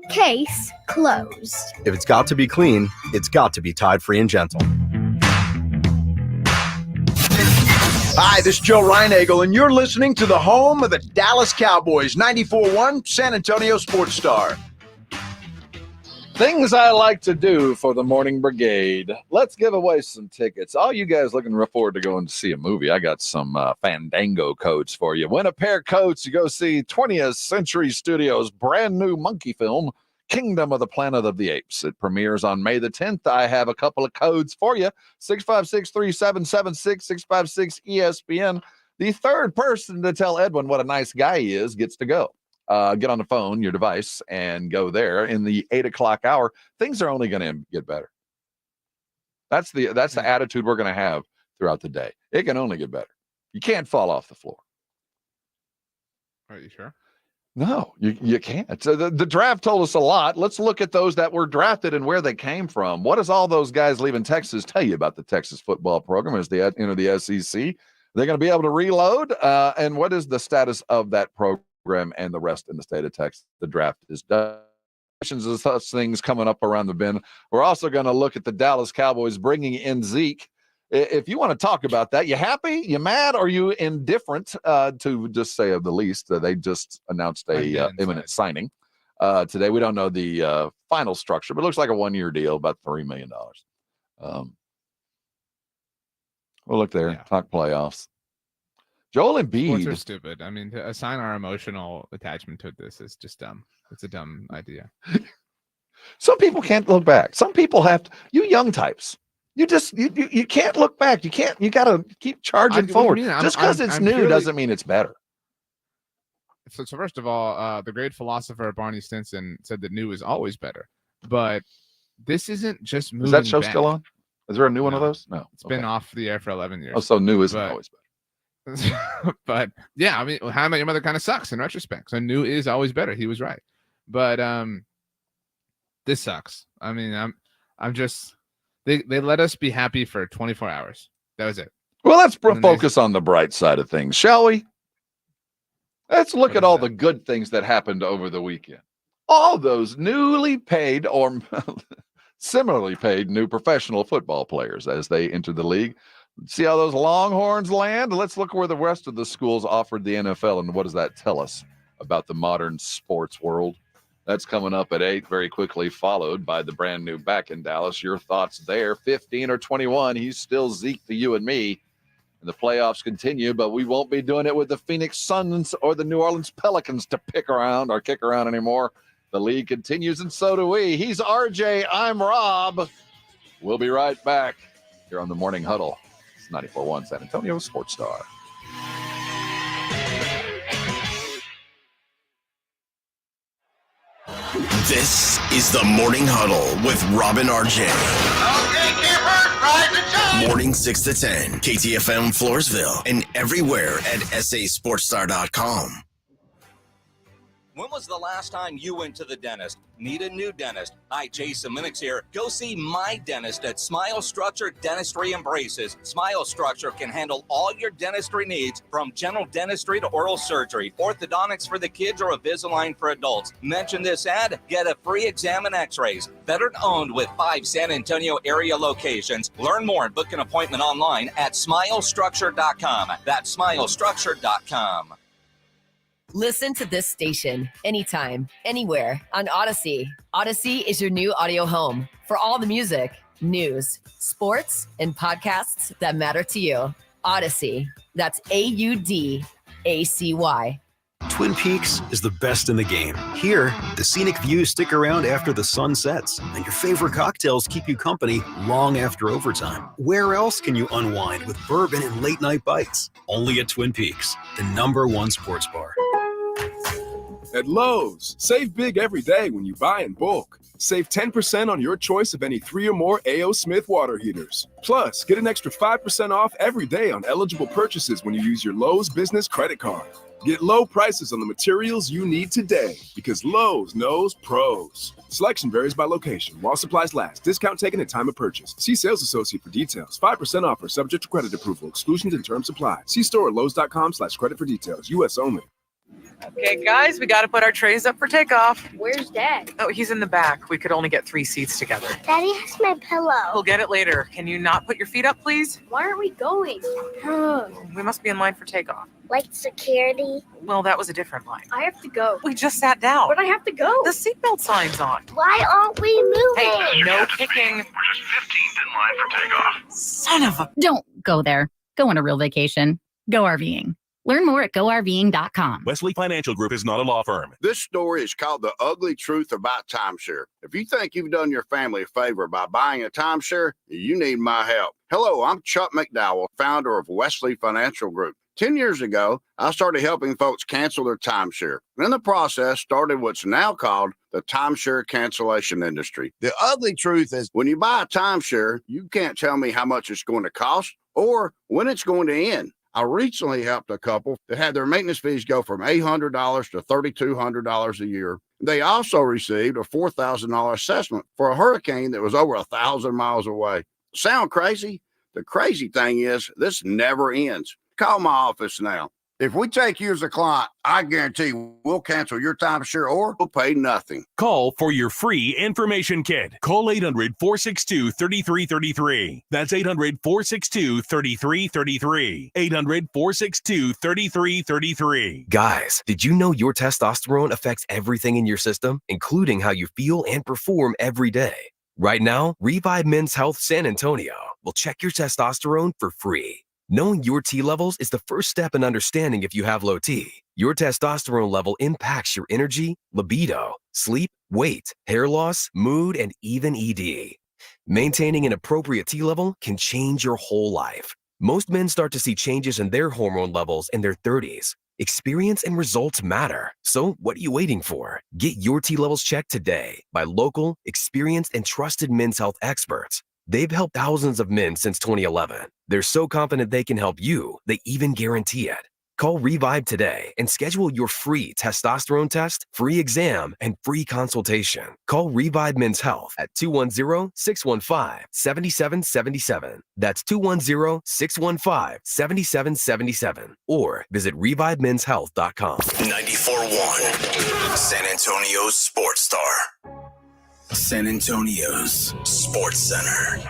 Case closed. If it's got to be clean, it's got to be Tide Free and Gentle. Hi, this is Joe Reinagel, and you're listening to the home of the Dallas Cowboys, 94.1 San Antonio Sports Star. Things I like to do for the Morning Brigade. Let's give away some tickets. All you guys looking forward to going to see a movie, I got some Fandango codes for you. Win a pair of codes to go see 20th Century Studios' brand new monkey film, Kingdom of the Planet of the Apes. It premieres on May the 10th. I have a couple of codes for you. 656-3776, 656-ESPN. The third person to tell Edwin what a nice guy he is gets to go. Get on the phone, your device, and go there in the 8 o'clock hour. Things are only going to get better. That's the attitude we're going to have throughout the day. It can only get better. You can't fall off the floor. Are you sure? No, you can't. So the draft told us a lot. Let's look at those that were drafted and where they came from. What does all those guys leaving Texas tell you about the Texas football program as they enter the SEC? They're going to be able to reload, and what is the status of that program program and the rest in the state of Texas. The draft is done. Of such things coming up around the bend. We're also going to look at the Dallas Cowboys bringing in Zeke. If you want to talk about that, you happy, you mad, or you indifferent, to just say of the least? They just announced a imminent signing today. We don't know the final structure, but it looks like a 1-year deal, about $3 million. We'll look there, talk playoffs. Joel Embiid. Sports are stupid. I mean, to assign our emotional attachment to this is just dumb. It's a dumb idea. Some people can't look back. Some people have to. You young types, you can't look back. You can't. You got to keep charging forward. Just because it's new doesn't mean it's better. So first of all, the great philosopher Barney Stinson said that new is always better. But this isn't just moving. Is that show back. still on? Is there a new one of those? No, it's been off the air for 11 years. Oh, so new isn't always better. But yeah, I mean, How I Met Your Mother kind of sucks in retrospect. So new is always better. He was right. But this sucks. I mean, I'm just they let us be happy for 24 hours. That was it. Well, let's focus on the bright side of things, shall we? Let's look at all the good things that happened over the weekend. All those newly paid or similarly paid new professional football players as they enter the league. See how those Longhorns land? Let's look where the rest of the schools offered the NFL, and what does that tell us about the modern sports world? That's coming up at 8, very quickly followed by the brand new Back in Dallas. Your thoughts there, 15 or 21. He's still Zeke to you and me. And the playoffs continue, but we won't be doing it with the Phoenix Suns or the New Orleans Pelicans to pick around or kick around anymore. The league continues, and so do we. He's RJ. I'm Rob. We'll be right back here on the Morning Huddle. 94.1 San Antonio Sports Star. This is the Morning Huddle with Rob and RJ. Morning 6 to 10, KTFM Floresville, and everywhere at sasportstar.com. When was the last time you went to the dentist? Need a new dentist? Hi, Jason Minix here. Go see my dentist at Smile Structure Dentistry and Braces. Smile Structure can handle all your dentistry needs, from general dentistry to oral surgery, orthodontics for the kids, or Invisalign for adults. Mention this ad, get a free exam and x-rays. Veteran owned with 5 San Antonio area locations. Learn more and book an appointment online at smilestructure.com. That's smilestructure.com. Listen to this station anytime, anywhere on Odyssey. Odyssey is your new audio home for all the music, news, sports, and podcasts that matter to you. Odyssey. That's AUDACY. Twin Peaks is the best in the game. Here, the scenic views stick around after the sun sets, and your favorite cocktails keep you company long after overtime. Where else can you unwind with bourbon and late-night bites? Only at Twin Peaks, the #1 sports bar. At Lowe's, save big every day when you buy in bulk. Save 10% on your choice of any 3 or more A.O. Smith water heaters. Plus, get an extra 5% off every day on eligible purchases when you use your Lowe's business credit card. Get low prices on the materials you need today, because Lowe's knows pros. Selection varies by location. While supplies last. Discount taken at time of purchase. See sales associate for details. 5% offer subject to credit approval. Exclusions and terms apply. See store at lowes.com/credit for details. U.S. only. Okay, guys, we got to put our trays up for takeoff. Where's Dad? Oh, he's in the back. We could only get 3 seats together. Daddy has my pillow. We'll get it later. Can you not put your feet up, please? Why aren't we going? We must be in line for takeoff. Like security? Well, that was a different line. I have to go. We just sat down. But I have to go. The seatbelt sign's on. Why aren't we moving? Hey, no kicking. We're just 15th in line for takeoff. Son of a... Don't go there. Go on a real vacation. Go RVing. Learn more at GoRVing.com. Wesley Financial Group is not a law firm. This story is called The Ugly Truth About Timeshare. If you think you've done your family a favor by buying a timeshare, you need my help. Hello, I'm Chuck McDowell, founder of Wesley Financial Group. 10 years ago, I started helping folks cancel their timeshare. In the process, started what's now called the timeshare cancellation industry. The ugly truth is, when you buy a timeshare, you can't tell me how much it's going to cost or when it's going to end. I recently helped a couple that had their maintenance fees go from $800 to $3,200 a year. They also received a $4,000 assessment for a hurricane that was over 1,000 miles away. Sound crazy? The crazy thing is, this never ends. Call my office now, If we take you as a client, I guarantee we'll cancel your timeshare or we'll pay nothing. Call for your free information kit. Call 800-462-3333. That's 800-462-3333. 800-462-3333. Guys, did you know your testosterone affects everything in your system, including how you feel and perform every day? Right now, Revive Men's Health San Antonio will check your testosterone for free. Knowing your T levels is the first step in understanding if you have low T. Your testosterone level impacts your energy, libido, sleep, weight, hair loss, mood, and even ED. Maintaining an appropriate T level can change your whole life. Most men start to see changes in their hormone levels in their 30s. Experience and results matter. So what are you waiting for? Get your T levels checked today by local, experienced, and trusted men's health experts. They've helped thousands of men since 2011. They're so confident they can help you, they even guarantee it. Call Revive today and schedule your free testosterone test, free exam, and free consultation. Call Revive Men's Health at 210-615-7777. That's 210-615-7777. Or visit ReviveMen'sHealth.com. 94.1 San Antonio's Sports Star. San Antonio's Sports Center.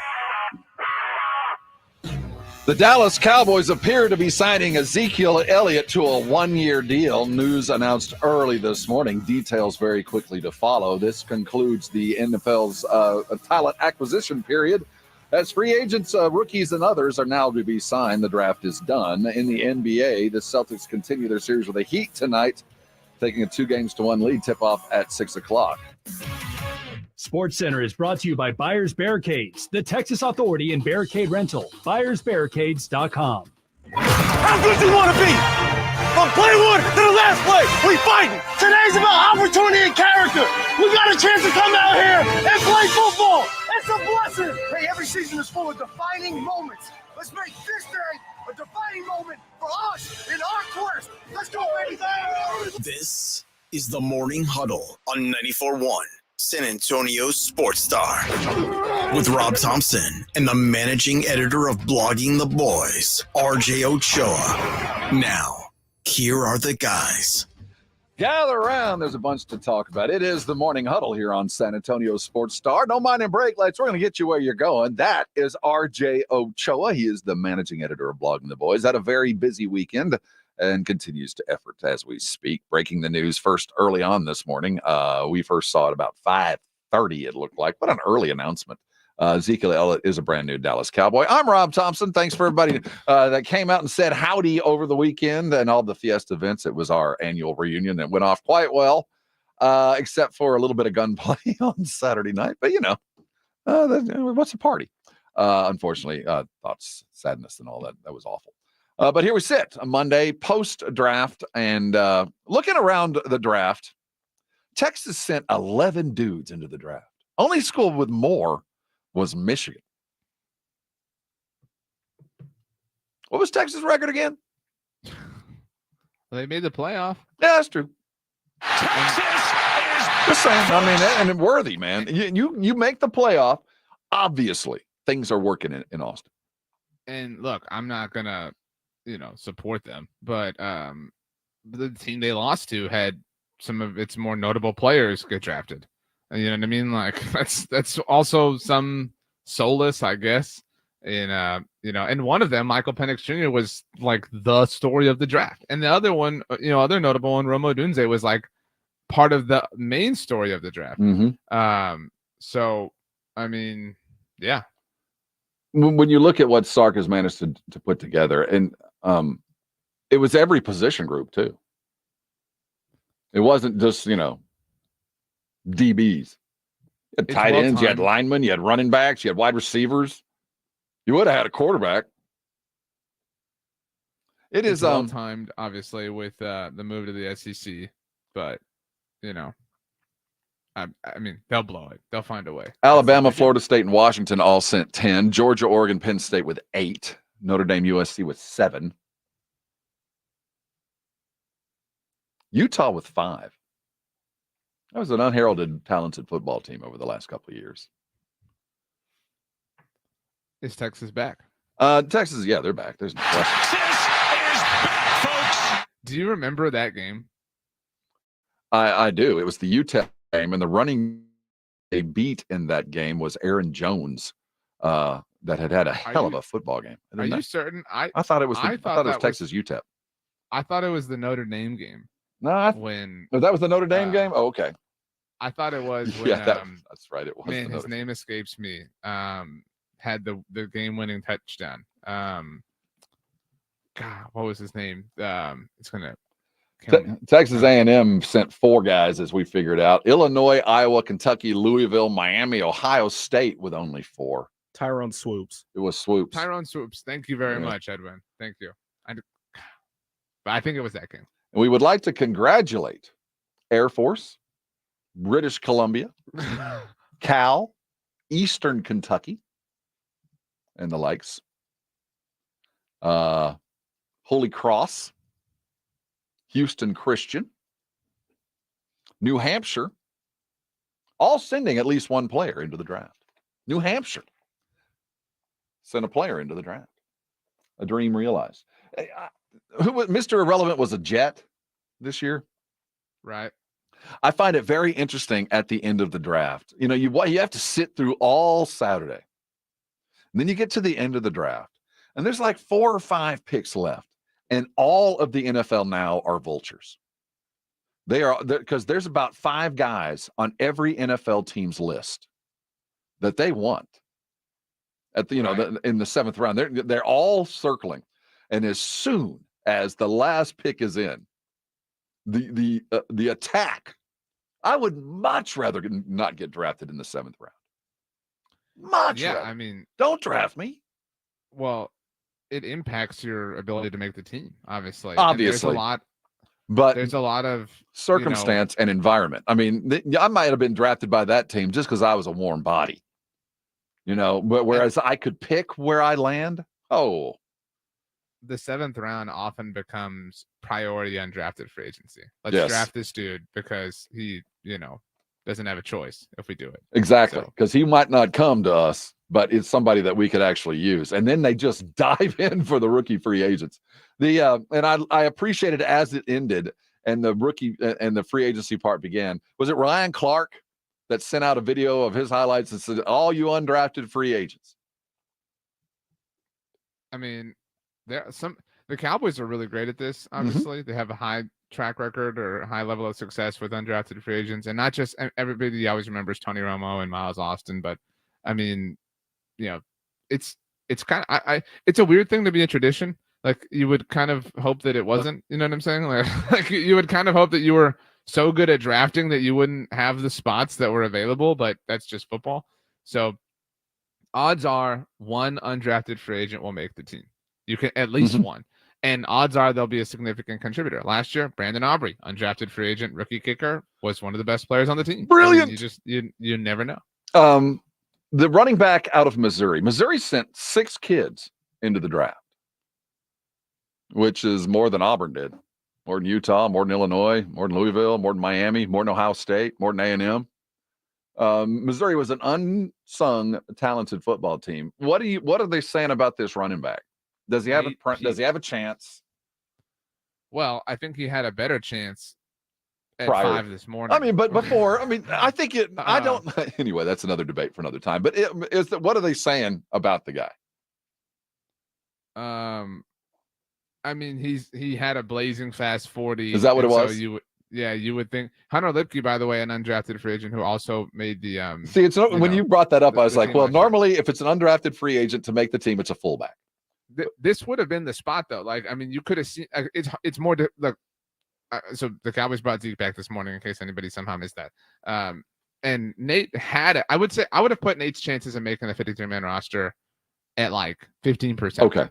The Dallas Cowboys appear to be signing Ezekiel Elliott to a one-year deal. News announced early this morning. Details very quickly to follow. This concludes the NFL's talent acquisition period. As free agents, rookies, and others are now to be signed, the draft is done. In the NBA, the Celtics continue their series with the Heat tonight, taking a 2-1 lead. Tip-off at 6 o'clock. Sports Center is brought to you by Buyers Barricades, the Texas authority in barricade rental. BuyersBarricades.com. How good do you want to be? From play one to the last play, we fighting. Today's about opportunity and character. We got a chance to come out here and play football. It's a blessing. Hey, every season is full of defining moments. Let's make this day a defining moment for us in our quest. Let's go, baby. This is the Morning Huddle on 94.1 San Antonio's Sports Star with Rob Thompson and the managing editor of Blogging the Boys, RJ Ochoa. Now, here are the guys. Gather around. There's a bunch to talk about. It is the Morning Huddle here on San Antonio Sports Star. No mind and brake lights. We're going to get you where you're going. That is RJ Ochoa. He is the managing editor of Blogging the Boys. Had a very busy weekend and continues to effort as we speak. Breaking the news first early on this morning. We first saw it about 5:30, it looked like. What an early announcement. Ezekiel Elliott is a brand new Dallas Cowboy. I'm Rob Thompson. Thanks for everybody that came out and said howdy over the weekend and all the Fiesta events. It was our annual reunion that went off quite well, except for a little bit of gunplay on Saturday night. But, what's a party? Unfortunately, thoughts, sadness, and all that. That was awful. But here we sit, a Monday post-draft, and looking around the draft, Texas sent 11 dudes into the draft. Only school with more was Michigan. What was Texas' record again? They made the playoff. Yeah, that's true. Just saying. I mean, and worthy, man. You make the playoff. Obviously, things are working in Austin. And look, I'm not gonna support them, but the team they lost to had some of its more notable players get drafted. You know what I mean? Like that's also some solace, I guess. And one of them, Michael Penix Jr., was like the story of the draft, and the other one, other notable one, Rome Odunze, was like part of the main story of the draft. Mm-hmm. So I mean, yeah. When you look at what Sark has managed to put together, and it was every position group too. It wasn't just DBs. You had tight ends, you had linemen, you had running backs, you had wide receivers. You would have had a quarterback. It's well timed, obviously, with the move to the SEC, but I mean, they'll blow it. They'll find a way. Alabama, Florida State, and Washington all sent 10. Georgia, Oregon, Penn State with 8. Notre Dame, USC with 7. Utah with 5. That was an unheralded, talented football team over the last couple of years. Is Texas back? Texas, yeah, they're back. There's no question. Texas is back, folks. Do you remember that game? I do. It was the UTEP game, and the running they beat in that game was Aaron Jones, that had a hell of a football game. Are you certain? I thought it was. I thought it was Texas UTEP. I thought it was the Notre Dame game. No, that was the Notre Dame game. Oh, okay. I thought it was. When, that's right. It was. Man, his name escapes me. Had the game-winning touchdown. God, what was his name? It's gonna. Texas A&M sent 4 guys, as we figured out. Illinois, Iowa, Kentucky, Louisville, Miami, Ohio State with only 4. Tyrone Swoops. It was Swoops. Tyrone Swoops. Thank you very much, Edwin. Thank you. But I think it was that game. We would like to congratulate Air Force, British Columbia, Cal, Eastern Kentucky, and the likes. Holy Cross, Houston Christian, New Hampshire, all sending at least one player into the draft. New Hampshire sent a player into the draft. A dream realized. Mr. Irrelevant was a Jet this year. Right. I find it very interesting at the end of the draft. You have to sit through all Saturday. And then you get to the end of the draft, and there's like 4 or 5 picks left. And all of the NFL now are vultures. They are, because there's about 5 guys on every NFL team's list that they want at the, in the 7th round. They're all circling, and as soon as the last pick is in, the attack, I would much rather not get drafted in the 7th round. Much rather. I mean, don't draft me. Well, it impacts your ability to make the team, obviously. Obviously. There's a lot of circumstance and environment. I mean, I might have been drafted by that team just because I was a warm body, but whereas I could pick where I land. Oh, the 7th round often becomes priority undrafted free agency. Let's draft this dude because he, doesn't have a choice if we do it. Exactly. Because he might not come to us, but it's somebody that we could actually use. And then they just dive in for the rookie free agents. And I appreciate it as it ended and the rookie and the free agency part began. Was it Ryan Clark that sent out a video of his highlights and said, all you undrafted free agents? I mean, the Cowboys are really great at this. Obviously, They have a high track record or high level of success with undrafted free agents, and not just everybody always remembers Tony Romo and Miles Austin, but I mean, it's kind of it's a weird thing to be a tradition. Like you would kind of hope that it wasn't. You know what I'm saying? Like you would kind of hope that you were so good at drafting that you wouldn't have the spots that were available, but that's just football. So odds are one undrafted free agent will make the team. You can at least one. And odds are they'll be a significant contributor. Last year, Brandon Aubrey, undrafted free agent, rookie kicker, was one of the best players on the team. Brilliant. I mean, you never know. The running back out of Missouri. Missouri sent 6 kids into the draft, which is more than Auburn did, more than Utah, more than Illinois, more than Louisville, more than Miami, more than Ohio State, more than A&M. Missouri was an unsung, talented football team. What are they saying about this running back? Does he have a chance? Well, I think he had a better chance at 5 this morning. I mean, but before, I think it. I don't. Anyway, that's another debate for another time. But what are they saying about the guy? I mean, he had a blazing fast 40. Is that what it was? So you would think Hunter Lipke, by the way, an undrafted free agent who also made the. See, it's when you brought that up, I was like, well, normally if it's an undrafted free agent to make the team, it's a fullback. This would have been the spot, though. Like, I mean, you could have seen. It's more look. So the Cowboys brought Zeke back this morning, in case anybody somehow missed that. And Nate had it. I would say I would have put Nate's chances of making the 53-man roster at like 15%. Okay.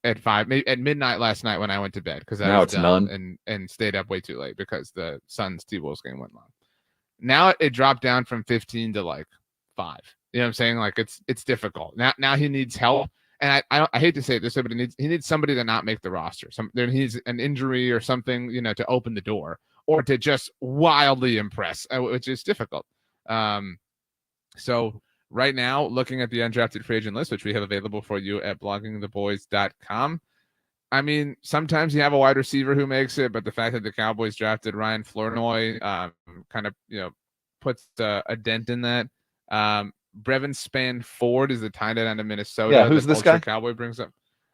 At 5, maybe at midnight last night when I went to bed because now it's none and stayed up way too late because the Suns T-Wolves game went long. Now it dropped down from 15 to like 5. You know what I'm saying? Like it's difficult. Now he needs help. And I hate to say this, but he needs somebody to not make the roster. There needs an injury or something, to open the door or to just wildly impress, which is difficult. So right now, looking at the undrafted free agent list, which we have available for you at bloggingtheboys.com, I mean, sometimes you have a wide receiver who makes it, but the fact that the Cowboys drafted Ryan Flournoy kind of, puts a dent in that. Brevin Spann-Ford is the tight end out of Minnesota. Yeah, who's this guy? Cowboy brings up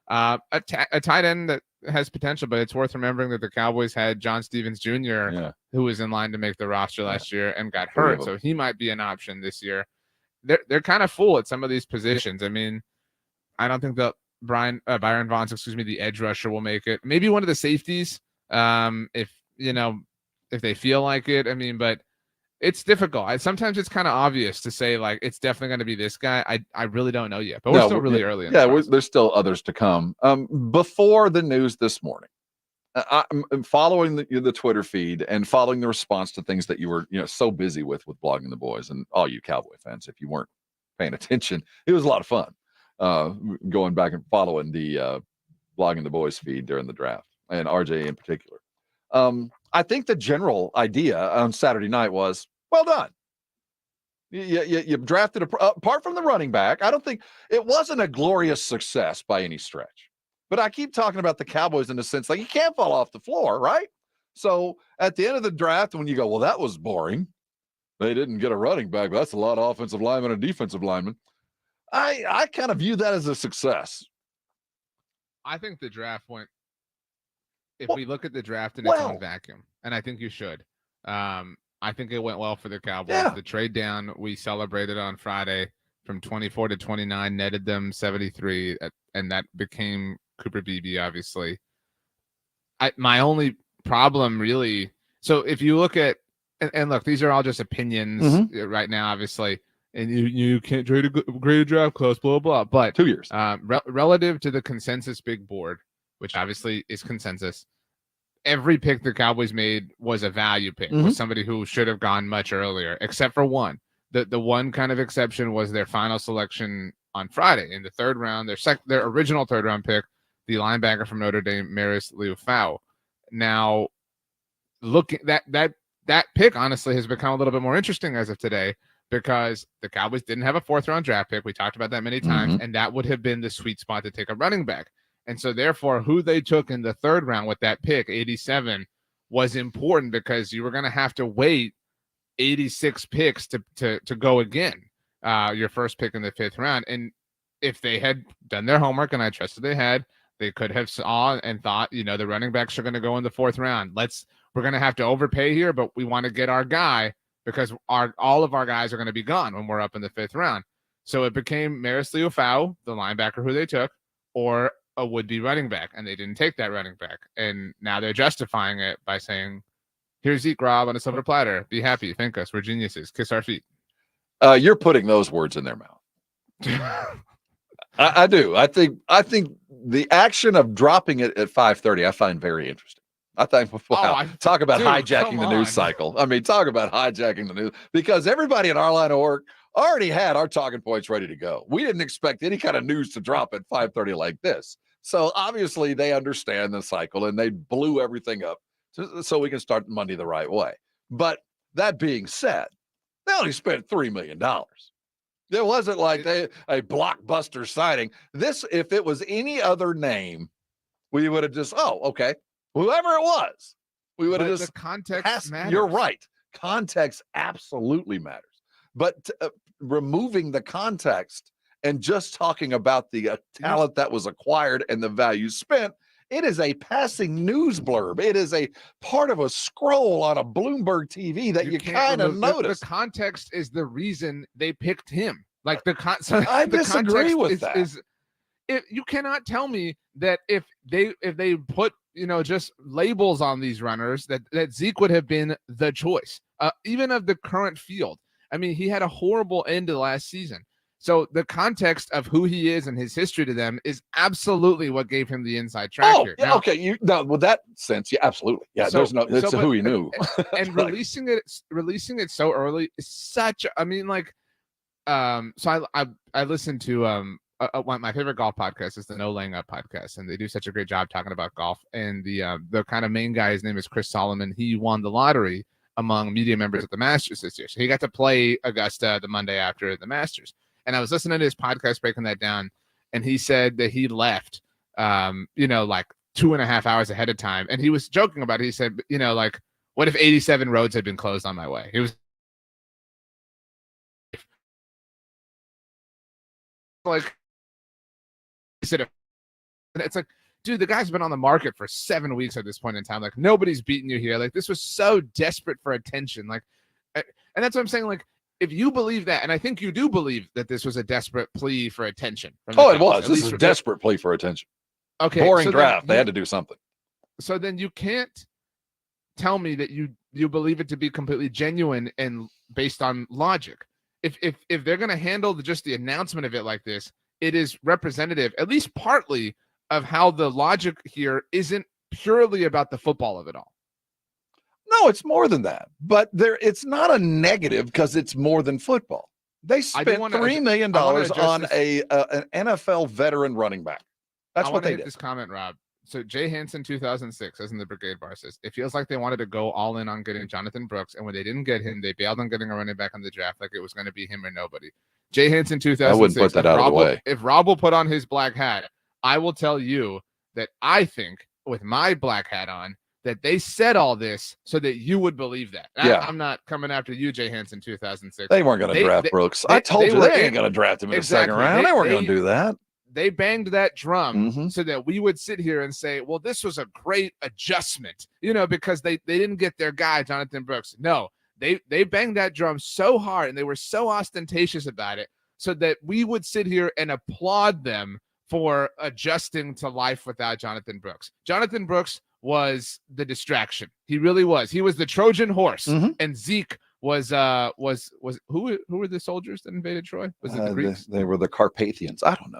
a tight end that has potential, but it's worth remembering that the Cowboys had John Stevens Jr., who was in line to make the roster last year and got hurt, so he might be an option this year. They're kind of full at some of these positions. I mean, I don't think that Byron Vaughn, the edge rusher, will make it. Maybe one of the safeties, if they feel like it. I mean, but it's difficult. Sometimes it's kind of obvious to say, like, it's definitely going to be this guy. I really don't know yet, but we're still really early in the process. There's still others to come. Before the news this morning, I'm following the Twitter feed and following the response to things that you were so busy with Blogging the Boys, and all you Cowboy fans, if you weren't paying attention, it was a lot of fun going back and following the Blogging the Boys feed during the draft, and RJ in particular. I think the general idea on Saturday night was, well done. You drafted apart from the running back. I don't think it wasn't a glorious success by any stretch. But I keep talking about the Cowboys in the sense like you can't fall off the floor, right? So at the end of the draft, when you go, well, that was boring. They didn't get a running back. That's a lot of offensive linemen and defensive linemen. I kind of view that as a success. I think the draft went, if we look at the draft in its own vacuum, and I think you should, I think it went well for the Cowboys. Yeah. The trade down, we celebrated on Friday from 24 to 29, netted them 73, and that became Cooper Beebe, obviously. My only problem really, so if you look at, and look, these are all just opinions right now, obviously, and you can't trade a great draft class, blah, blah, but 2 years. Relative to the consensus big board, which obviously is consensus, every pick the Cowboys made was a value pick, was somebody who should have gone much earlier, except for one. The one kind of exception was their final selection on Friday in the third round, their original third round pick, the linebacker from Notre Dame, Maris Liufau. Now, look, that pick honestly has become a little bit more interesting as of today, because the Cowboys didn't have a fourth round draft pick. We talked about that many times, and that would have been the sweet spot to take a running back. And so therefore, who they took in the third round with that pick, 87, was important, because you were going to have to wait 86 picks to go again, your first pick in the fifth round. And if they had done their homework, and I trusted they had, they could have saw and thought, the running backs are going to go in the fourth round. We're going to have to overpay here, but we want to get our guy, because all of our guys are going to be gone when we're up in the fifth round. So it became Maris Liufau, the linebacker who they took, or a would-be running back, and they didn't take that running back. And now they're justifying it by saying, here's Zeke, Rob, on a silver platter. Be happy. Thank us. We're geniuses. Kiss our feet. You're putting those words in their mouth. I do. I think the action of dropping it at 5:30, I find very interesting. I think, talk about hijacking the news cycle. I mean, talk about hijacking the news, because everybody in our line of work already had our talking points ready to go. We didn't expect any kind of news to drop at 5:30 like this. So obviously they understand the cycle, and they blew everything up so we can start Monday the right way. But that being said, they only spent $3 million. There wasn't like a blockbuster signing. This, if it was any other name, we would have just, okay, whoever it was, we would have just. The context matters. You're right. Context absolutely matters. But removing the context and just talking about the talent that was acquired and the value spent, it is a passing news blurb. It is a part of a scroll on a Bloomberg TV that you kind of notice. The context is the reason they picked him. Like I disagree with that. You cannot tell me that if they put just labels on these runners that Zeke would have been the choice, even of the current field. I mean, he had a horrible end to last season. So the context of who he is and his history to them is absolutely what gave him the inside track here. Now, okay. With that sense, yeah, absolutely. Yeah, it's who he knew. And releasing it so early is such. I mean, like, so I listened to my favorite golf podcast is the No Laying Up podcast, and they do such a great job talking about golf. And the kind of main guy, his name is Chris Solomon. He won the lottery among media members at the Masters this year, so he got to play Augusta the Monday after the Masters. And I was listening to his podcast breaking that down, and he said that he left, like 2.5 hours ahead of time. And he was joking about it. He said, like, what if 87 roads had been closed on my way? He was like, he said, it's like, dude, the guy's been on the market for 7 weeks at this point in time. Like, nobody's beating you here. Like, this was so desperate for attention. Like, and that's what I'm saying. Like, if you believe that, and I think you do believe that this was a desperate plea for attention. Oh, it was. This is a desperate plea for attention. Okay. Boring draft. They had to do something. So then you can't tell me that you believe it to be completely genuine and based on logic. If they're going to handle just the announcement of it like this, it is representative, at least partly, of how the logic here isn't purely about the football of it all. No, it's more than that. But it's not a negative because it's more than football. They spent $3 million on an NFL veteran running back. That's what they did. This comment, Rob. So Jay Hansen, 2006, as in the Brigade Bar, says, it feels like they wanted to go all in on getting Jonathan Brooks, and when they didn't get him, they bailed on getting a running back on the draft like it was going to be him or nobody. Jay Hansen, 2006. I wouldn't put that out of the way. If Rob will put on his black hat, I will tell you that I think, with my black hat on, that they said all this so that you would believe that. I'm not coming after you, Jay Hansen, 2006. They weren't going to draft Brooks. I told you they ain't going to draft him in the second round. They weren't going to do that. They banged that drum so that we would sit here and say, well, this was a great adjustment, because they didn't get their guy, Jonathan Brooks. No, they banged that drum so hard and they were so ostentatious about it so that we would sit here and applaud them for adjusting to life without Jonathan Brooks. Jonathan Brooks was the distraction. He really was. He was the Trojan horse, and Zeke was who were the soldiers that invaded Troy? Was it the Greeks? They were the Carpathians. I don't know.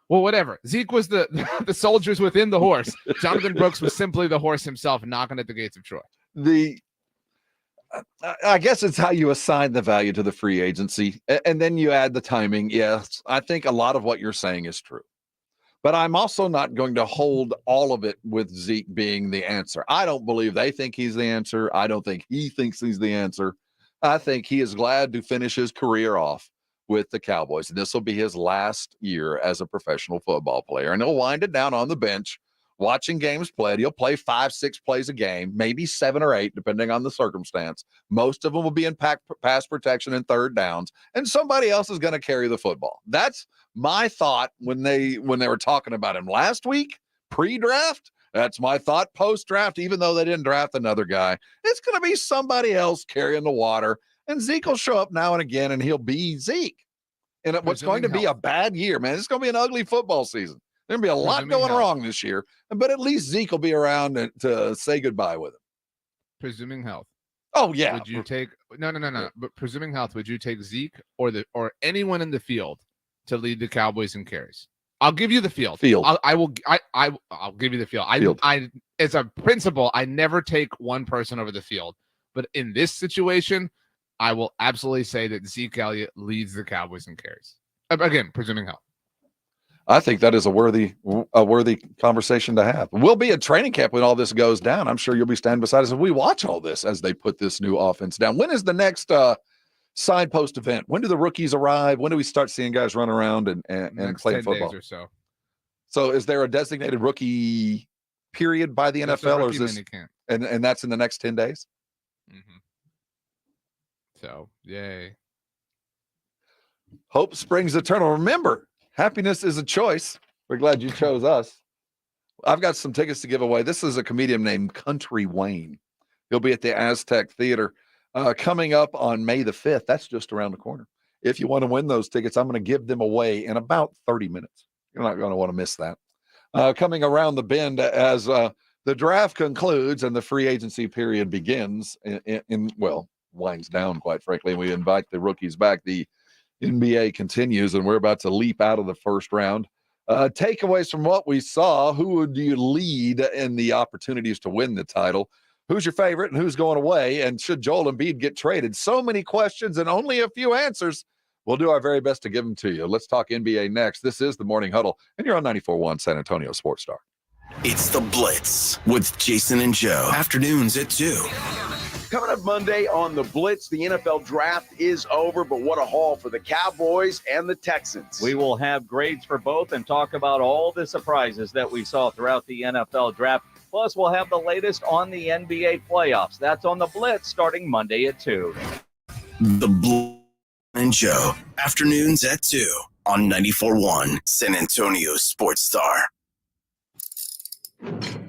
Well, whatever. Zeke was the soldiers within the horse. Jonathan Brooks was simply the horse himself knocking at the gates of Troy. I guess it's how you assign the value to the free agency, and then you add the timing. Yes, I think a lot of what you're saying is true. But I'm also not going to hold all of it with Zeke being the answer. I don't believe they think he's the answer. I don't think he thinks he's the answer. I think he is glad to finish his career off with the Cowboys. This will be his last year as a professional football player, and he'll wind it down on the bench, watching games played. He'll play 5-6 plays a game, maybe 7 or 8, depending on the circumstance. Most of them will be in pass protection and third downs, and somebody else is going to carry the football. That's my thought when they were talking about him last week, pre-draft. That's my thought post-draft, even though they didn't draft another guy. It's going to be somebody else carrying the water. And Zeke will show up now and again, and he'll be Zeke. And what's going to be a bad year, man. It's going to be an ugly football season. There'll be a lot going wrong this year, but at least Zeke will be around to say goodbye with him. Presuming health. Oh, yeah. Would you take no? But presuming health, would you take Zeke or anyone in the field to lead the Cowboys in carries? I'll give you the field. I'll give you the field. I as a principle, I never take one person over the field. But in this situation, I will absolutely say that Zeke Elliott leads the Cowboys in carries. Again, presuming health. I think that is a worthy conversation to have. We'll be at training camp when all this goes down. I'm sure you'll be standing beside us and we watch all this as they put this new offense down. When is the next signpost event? When do the rookies arrive? When do we start seeing guys run around and play football? 10 days or so. So is there a designated rookie period by the NFL, or is this and that's in the next 10 days? Mm-hmm. So, yay. Hope springs eternal. Remember, happiness is a choice. We're glad you chose us. I've got some tickets to give away. This is a comedian named Country Wayne. He'll be at the Aztec Theater coming up on May the 5th. That's just around the corner. If you want to win those tickets, I'm going to give them away in about 30 minutes. You're not going to want to miss that. Coming around the bend as the draft concludes and the free agency period begins winds down, quite frankly, and we invite the rookies back. The NBA continues, and we're about to leap out of the first round. Takeaways from what we saw: who would you lead in the opportunities to win the title? Who's your favorite and who's going away? And should Joel Embiid get traded? So many questions and only a few answers. We'll do our very best to give them to you. Let's talk NBA next. This is the Morning Huddle, and you're on 94.1 San Antonio Sports Star. It's the Blitz with Jason and Joe. Afternoons at 2. Coming up Monday on the Blitz, the NFL draft is over, but what a haul for the Cowboys and the Texans. We will have grades for both and talk about all the surprises that we saw throughout the NFL draft. Plus, we'll have the latest on the NBA playoffs. That's on the Blitz starting Monday at 2. The Blue and Joe, afternoons at 2 on 94.1 San Antonio Sports Star.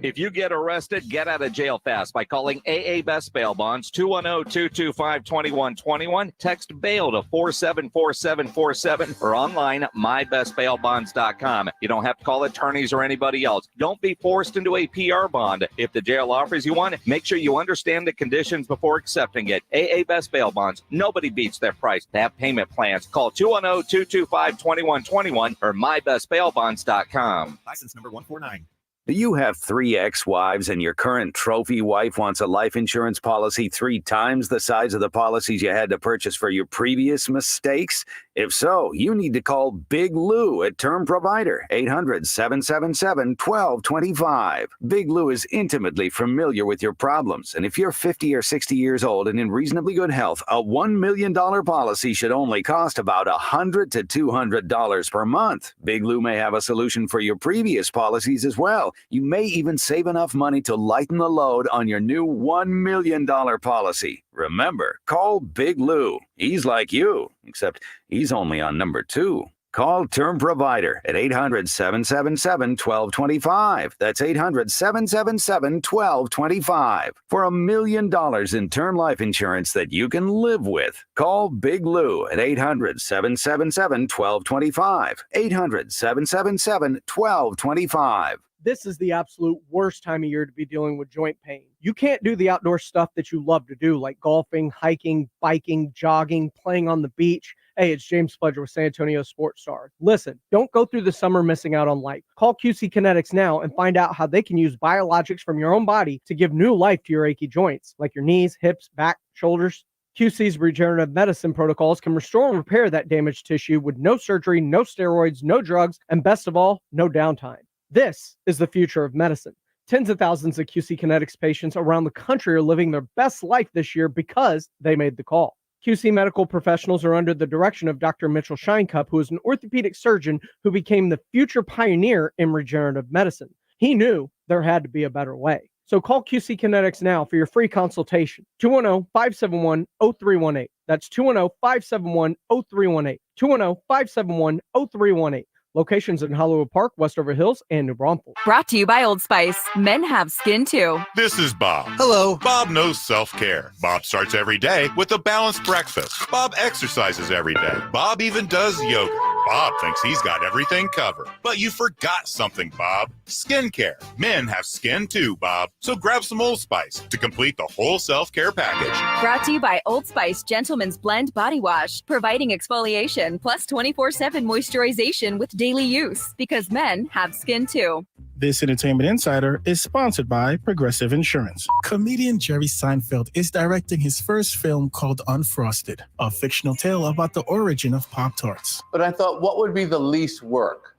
If you get arrested, get out of jail fast by calling AA Best Bail Bonds, 210-225-2121. Text bail to 474747 or online at mybestbailbonds.com. You don't have to call attorneys or anybody else. Don't be forced into a PR bond. If the jail offers you one, make sure you understand the conditions before accepting it. AA Best Bail Bonds. Nobody beats their price. They have payment plans. Call 210-225-2121 or mybestbailbonds.com. License number 149. Do you have 3 ex-wives and your current trophy wife wants a life insurance policy 3 times the size of the policies you had to purchase for your previous mistakes? If so, you need to call Big Lou at Term Provider, 800-777-1225. Big Lou is intimately familiar with your problems, and if you're 50 or 60 years old and in reasonably good health, a $1 million policy should only cost about $100 to $200 per month. Big Lou may have a solution for your previous policies as well. You may even save enough money to lighten the load on your new $1 million policy. Remember, call Big Lou. He's like you, except he's only on number 2. Call Term Provider at 800-777-1225. That's 800-777-1225 for $1 million in term life insurance that you can live with. Call Big Lou at 800-777-1225. 800-777-1225. This is the absolute worst time of year to be dealing with joint pain. You can't do the outdoor stuff that you love to do, like golfing, hiking, biking, jogging, playing on the beach. Hey, it's James Pledger with San Antonio Sports Star. Listen, don't go through the summer missing out on life. Call QC Kinetics now and find out how they can use biologics from your own body to give new life to your achy joints, like your knees, hips, back, shoulders. QC's regenerative medicine protocols can restore and repair that damaged tissue with no surgery, no steroids, no drugs, and best of all, no downtime. This is the future of medicine. Tens of thousands of QC Kinetics patients around the country are living their best life this year because they made the call. QC medical professionals are under the direction of Dr. Mitchell Shinecup, who is an orthopedic surgeon who became the future pioneer in regenerative medicine. He knew there had to be a better way. So call QC Kinetics now for your free consultation. 210-571-0318. That's 210-571-0318. 210-571-0318. Locations in Hollywood Park, Westover Hills, and New Braunfels. Brought to you by Old Spice. Men have skin too. This is Bob. Hello. Bob knows self-care. Bob starts every day with a balanced breakfast. Bob exercises every day. Bob even does yoga. Bob thinks he's got everything covered. But you forgot something, Bob. Skincare. Men have skin too, Bob. So grab some Old Spice to complete the whole self-care package. Brought to you by Old Spice Gentleman's Blend Body Wash, providing exfoliation plus 24/7 moisturization with daily use, because men have skin too. This Entertainment Insider is sponsored by Progressive Insurance. Comedian Jerry Seinfeld is directing his first film called Unfrosted, a fictional tale about the origin of Pop-Tarts. But I thought, what would be the least work?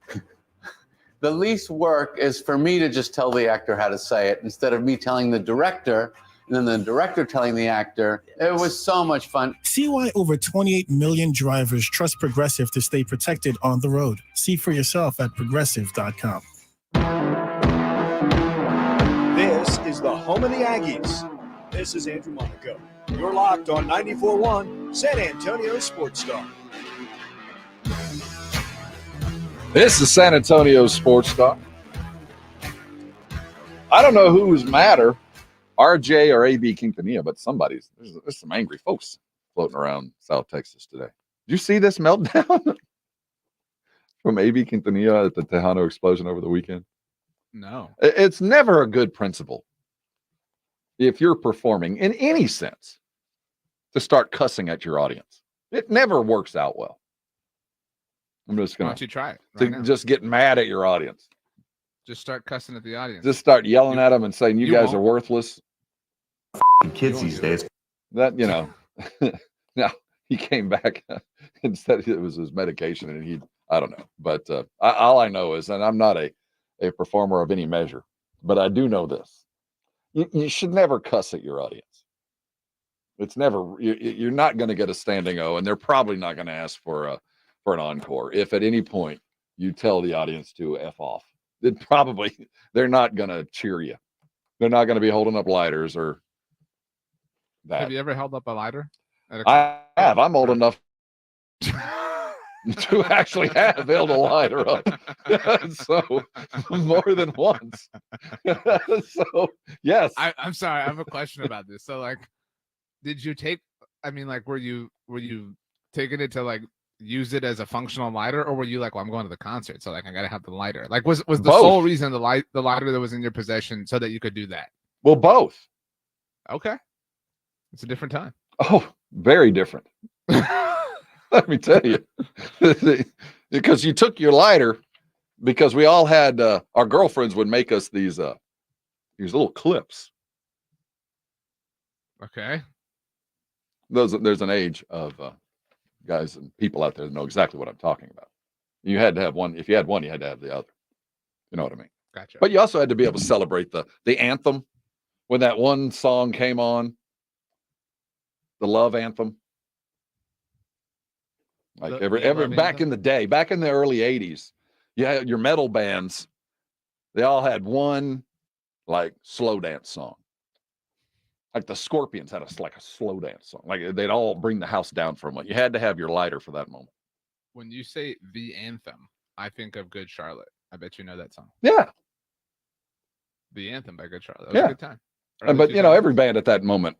The least work is for me to just tell the actor how to say it instead of me telling the director and then the director telling the actor. It was so much fun. See why over 28 million drivers trust Progressive to stay protected on the road. See for yourself at progressive.com. This is the home of the Aggies. This is Andrew Monaco. You're locked on 94.1 San Antonio Sports Star. This is San Antonio Sports Star. I don't know who's madder, RJ or AB Quintanilla, but there's some angry folks floating around South Texas today. Did you see this meltdown from AB Quintanilla at the Tejano explosion over the weekend? No. It's never a good principle, if you're performing in any sense, to start cussing at your audience. It never works out well. I'm just going Why don't you try it just get mad at your audience. Just start cussing at the audience. Just start yelling at them and saying, you guys are worthless. Kids these days. That, now he came back and said it was his medication, and I don't know. But all I know is, and I'm not a performer of any measure, but I do know this. You should never cuss at your audience. It's never you're not going to get a standing O, and they're probably not going to ask for an encore. If at any point you tell the audience to F off, they're not going to cheer you. They're not going to be holding up lighters or that. Have you ever held up a lighter? I have. I'm old enough to actually have held a lighter up. So more than once. So yes. I'm sorry. I have a question about this. So like, did you take? I mean, like, were you taking it to like use it as a functional lighter, or were you like, well, I'm going to the concert, so like I gotta have the lighter? Like, was the Both. sole reason the lighter that was in your possession so that you could do that? Well, both. Okay, it's a different time. Oh, very different. Let me tell you, because you took your lighter, because we all had our girlfriends would make us these little clips. Okay. There's an age of guys and people out there that know exactly what I'm talking about. You had to have one. If you had one, you had to have the other. You know what I mean? Gotcha. But you also had to be able to celebrate the anthem when that one song came on, the love anthem. Like every back in the day, back in the early 80s, you had your metal bands, they all had one like slow dance song. Like the Scorpions had a slow dance song. Like they'd all bring the house down for a moment. You had to have your lighter for that moment. When you say the anthem, I think of Good Charlotte. I bet you know that song. Yeah. The Anthem by Good Charlotte. That was a good time. But every band at that moment,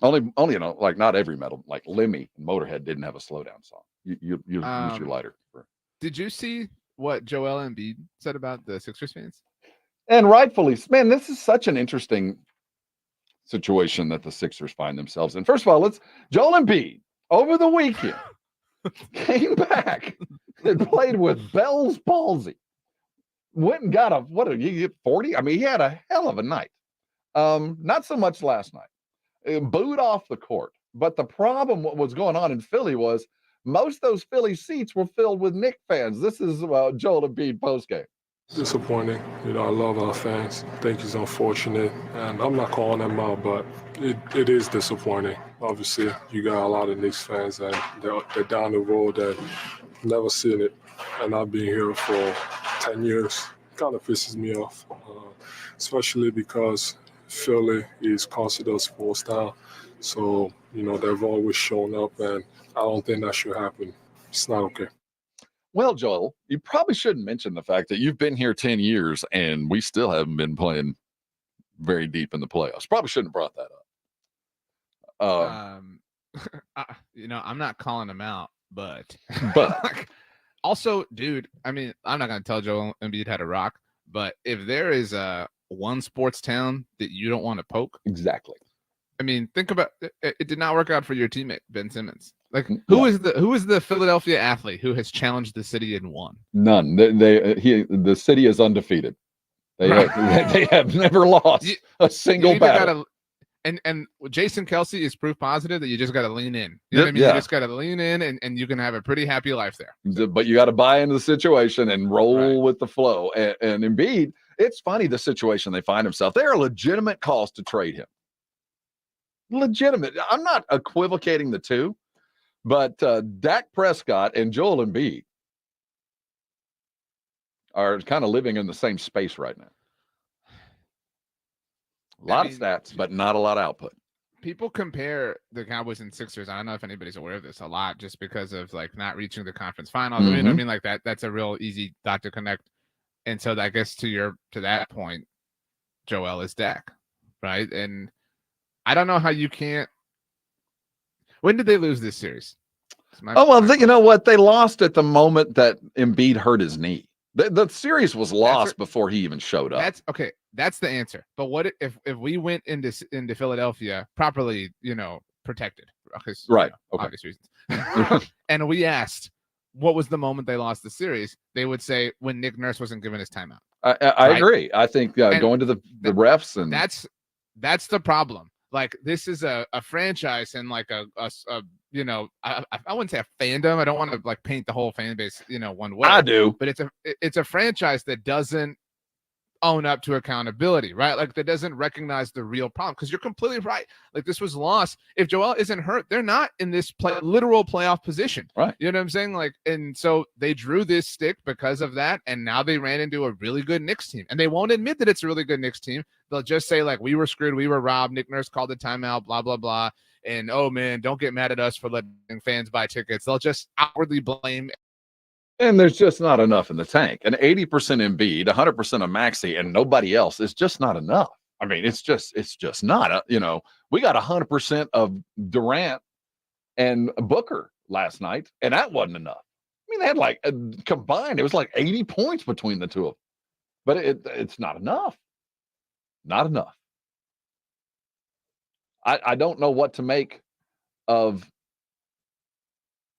only like not every metal, like Lemmy and Motorhead didn't have a slow down song. You use your lighter. Did you see what Joel Embiid said about the Sixers fans? And rightfully, man, this is such an interesting situation that the Sixers find themselves in. First of all, Joel Embiid over the weekend came back and played with Bell's palsy. Went and got what did you get, 40? I mean, he had a hell of a night. Not so much last night. Booed off the court. But the problem, what was going on in Philly was most of those Philly seats were filled with Knicks fans. This is Joel Embiid postgame. Disappointing. I love our fans. I think it's unfortunate. And I'm not calling them out, but it is disappointing. Obviously, you got a lot of Knicks fans and they're down the road and never seen it. And I've been here for 10 years. It kind of pisses me off, especially because Philly is considered a sports town. So, they've always shown up, and I don't think that should happen. It's not okay. Well, Joel, you probably shouldn't mention the fact that you've been here 10 years and we still haven't been playing very deep in the playoffs. Probably shouldn't have brought that up. I'm not calling him out, but also, dude, I mean, I'm not going to tell Joel Embiid how to rock, but if there is one sports town that you don't want to poke. Exactly. I mean, think about it did not work out for your teammate, Ben Simmons. Like, who is the Philadelphia athlete who has challenged the city and won? None. The city is undefeated. They have never lost a single battle. And Jason Kelce is proof positive that you just got to lean in. You know what I mean? You just got to lean in, and you can have a pretty happy life there. But you got to buy into the situation and roll with the flow. And Embiid, it's funny the situation they find themselves. There are legitimate calls to trade him. Legitimate. I'm not equivocating the two. But Dak Prescott and Joel Embiid are kind of living in the same space right now. A lot of stats, but not a lot of output. People compare the Cowboys and Sixers. I don't know if anybody's aware of this a lot, just because of like not reaching the conference finals. Mm-hmm. You know what I mean? Like that's a real easy thought to connect. And so I guess to that point, Joel is Dak, right? And I don't know how you can't. When did they lose this series? You know what? They lost at the moment that Embiid hurt his knee. The series was lost before he even showed up. That's okay. That's the answer. But what if we went into Philadelphia properly, protected, right? Obvious reasons, and we asked what was the moment they lost the series, they would say when Nick Nurse wasn't given his timeout. I agree. I think going to the refs and that's the problem. Like, this is a franchise and like a I wouldn't say a fandom. I don't want to like paint the whole fan base, one way. I do. But it's a franchise that doesn't own up to accountability, right? Like that doesn't recognize the real problem, because you're completely right. Like this was lost. If Joel isn't hurt, they're not in this literal playoff position. Right. You know what I'm saying? Like, and so they drew this stick because of that. And now they ran into a really good Knicks team, and they won't admit that it's a really good Knicks team. They'll just say like, we were screwed. We were robbed. Nick Nurse called the timeout, blah, blah, blah. And, oh man, don't get mad at us for letting fans buy tickets. They'll just outwardly blame. And there's just not enough in the tank. And 80% Embiid, 100% of Maxey, and nobody else is just not enough. I mean, it's just not. We got 100% of Durant and Booker last night, and that wasn't enough. I mean, they had like combined, it was like 80 points between the two of them. But it's not enough. Not enough. I don't know what to make of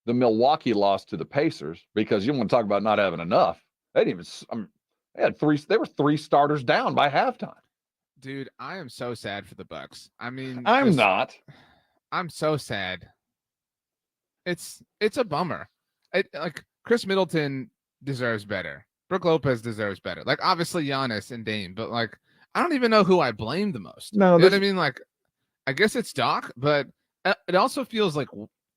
the Milwaukee loss to the Pacers, because you want to talk about not having enough. They didn't even. They were 3 starters down by halftime. Dude, I am so sad for the Bucks. I mean, I'm not. I'm so sad. It's a bummer. Like Chris Middleton deserves better. Brook Lopez deserves better. Like obviously Giannis and Dame, but like I don't even know who I blame the most. No, you know what I mean? Like I guess it's Doc, but it also feels like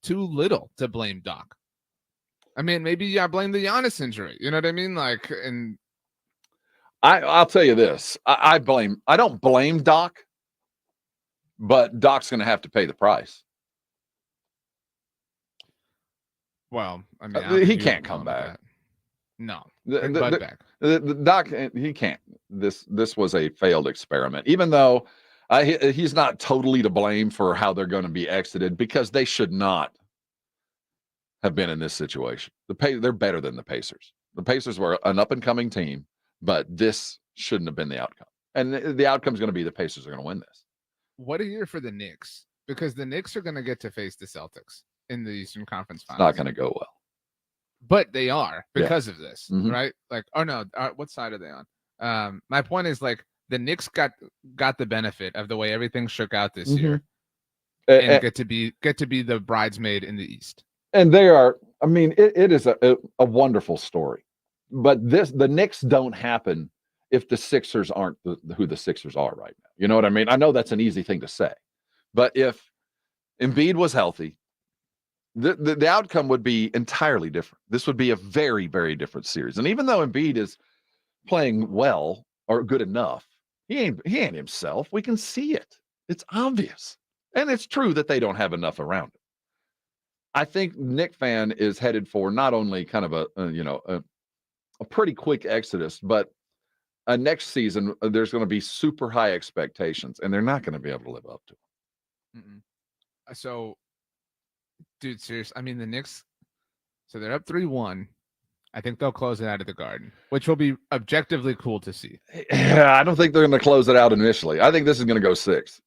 too little to blame Doc. I mean, maybe I blame the Giannis injury. You know what I mean? Like, and I'll tell you this: I don't blame Doc, but Doc's going to have to pay the price. Well, I mean, he can't come back. No, the Doc, he can't. This was a failed experiment, even though he's not totally to blame for how they're going to be exited, because they should not have been in this situation. They're better than the Pacers. The Pacers were an up and coming team, but this shouldn't have been the outcome. And the outcome is going to be the Pacers are going to win this. What a year for the Knicks, because the Knicks are going to get to face the Celtics in the Eastern Conference Finals. It's not going to go well. But they are because of this, Mhm. right? Like, oh no, what side are they on? My point is like the Knicks got the benefit of the way everything shook out this year, and get to be the bridesmaid in the East. And they are. I mean, it is a wonderful story, but the Knicks don't happen if the Sixers aren't who the Sixers are right now. You know what I mean? I know that's an easy thing to say, but if Embiid was healthy, the outcome would be entirely different. This would be a very, very different series. And even though Embiid is playing well or good enough, he ain't himself. We can see it. It's obvious. And it's true that they don't have enough around him. I think Knick fan is headed for not only kind of a pretty quick exodus, but next season there's going to be super high expectations, and they're not going to be able to live up to them. So, dude, seriously, I mean the Knicks. So they're up 3-1. I think they'll close it out of the Garden, which will be objectively cool to see. Yeah, I don't think they're going to close it out initially. I think this is going to go 6.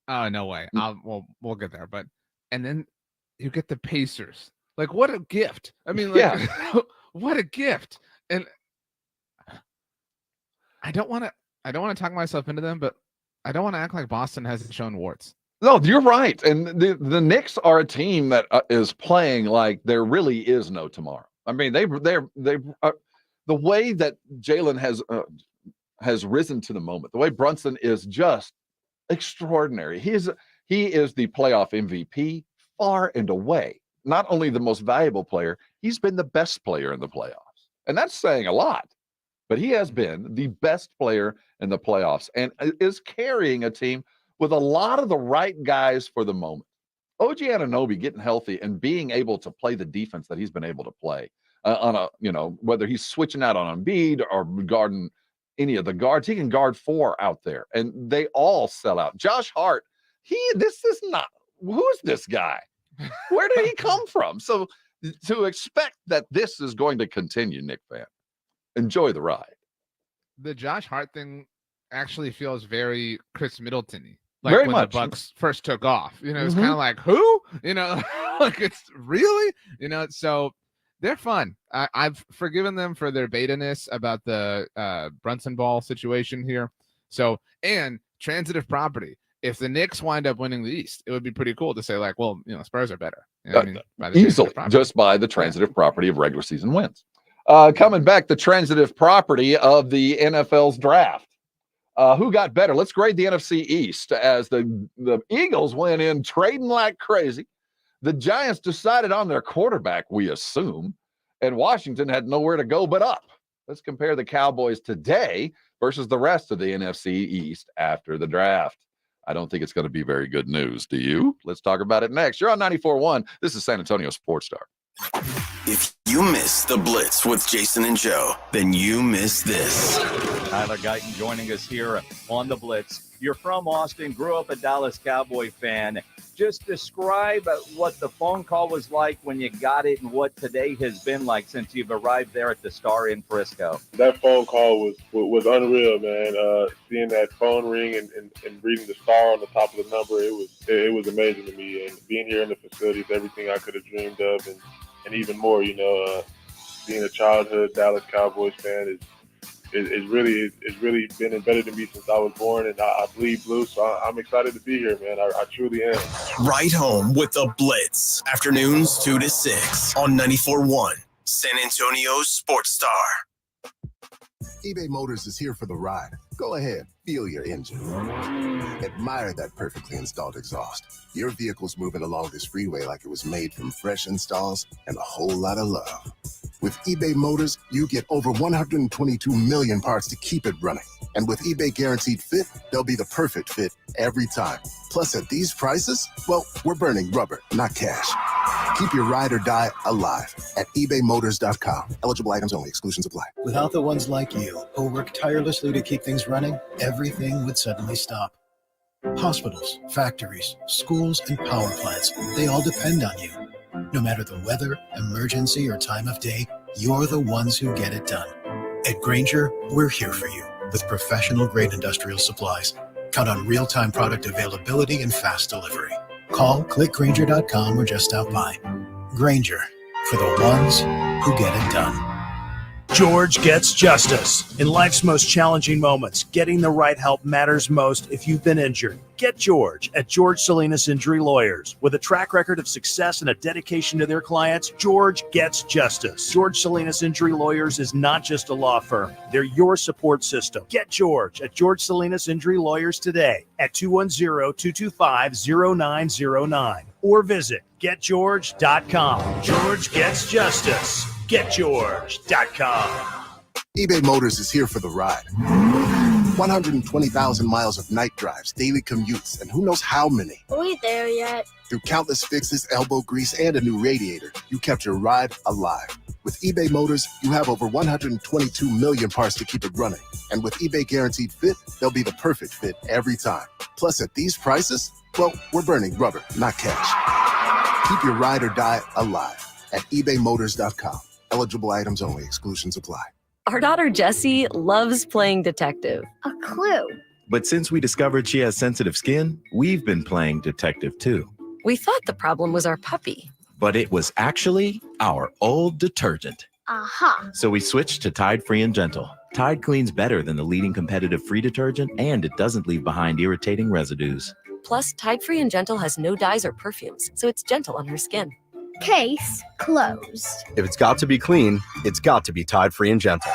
Oh, no way. We'll get there. But and then you get the Pacers. Like, what a gift. I mean, like, Yeah. What a gift. And I don't want to talk myself into them, but I don't want to act like Boston hasn't shown warts. No, you're right. And the Knicks are a team that is playing like there really is no tomorrow. I mean, they're the way that Jalen has risen to the moment. The way Brunson is just extraordinary. He is the playoff MVP far and away. Not only the most valuable player, he's been the best player in the playoffs. And that's saying a lot. But he has been the best player in the playoffs and is carrying a team with a lot of the right guys for the moment. OG Anunoby getting healthy and being able to play the defense that he's been able to play whether he's switching out on Embiid or guarding any of the guards, he can guard 4 out there, and they all sell out. Josh Hart, who's this guy? Where did he come from? So to expect that this is going to continue, Knick fan, enjoy the ride. The Josh Hart thing actually feels very Chris Middleton-y. Like Very when much. the Bucks first took off, it's Mhm. kind of like, who, like it's really, so they're fun. I've forgiven them for their beta-ness about the Brunson ball situation here. So, and transitive property. If the Knicks wind up winning the East, it would be pretty cool to say like, well, Spurs are better. You know what I mean? By the Easily, transitive property. just by the transitive property of regular season wins. Coming back, the transitive property of the NFL's draft. Who got better? Let's grade the NFC East as the Eagles went in trading like crazy. The Giants decided on their quarterback, we assume, and Washington had nowhere to go but up. Let's compare the Cowboys today versus the rest of the NFC East after the draft. I don't think it's going to be very good news. Do you? Let's talk about it next. You're on 94.1. This is San Antonio Sports Star. If you miss the Blitz with Jason and Joe, then you miss this. Tyler Guyton joining us here on the Blitz. You're from Austin, grew up a Dallas Cowboy fan. Just describe what the phone call was like when you got it and what today has been like since you've arrived there at the Star in Frisco. That phone call was unreal, man. Seeing that phone ring and reading the star on the top of the number, it was amazing to me. And being here in the facility is everything I could have dreamed of, and even more. Being a childhood Dallas Cowboys fan is really been embedded in me since I was born, and I bleed blue, so I'm excited to be here, man. I truly am. Right home with the Blitz. Afternoons 2 to 6 on 94.1 San Antonio Sports Star. eBay Motors is here for the ride. Go ahead, feel your engine. Admire that perfectly installed exhaust. Your vehicle's moving along this freeway like it was made from fresh installs and a whole lot of love. With eBay Motors, you get over 122 million parts to keep it running. And with eBay Guaranteed Fit, they'll be the perfect fit every time. Plus, at these prices, well, we're burning rubber, not cash. Keep your ride or die alive at ebaymotors.com. Eligible items only. Exclusions apply. Without the ones like you, who work tirelessly to keep things running, everything would suddenly stop. Hospitals, factories, schools, and power plants, they all depend on you. No matter the weather, emergency, or time of day, you're the ones who get it done. At Grainger, we're here for you with professional-grade industrial supplies. Count on real-time product availability and fast delivery. Call, click Grainger.com, or just stop by. Grainger, for the ones who get it done. George gets justice. In life's most challenging moments, getting the right help matters most if you've been injured. Get George at George Salinas Injury Lawyers. With a track record of success and a dedication to their clients, George gets justice. George Salinas Injury Lawyers is not just a law firm. They're your support system. Get George at George Salinas Injury Lawyers today at 210-225-0909 or visit getgeorge.com. George gets justice. GetGeorge.com. eBay Motors is here for the ride. 120,000 miles of night drives, daily commutes, and who knows how many. Are we there yet? Through countless fixes, elbow grease, and a new radiator, you kept your ride alive. With eBay Motors, you have over 122 million parts to keep it running. And with eBay Guaranteed Fit, they'll be the perfect fit every time. Plus, at these prices, well, we're burning rubber, not cash. Keep your ride or die alive at ebaymotors.com. Eligible items only. Exclusions apply. Our daughter Jessie loves playing detective. A clue. But since we discovered she has sensitive skin, we've been playing detective too. We thought the problem was our puppy. But it was actually our old detergent. Aha. So we switched to Tide Free and Gentle. Tide cleans better than the leading competitive free detergent, and it doesn't leave behind irritating residues. Plus, Tide Free and Gentle has no dyes or perfumes, so it's gentle on her skin. Case closed. If it's got to be clean, it's got to be Tide Free and Gentle.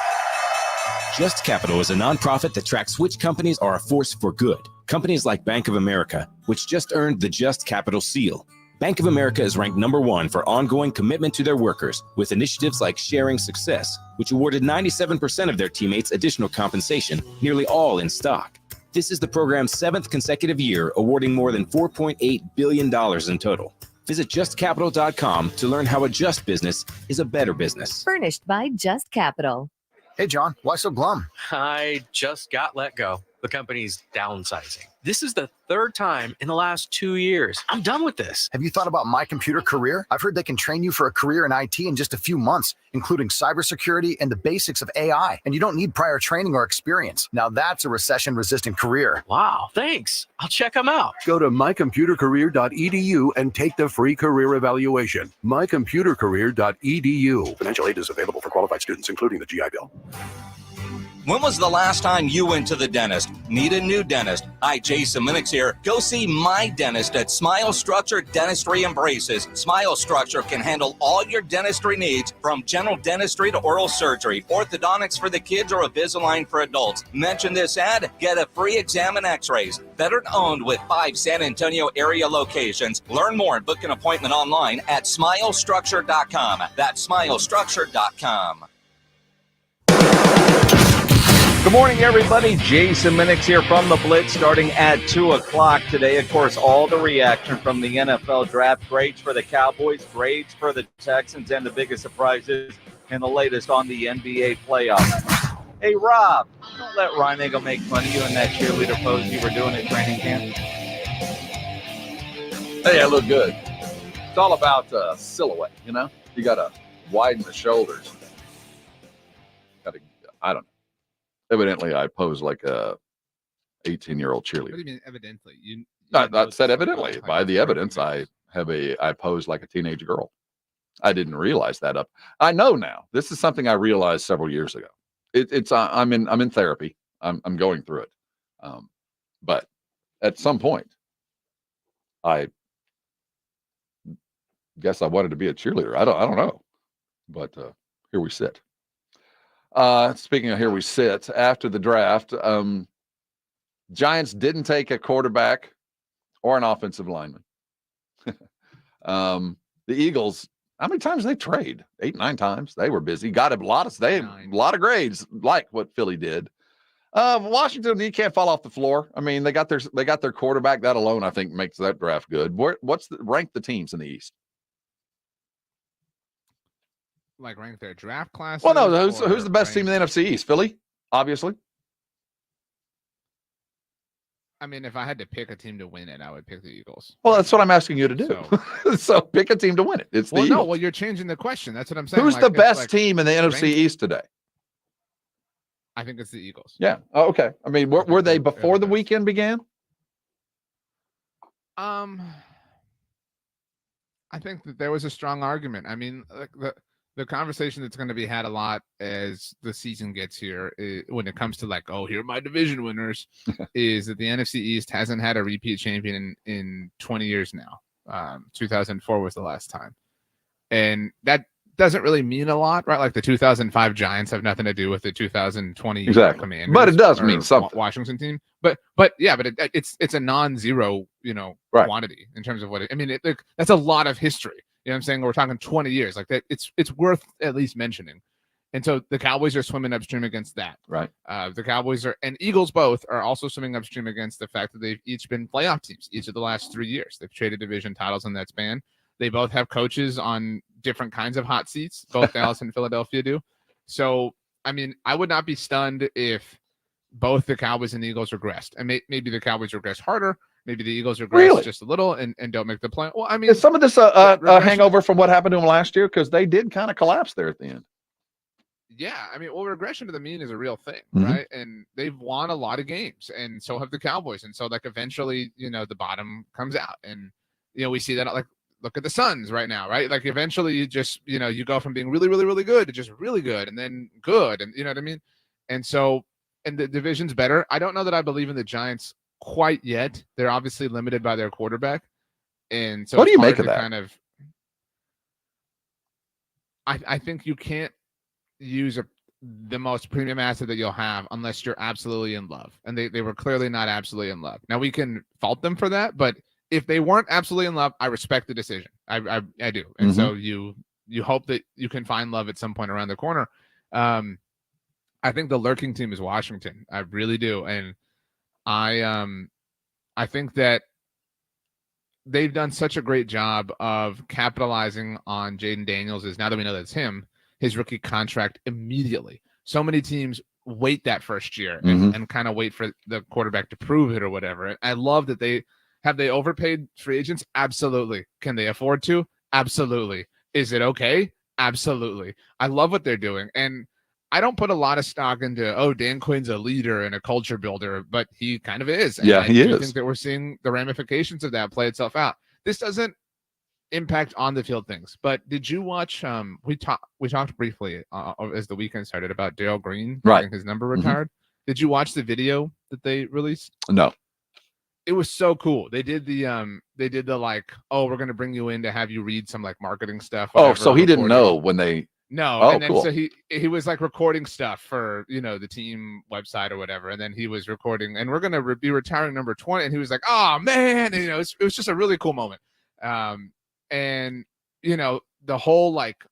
Just Capital is a nonprofit that tracks which companies are a force for good. Companies like Bank of America, which just earned the Just Capital seal. Bank of America is ranked #1 for ongoing commitment to their workers, with initiatives like Sharing Success, which awarded 97% of their teammates additional compensation, nearly all in stock. This is the program's 7th consecutive year, awarding more than $4.8 billion in total. Visit justcapital.com to learn how a just business is a better business. Furnished by Just Capital. Hey, John, why so glum? I just got let go. The company's downsizing. This is the 3rd time in the last 2 years. I'm done with this. Have you thought about My Computer Career? I've heard they can train you for a career in IT in just a few months, including cybersecurity and the basics of AI. And you don't need prior training or experience. Now that's a recession-resistant career. Wow, thanks. I'll check them out. Go to mycomputercareer.edu and take the free career evaluation. mycomputercareer.edu. Financial aid is available for qualified students, including the GI Bill. When was the last time you went to the dentist? Need a new dentist? Hi, Jason Minix here. Go see my dentist at Smile Structure Dentistry and Braces. Smile Structure can handle all your dentistry needs, from general dentistry to oral surgery, orthodontics for the kids, or Invisalign for adults. Mention this ad, get a free exam and x-rays. Veteran owned with 5 San Antonio area locations. Learn more and book an appointment online at smilestructure.com. That's smilestructure.com. Good morning, everybody. Jason Minix here from the Blitz, starting at 2 o'clock today. Of course, all the reaction from the NFL draft. Grades for the Cowboys, grades for the Texans, and the biggest surprises and the latest on the NBA playoffs. Hey, Rob, don't let Ryan go make fun of you in that cheerleader pose you were doing at training camp. Hey, I look good. It's all about silhouette, you know? You got to widen the shoulders. I don't know. Evidently, I pose like a 18-year-old cheerleader. What do you mean, evidently? I said evidently. By the evidence, I pose like a teenage girl. I didn't realize that up. I know now. This is something I realized several years ago. I'm in therapy. I'm going through it. But at some point, I guess I wanted to be a cheerleader. I don't know. But here we sit. Speaking of here we sit, after the draft, Giants didn't take a quarterback or an offensive lineman. The Eagles, how many times did they trade? 8, 9 times. They were busy. Got a lot of grades, like what Philly did. Washington, you can't fall off the floor. I mean, they got their quarterback. That alone, I think, makes that draft good. Rank the teams in the East? Like rank their draft class? Well, no, who's the best team in the NFC East? Philly, obviously. I mean, if I had to pick a team to win it, I would pick the Eagles. Well, that's what I'm asking you to do. So pick a team to win it. It's the Eagles. Well, you're changing the question. That's what I'm saying. Who's the best team in the NFC East today? I think it's the Eagles. Yeah. Oh, okay. I mean, were they before the weekend began? I think that there was a strong argument. I mean, the conversation that's going to be had a lot as the season gets here, when it comes to like, oh, here are my division winners, is that the NFC East hasn't had a repeat champion in 20 years now. 2004 was the last time. And that doesn't really mean a lot, right? Like the 2005 Giants have nothing to do with the 2020 Commanders. But it does mean something. Washington team. But it's a non-zero, quantity in terms of what it, I mean, that's a lot of history. You know what I'm saying? We're talking 20 years. Like that, it's worth at least mentioning. And so the Cowboys are swimming upstream against that. Right. The Cowboys and Eagles both are also swimming upstream against the fact that they've each been playoff teams each of the last 3 years. They've traded division titles in that span. They both have coaches on different kinds of hot seats. Both Dallas and Philadelphia do. So, I mean, I would not be stunned if both the Cowboys and the Eagles regressed. And maybe the Cowboys regress harder. Maybe the Eagles regress just a little and don't make the play. Well, I mean, is some of this a hangover from what happened to them last year? Because they did kind of collapse there at the end. Yeah, I mean, regression to the mean is a real thing, right? And they've won a lot of games, and so have the Cowboys. And so, like, eventually, the bottom comes out, and we see that. Like, look at the Suns right now, right? Like, eventually, you just you go from being really, really, really good to just really good, and then good, and you know what I mean. And so, and the division's better. I don't know that I believe in the Giants quite yet. They're obviously limited by their quarterback, and so what do you make of that? Kind of, I think you can't use the most premium asset that you'll have unless you're absolutely in love, and they were clearly not absolutely in love. Now we can fault them for that, but if they weren't absolutely in love, I respect the decision. I do, and so you hope that you can find love at some point around the corner. I think the lurking team is Washington. I really do, and I think that they've done such a great job of capitalizing on Jaden Daniels. Now that we know that's him, his rookie contract immediately. So many teams wait that first year and kind of wait for the quarterback to prove it or whatever. I love that they overpaid free agents. Absolutely. Can they afford to? Absolutely. Is it okay? Absolutely. I love what they're doing. And I don't put a lot of stock into, Dan Quinn's a leader and a culture builder, but he kind of is. And he is. I think that we're seeing the ramifications of that play itself out. This doesn't impact on the field things. But did you watch? We talked briefly as the weekend started about Darrell Green having his number retired. Did you watch the video that they released? No. It was so cool. They did the like, oh, we're gonna bring you in to have you read some like marketing stuff. Oh, so he didn't know when they. No, oh, and then cool. so he was like recording stuff for the team website or whatever, and then he was recording, and we're gonna be retiring number 20, and he was like, oh man, and, it was just a really cool moment. And the whole like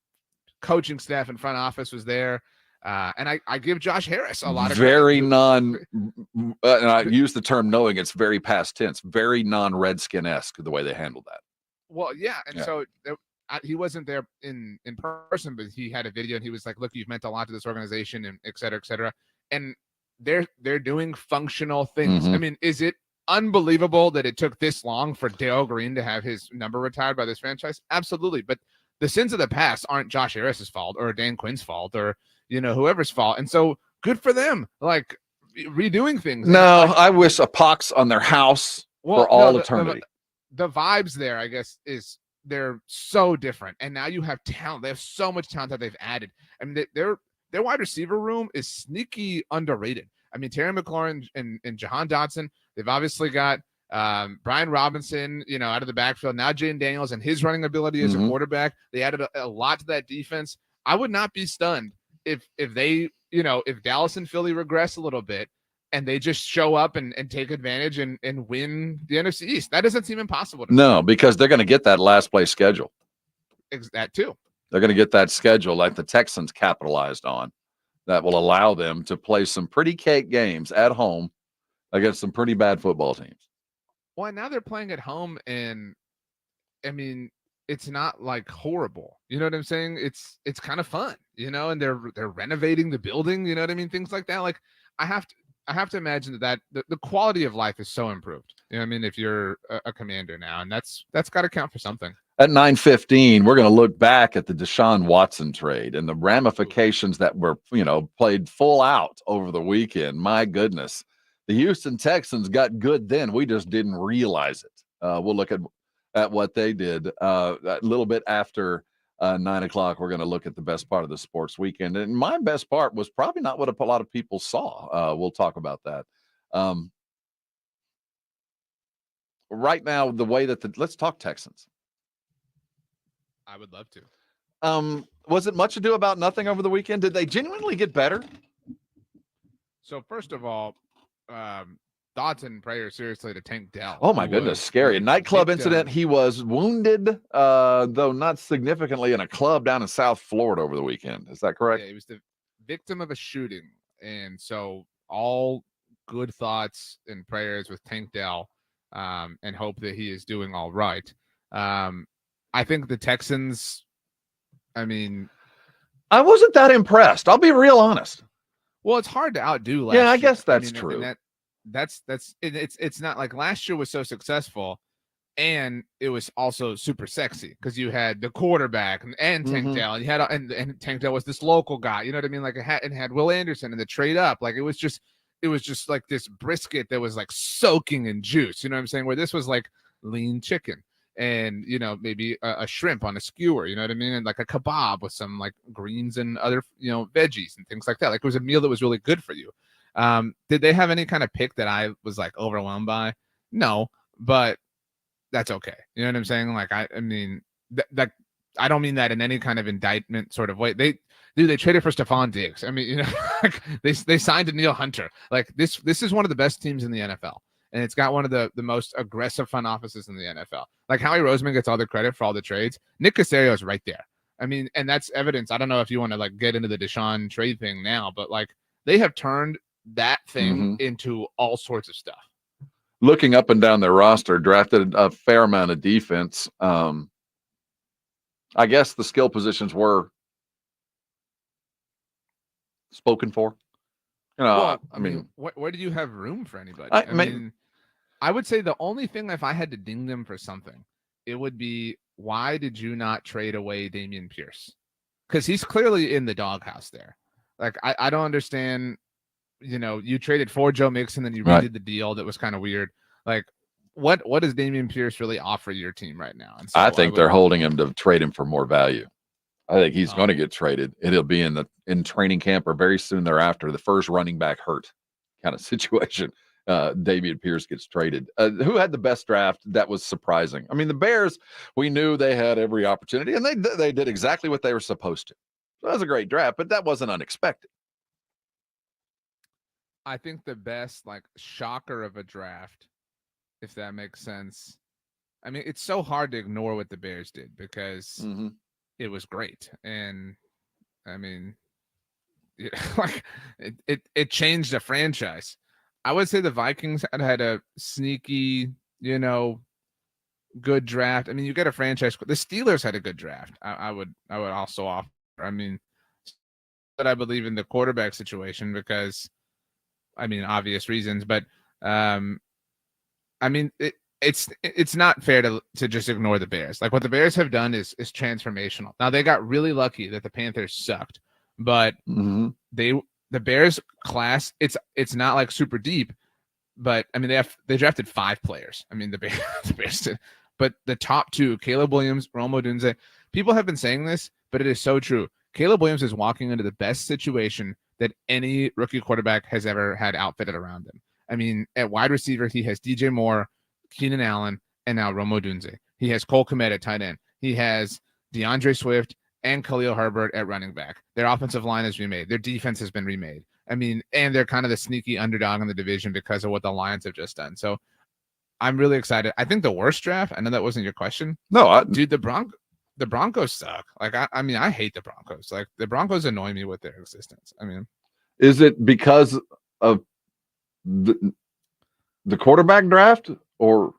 coaching staff and front office was there. And I give Josh Harris a lot of very and I use the term knowing it's very past tense, very non-Redskin-esque the way they handled that. Well, yeah, and so he wasn't there in person, but he had a video, and he was like, "Look, you've meant a lot to this organization, and et cetera, et cetera." And they're doing functional things. I mean, is it unbelievable that it took this long for Darrell Green to have his number retired by this franchise? Absolutely, but the sins of the past aren't Josh Harris's fault or Dan Quinn's fault or whoever's fault. And so good for them, like redoing things. No, I wish a pox on their house for all eternity. The vibes there, I guess, is they're so different. And now you have talent. They have so much talent that they've added. I mean, their wide receiver room is sneaky underrated. I mean, Terry McLaurin and Jahan Dotson, they've obviously got Brian Robinson, out of the backfield. Now Jaden Daniels and his running ability as a quarterback. They added a lot to that defense. I would not be stunned if they, if Dallas and Philly regress a little bit and they just show up and take advantage and win the NFC East. That doesn't seem impossible to me. Because they're going to get that last place schedule. That too. They're going to get that schedule like the Texans capitalized on that will allow them to play some pretty cake games at home against some pretty bad football teams. Well, now they're playing at home, and I mean, it's not like horrible. You know what I'm saying? It's kind of fun, and they're renovating the building, you know what I mean? Things like that. Like I have to imagine that the quality of life is so improved. You know what I mean? If you're a commander now, and that's got to count for something. At 9:15, we're going to look back at the Deshaun Watson trade and the ramifications that were, played full out over the weekend. My goodness. The Houston Texans got good then. We just didn't realize it. We'll look at what they did a little bit after 9 o'clock. We're going to look at the best part of the sports weekend. And my best part was probably not what a lot of people saw. We'll talk about that. Right now, the way that let's talk Texans. I would love to. Was it much ado about nothing over the weekend? Did they genuinely get better? So first of all, thoughts and prayers seriously to Tank Dell. Oh my goodness, scary. A nightclub incident. He was wounded, though not significantly, in a club down in South Florida over the weekend. Is that correct? Yeah, he was the victim of a shooting. And so all good thoughts and prayers with Tank Dell, and hope that he is doing all right. I think the Texans, I mean, I wasn't that impressed. I'll be real honest. Well, it's hard to outdo last year. I year. guess that's true. It's not like last year was so successful, and it was also super sexy because you had the quarterback and Tank Dell, and you had and Tank Dell was this local guy. You know what I mean? Like it had Will Anderson and the trade up. Like it was just like this brisket that was like soaking in juice. You know what I'm saying? Where this was like lean chicken. And maybe a shrimp on a skewer, you know what I mean, and like a kebab with some like greens and other veggies and things like that. Like it was a meal that was really good for you. Did they have any kind of pick that I was like overwhelmed by? No, but that's okay. You know what I'm saying? Like I mean that I don't mean that in any kind of indictment sort of way. They traded for Stephon Diggs. I mean, like they signed Danielle Hunter. Like this is one of the best teams in the NFL. And it's got one of the most aggressive front offices in the NFL. Like Howie Roseman gets all the credit for all the trades. Nick Caserio is right there. I mean, and that's evidence. I don't know if you want to like get into the Deshaun trade thing now, but like they have turned that thing into all sorts of stuff. Looking up and down their roster, drafted a fair amount of defense. I guess the skill positions were spoken for. Well, I mean, where do you have room for anybody? I mean, I would say the only thing, if I had to ding them for something, it would be, why did you not trade away Dameon Pierce? Because he's clearly in the doghouse there. Like, I don't understand. You traded for Joe Mixon, then you redid the deal. That was kind of weird. Like, what does Dameon Pierce really offer your team right now? And so I think they're holding him to trade him for more value. I think he's Oh. going to get traded. It'll be in training camp or very soon thereafter. The first running back hurt kind of situation. Dameon Pierce gets traded. Who had the best draft? That was surprising. I mean, the Bears, we knew they had every opportunity, and they did exactly what they were supposed to. So that was a great draft, but that wasn't unexpected. I think the best like shocker of a draft, if that makes sense. I mean, it's so hard to ignore what the Bears did because it was great. And I mean, like it changed the franchise. I would say the Vikings had a sneaky, good draft. I mean, you get a franchise. The Steelers had a good draft. I would also offer. I mean, but I believe in the quarterback situation because, I mean, obvious reasons. But I mean, it's not fair to just ignore the Bears. Like what the Bears have done is transformational. Now they got really lucky that the Panthers sucked, but the Bears class, it's not like super deep, but I mean they drafted 5 players. I mean the Bears did, but the top 2, Caleb Williams, Rome Odunze. People have been saying this, but it is so true. Caleb Williams is walking into the best situation that any rookie quarterback has ever had outfitted around him. I mean, at wide receiver, he has DJ Moore, Keenan Allen, and now Rome Odunze. He has Cole Kmet at tight end. He has DeAndre Swift and Khalil Herbert at running back. Their offensive line is remade. Their defense has been remade. I mean, and they're kind of the sneaky underdog in the division because of what the Lions have just done. So I'm really excited. I think the worst draft, I know that wasn't your question. No, dude, the Broncos suck. Like, I mean, I hate the Broncos. Like, the Broncos annoy me with their existence. I mean, is it because of the quarterback draft or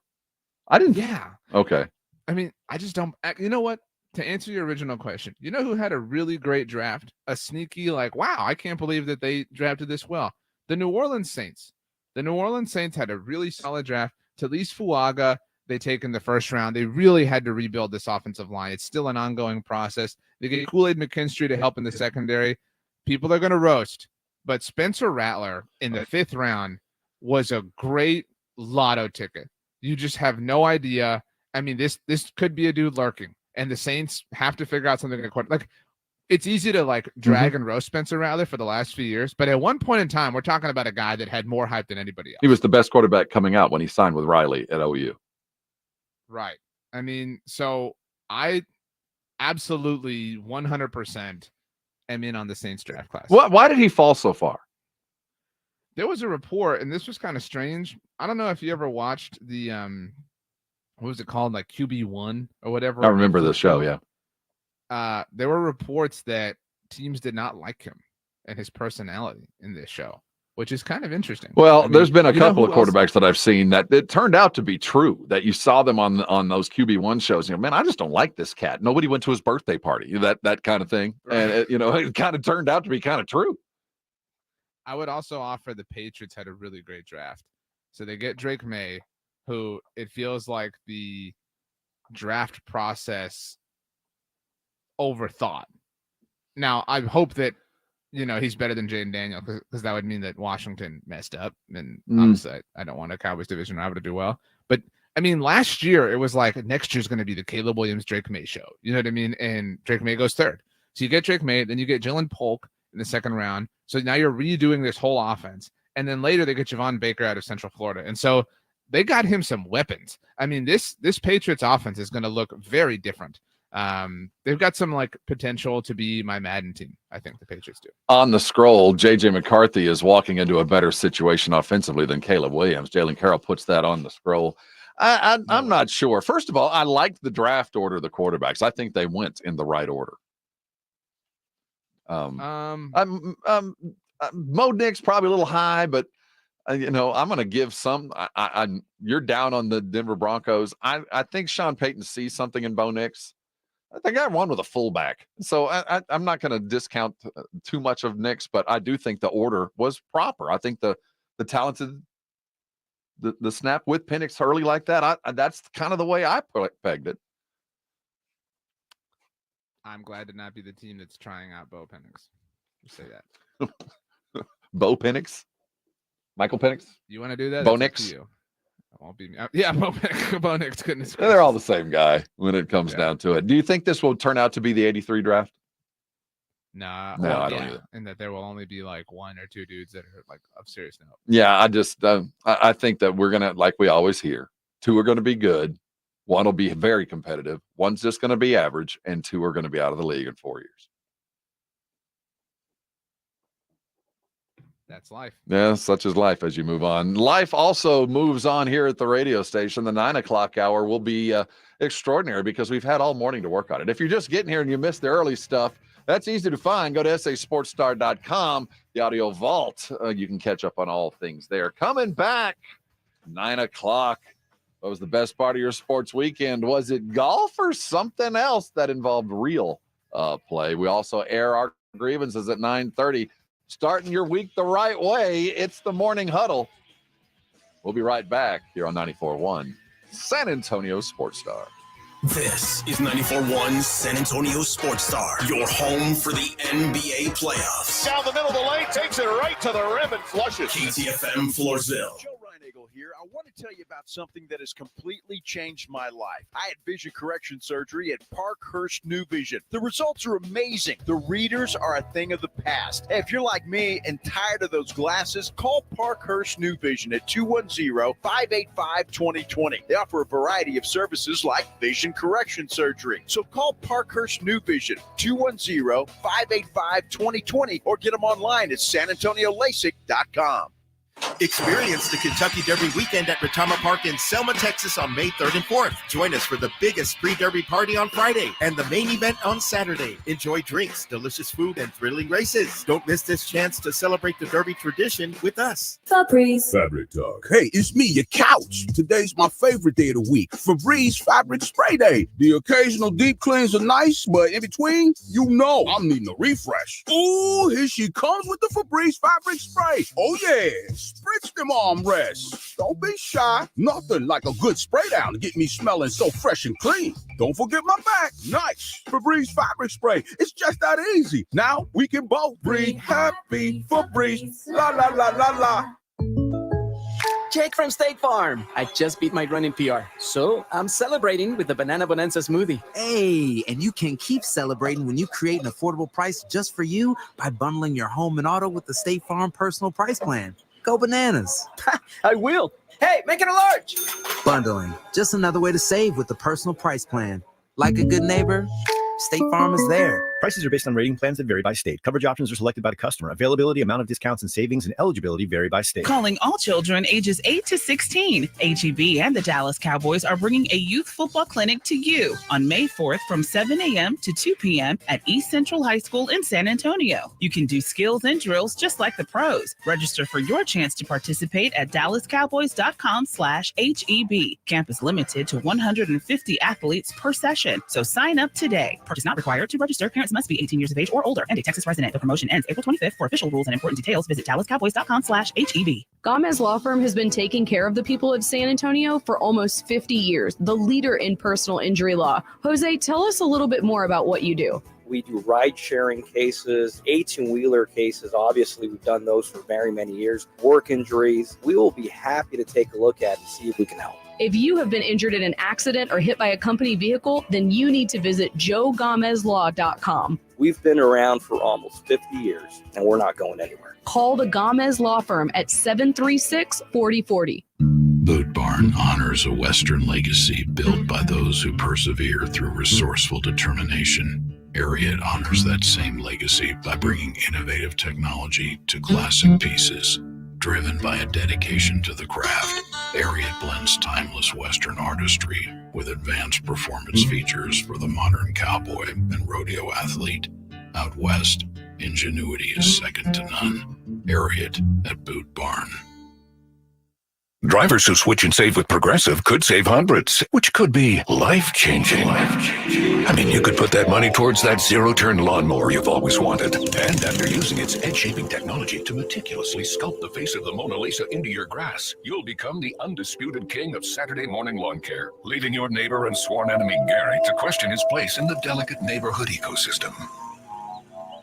I didn't? Yeah. Okay. I mean, I just don't. You know what? To answer your original question, you know who had a really great draft? A sneaky, like, wow, I can't believe that they drafted this well. The New Orleans Saints. The New Orleans Saints had a really solid draft. Talise Fuaga, they take in the first round. They really had to rebuild this offensive line. It's still an ongoing process. They get Kool-Aid McKinstry to help in the secondary. People are going to roast. But Spencer Rattler in the 5th round was a great lotto ticket. You just have no idea. I mean, this could be a dude lurking. And the Saints have to figure out something. Like, it's easy to like drag and roast Spencer Rattler for the last few years, but at one point in time, we're talking about a guy that had more hype than anybody else. He was the best quarterback coming out when he signed with Riley at OU. Right. I mean, so I absolutely 100% am in on the Saints draft class. Why did he fall so far? There was a report, and this was kind of strange. I don't know if you ever watched the what was it called, like QB1 or whatever. I remember the show, yeah. There were reports that teams did not like him and his personality in this show, which is kind of interesting. Well, I mean, there's been a couple of who else- quarterbacks that I've seen that it turned out to be true, that you saw them on those QB1 shows. Man, I just don't like this cat. Nobody went to his birthday party, that kind of thing. Right. And it kind of turned out to be kind of true. I would also offer the Patriots had a really great draft. So they get Drake May, who it feels like the draft process overthought. Now, I hope that, he's better than Jaden Daniel because that would mean that Washington messed up. And obviously, I don't want a Cowboys division rival to do well. But, I mean, last year, it was like next year's going to be the Caleb Williams, Drake May show. You know what I mean? And Drake May goes 3rd. So you get Drake May, then you get Jalen Polk in the 2nd round. So now you're redoing this whole offense. And then later they get Javon Baker out of Central Florida. And so they got him some weapons. I mean, this Patriots offense is going to look very different. They've got some like potential to be my Madden team. I think the Patriots do. On the scroll, JJ McCarthy is walking into a better situation offensively than Caleb Williams. Jalen Carroll puts that on the scroll. I'm not sure. First of all, I liked the draft order of the quarterbacks. I think they went in the right order. Mo Nix probably a little high, but I'm going to give some. You're down on the Denver Broncos. I think Sean Payton sees something in Bo Nix. I think I won with a fullback, so I'm not going to discount too much of Nix, but I do think the order was proper. I think the talented, the snap with Penix early like that. That's kind of the way I pegged it. I'm glad to not be the team that's trying out Bo Penix. You say that. Bo Penix? Michael Penix? You want to do that? Bo Nix? That won't be me. Yeah, Bo Nix, goodness. They're all the same guy when it comes down to it. Do you think this will turn out to be the 83 draft? Nah, No, I don't either. And that there will only be like one or two dudes that are like of serious note. Yeah, I think that we're gonna, like we always hear, 2 are gonna be good, 1 will be very competitive, 1's just gonna be average, and 2 are gonna be out of the league in 4 years. That's life. Yeah, such is life as you move on. Life also moves on here at the radio station. The 9 o'clock hour will be extraordinary because we've had all morning to work on it. If you're just getting here and you missed the early stuff, that's easy to find. Go to sasportstar.com, the audio vault. You can catch up on all things there. Coming back, 9 o'clock. What was the best part of your sports weekend? Was it golf or something else that involved real play? We also air our grievances at 9:30. Starting your week the right way, it's the Morning Huddle. We'll be right back here on 94.1 San Antonio Sports Star. This is 94.1 San Antonio Sports Star, your home for the NBA playoffs. Down the middle of the lane, takes it right to the rim and flushes. KTFM Floresville. Here, I want to tell you about something that has completely changed my life. I had vision correction surgery at Parkhurst New Vision. The results are amazing. The readers are a thing of the past. Hey, if you're like me and tired of those glasses, call Parkhurst New Vision at 210-585-2020. They offer a variety of services like vision correction surgery. So call Parkhurst New Vision, 210-585-2020, or get them online at sanantoniolasik.com. Experience the Kentucky Derby weekend at Retama Park in Selma, Texas on May 3rd and 4th. Join us for the biggest pre-Derby party on Friday and the main event on Saturday. Enjoy drinks, delicious food, and thrilling races. Don't miss this chance to celebrate the Derby tradition with us. Febreze. Fabric Talk. Hey, it's me, your couch. Today's my favorite day of the week. Febreze Fabric Spray Day. The occasional deep cleans are nice, but in between, you know I'm needing a refresh. Ooh, here she comes with the Febreze Fabric Spray. Oh, yeah. Spritz them armrests. Don't be shy. Nothing like a good spray down to get me smelling so fresh and clean. Don't forget my back. Nice. Febreze Fabric Spray. It's just that easy. Now we can both breathe happy. Febreze. La, la, la, la, la. Jake from State Farm. I just beat my running PR, so I'm celebrating with the Banana Bonanza smoothie. Hey, and you can keep celebrating when you create an affordable price just for you by bundling your home and auto with the State Farm Personal Price Plan. Go bananas. I will. Hey, make it a large. Bundling, just another way to save with the Personal Price Plan. Like a good neighbor, State Farm is there. Prices are based on rating plans that vary by state. Coverage options are selected by the customer. Availability, amount of discounts and savings, and eligibility vary by state. Calling all children ages 8 to 16. HEB and the Dallas Cowboys are bringing a youth football clinic to you on May 4th from 7 a.m. to 2 p.m. at East Central High School in San Antonio. You can do skills and drills just like the pros. Register for your chance to participate at dallascowboys.com/HEB. Camp is limited to 150 athletes per session, so sign up today. Purchase not required to register. Parents must be 18 years of age or older and a Texas resident. The promotion ends April 25th. For official rules and important details, visit dallascowboys.com/HEB. Gomez Law Firm has been taking care of the people of San Antonio for almost 50 years, the leader in personal injury law. Jose, tell us a little bit more about what you do. We do ride-sharing cases, 18-wheeler cases. Obviously, we've done those for very many years. Work injuries. We will be happy to take a look at and see if we can help. If you have been injured in an accident or hit by a company vehicle, then you need to visit joegomezlaw.com. We've been around for almost 50 years, and we're not going anywhere. Call the Gomez Law Firm at 736-4040. Boot Barn honors a Western legacy built by those who persevere through resourceful determination. Ariat honors that same legacy by bringing innovative technology to classic pieces. Driven by a dedication to the craft, Ariat blends timeless Western artistry with advanced performance features for the modern cowboy and rodeo athlete. Out west, ingenuity is second to none. Ariat at Boot Barn. Drivers who switch and save with Progressive could save hundreds, which could be life-changing. I mean, you could put that money towards that zero-turn lawnmower you've always wanted. And after using its edge-shaping technology to meticulously sculpt the face of the Mona Lisa into your grass, you'll become the undisputed king of Saturday morning lawn care, leaving your neighbor and sworn enemy Gary to question his place in the delicate neighborhood ecosystem.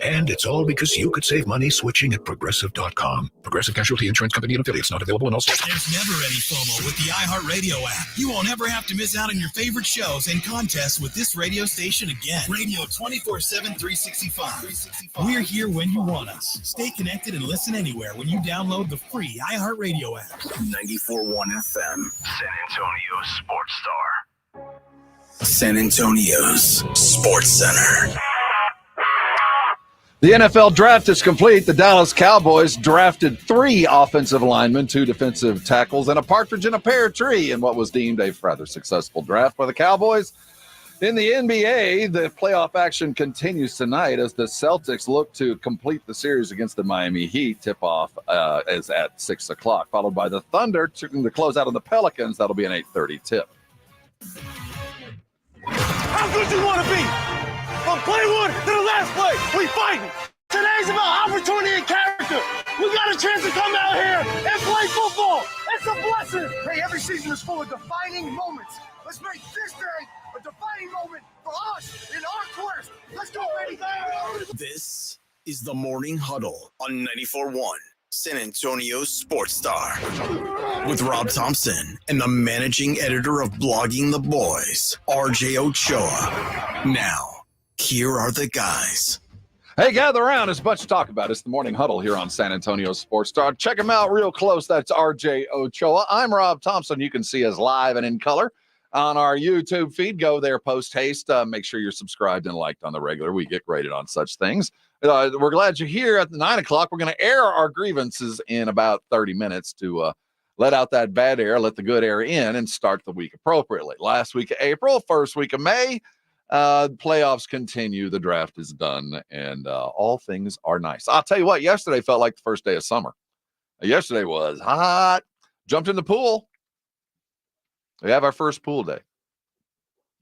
And it's all because you could save money switching at Progressive.com. Progressive Casualty Insurance Company and affiliates, not available in all states. There's never any FOMO with the iHeartRadio app. You won't ever have to miss out on your favorite shows and contests with this radio station again. Radio 24/7, 365. We're here when you want us. Stay connected and listen anywhere when you download the free iHeartRadio app. 94.1 FM. San Antonio's Sports Star. San Antonio's Sports Center. The NFL draft is complete. The Dallas Cowboys drafted 3 offensive linemen, 2 defensive tackles, and a partridge in a pear tree in what was deemed a rather successful draft by the Cowboys. In the NBA, the playoff action continues tonight as the Celtics look to complete the series against the Miami Heat. Tip-off is at 6 o'clock, followed by the Thunder to close out on the Pelicans. That'll be an 8:30 tip. How good you want to be? From play 1 to the last play, we fighting. Today's about opportunity and character. We got a chance to come out here and play football. It's a blessing. Hey, every season is full of defining moments. Let's make this day a defining moment for us in our quest. Let's go, baby. This is the Morning Huddle on 94.1 San Antonio's Sports Star with Rob Thompson and the managing editor of Blogging the Boys, RJ Ochoa. Now, here are the guys. Hey, gather around. There's a bunch to talk about. It's the Morning Huddle here on San Antonio Sports Star. Check him out real close. That's RJ Ochoa. I'm Rob Thompson. You can see us live and in color on our YouTube feed. Go there post-haste. Make sure you're subscribed and liked on the regular. We get graded on such things. We're glad you're here at 9 o'clock. We're going to air our grievances in about 30 minutes to let out that bad air, let the good air in, and start the week appropriately. Last week of April, first week of May, playoffs continue. The draft is done, and all things are nice. I'll tell you what, yesterday felt like the first day of summer. Yesterday was hot. Jumped in the pool. We have our first pool day.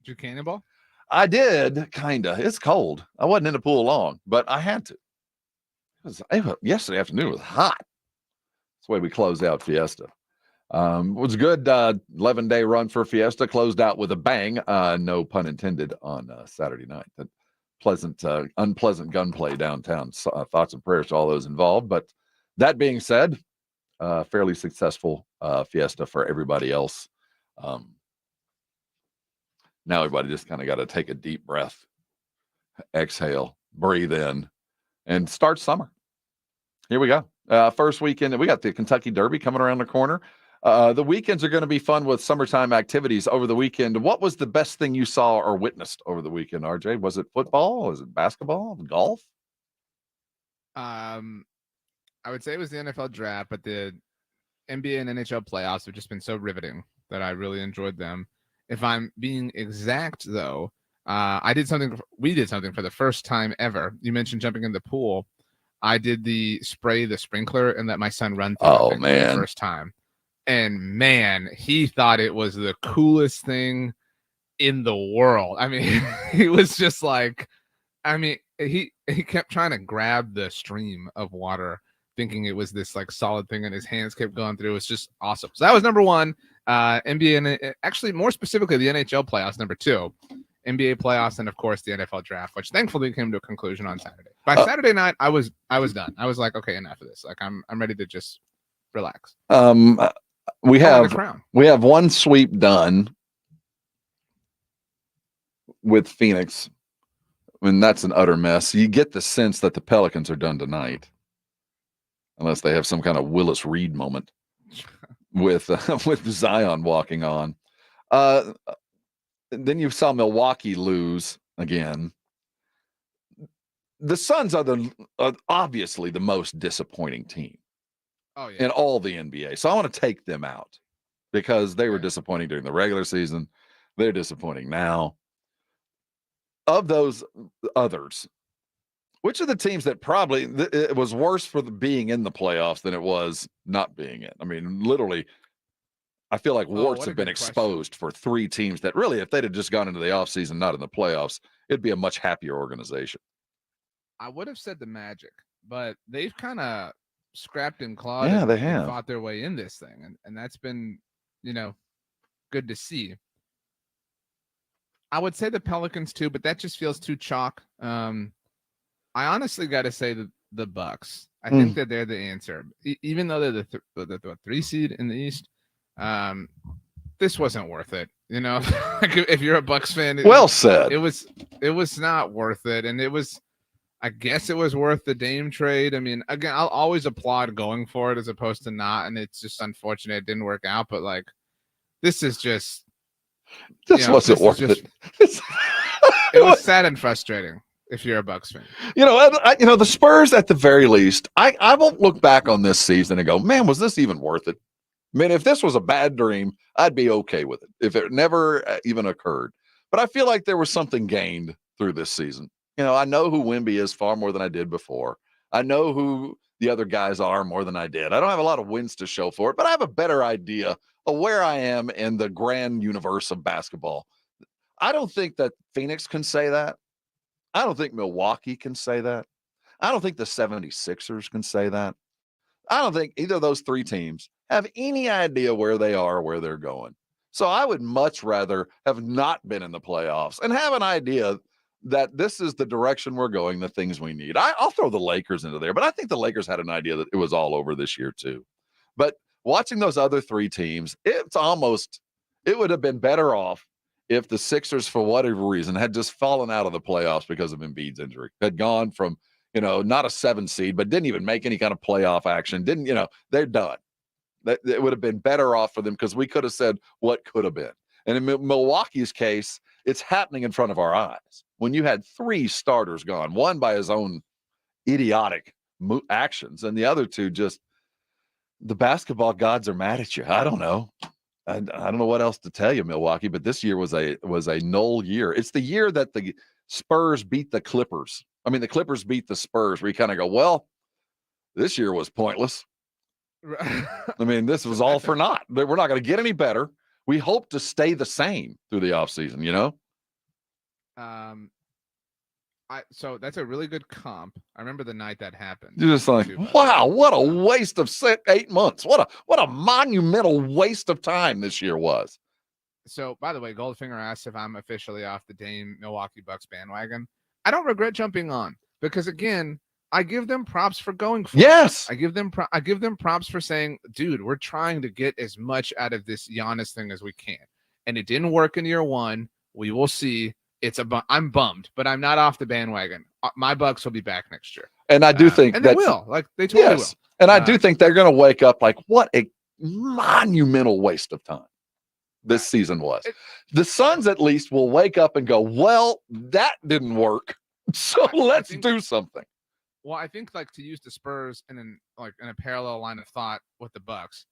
Did you cannonball? I did, kind of. It's cold. I wasn't in the pool long, but I had to. Yesterday afternoon was hot. That's the way we closed out Fiesta. It was a good 11-day run for Fiesta. Closed out with a bang. No pun intended on Saturday night. That unpleasant gunplay downtown. Thoughts and prayers to all those involved. But that being said, fairly successful Fiesta for everybody else. Now everybody just kind of got to take a deep breath, exhale, breathe in, and start summer. Here we go. First weekend, we got the Kentucky Derby coming around the corner. The weekends are going to be fun with summertime activities over the weekend. What was the best thing you saw or witnessed over the weekend, RJ? Was it football? Was it basketball? Golf? I would say it was the NFL draft, but the NBA and NHL playoffs have just been so riveting that I really enjoyed them. If I'm being exact, though, we did something for the first time ever. You mentioned jumping in the pool. I did the sprinkler and let my son run through for the first time. And man, he thought it was the coolest thing in the world. I mean, he was just like, he kept trying to grab the stream of water, thinking it was this like solid thing, and his hands kept going through. It was just awesome. So that was number one. NBA and actually more specifically the NHL playoffs, number 2. NBA playoffs, and of course the NFL draft, which thankfully came to a conclusion on Saturday. By Saturday night, I was done. I was like, okay, enough of this. Like I'm ready to just relax. We have one sweep done with Phoenix. I mean, that's an utter mess. You get the sense that the Pelicans are done tonight, unless they have some kind of Willis Reed moment with Zion walking on. Then you saw Milwaukee lose again. The Suns are obviously the most disappointing team in all the NBA. So I want to take them out because they were disappointing during the regular season. They're disappointing now. Of those others, which are the teams that probably it was worse for being in the playoffs than it was not being in? I mean, literally, I feel like warts have been exposed for 3 teams that really, if they'd have just gone into the offseason, not in the playoffs, it'd be a much happier organization. I would have said the Magic, but they've kind of scrapped and clawed. Yeah, they and have fought their way in this thing, and that's been, good to see. I would say the Pelicans too, but that just feels too chalk. I honestly got to say that the Bucks. I think that they're the answer, even though they're the 3 seed in the East. This wasn't worth it, like if you're a Bucks fan. Well said. It was not worth it, and it was. I guess it was worth the Dame trade. I mean, again, I'll always applaud going for it as opposed to not, and it's just unfortunate it didn't work out. But like, this is just. This wasn't worth it. It was sad and frustrating if you're a Bucks fan. The Spurs at the very least, I won't look back on this season and go, man, was this even worth it? I mean, if this was a bad dream, I'd be okay with it if it never even occurred. But I feel like there was something gained through this season. I know who Wemby is far more than I did before. I know who the other guys are more than I did. I don't have a lot of wins to show for it, but I have a better idea of where I am in the grand universe of basketball. I don't think that Phoenix can say that. I don't think Milwaukee can say that. I don't think the 76ers can say that. I don't think either of those 3 teams have any idea where they are or where they're going. So I would much rather have not been in the playoffs and have an idea that this is the direction we're going, the things we need. I'll throw the Lakers into there, but I think the Lakers had an idea that it was all over this year too. But watching those other 3 teams, it would have been better off if the Sixers, for whatever reason, had just fallen out of the playoffs because of Embiid's injury, had gone from, not a 7 seed, but didn't even make any kind of playoff action. They're done. It would have been better off for them because we could have said what could have been. And in Milwaukee's case, it's happening in front of our eyes. When you had 3 starters gone, one by his own idiotic actions, and the other 2 just the basketball gods are mad at you. I don't know. I don't know what else to tell you, Milwaukee, but this year was a null year. It's the year that the Spurs beat the Clippers. I mean, the Clippers beat the Spurs, where you kind of go, well, this year was pointless. I mean, this was all for naught. We're not going to get any better. We hope to stay the same through the offseason, So that's a really good comp. I remember the night that happened. You're just like, wow, what a waste of 8 months. What a monumental waste of time this year was. So, by the way, Goldfinger asked if I'm officially off the Dame Milwaukee Bucks bandwagon. I don't regret jumping on because, again, I give them props for going for it. I give them props for saying, dude, we're trying to get as much out of this Giannis thing as we can. And it didn't work in year 1. We will see. I'm bummed, but I'm not off the bandwagon. My Bucks will be back next year. And I do think and they will. Like they totally will. And I do think they're going to wake up like, what a monumental waste of time this season was. The Suns at least will wake up and go, well, that didn't work. So let's do something. Well, I think like to use the Spurs in a parallel line of thought with the Bucks,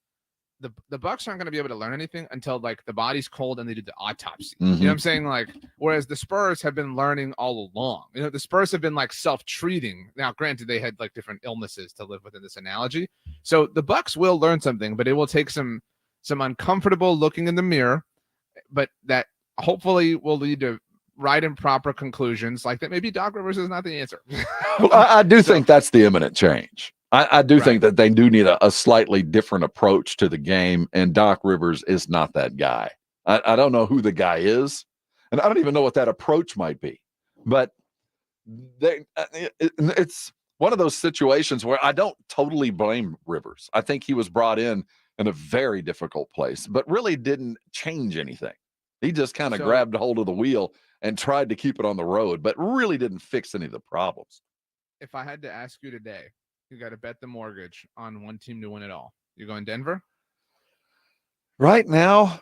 the Bucks aren't going to be able to learn anything until like the body's cold and they do the autopsy. You know what I'm saying? Like, whereas the Spurs have been learning all along. The Spurs have been like self-treating. Now, granted, they had like different illnesses to live within this analogy. So the Bucks will learn something, but it will take some uncomfortable looking in the mirror, but that hopefully will lead to right and proper conclusions like that. Maybe Doc Rivers is not the answer. Well, I do think that's the imminent change. I do think that they do need a slightly different approach to the game, and Doc Rivers is not that guy. I don't know who the guy is, and I don't even know what that approach might be. But it's one of those situations where I don't totally blame Rivers. I think he was brought in a very difficult place, but really didn't change anything. He just kind of grabbed hold of the wheel and tried to keep it on the road, but really didn't fix any of the problems. If I had to ask you today, you got to bet the mortgage on one team to win it all. You going Denver? Right now,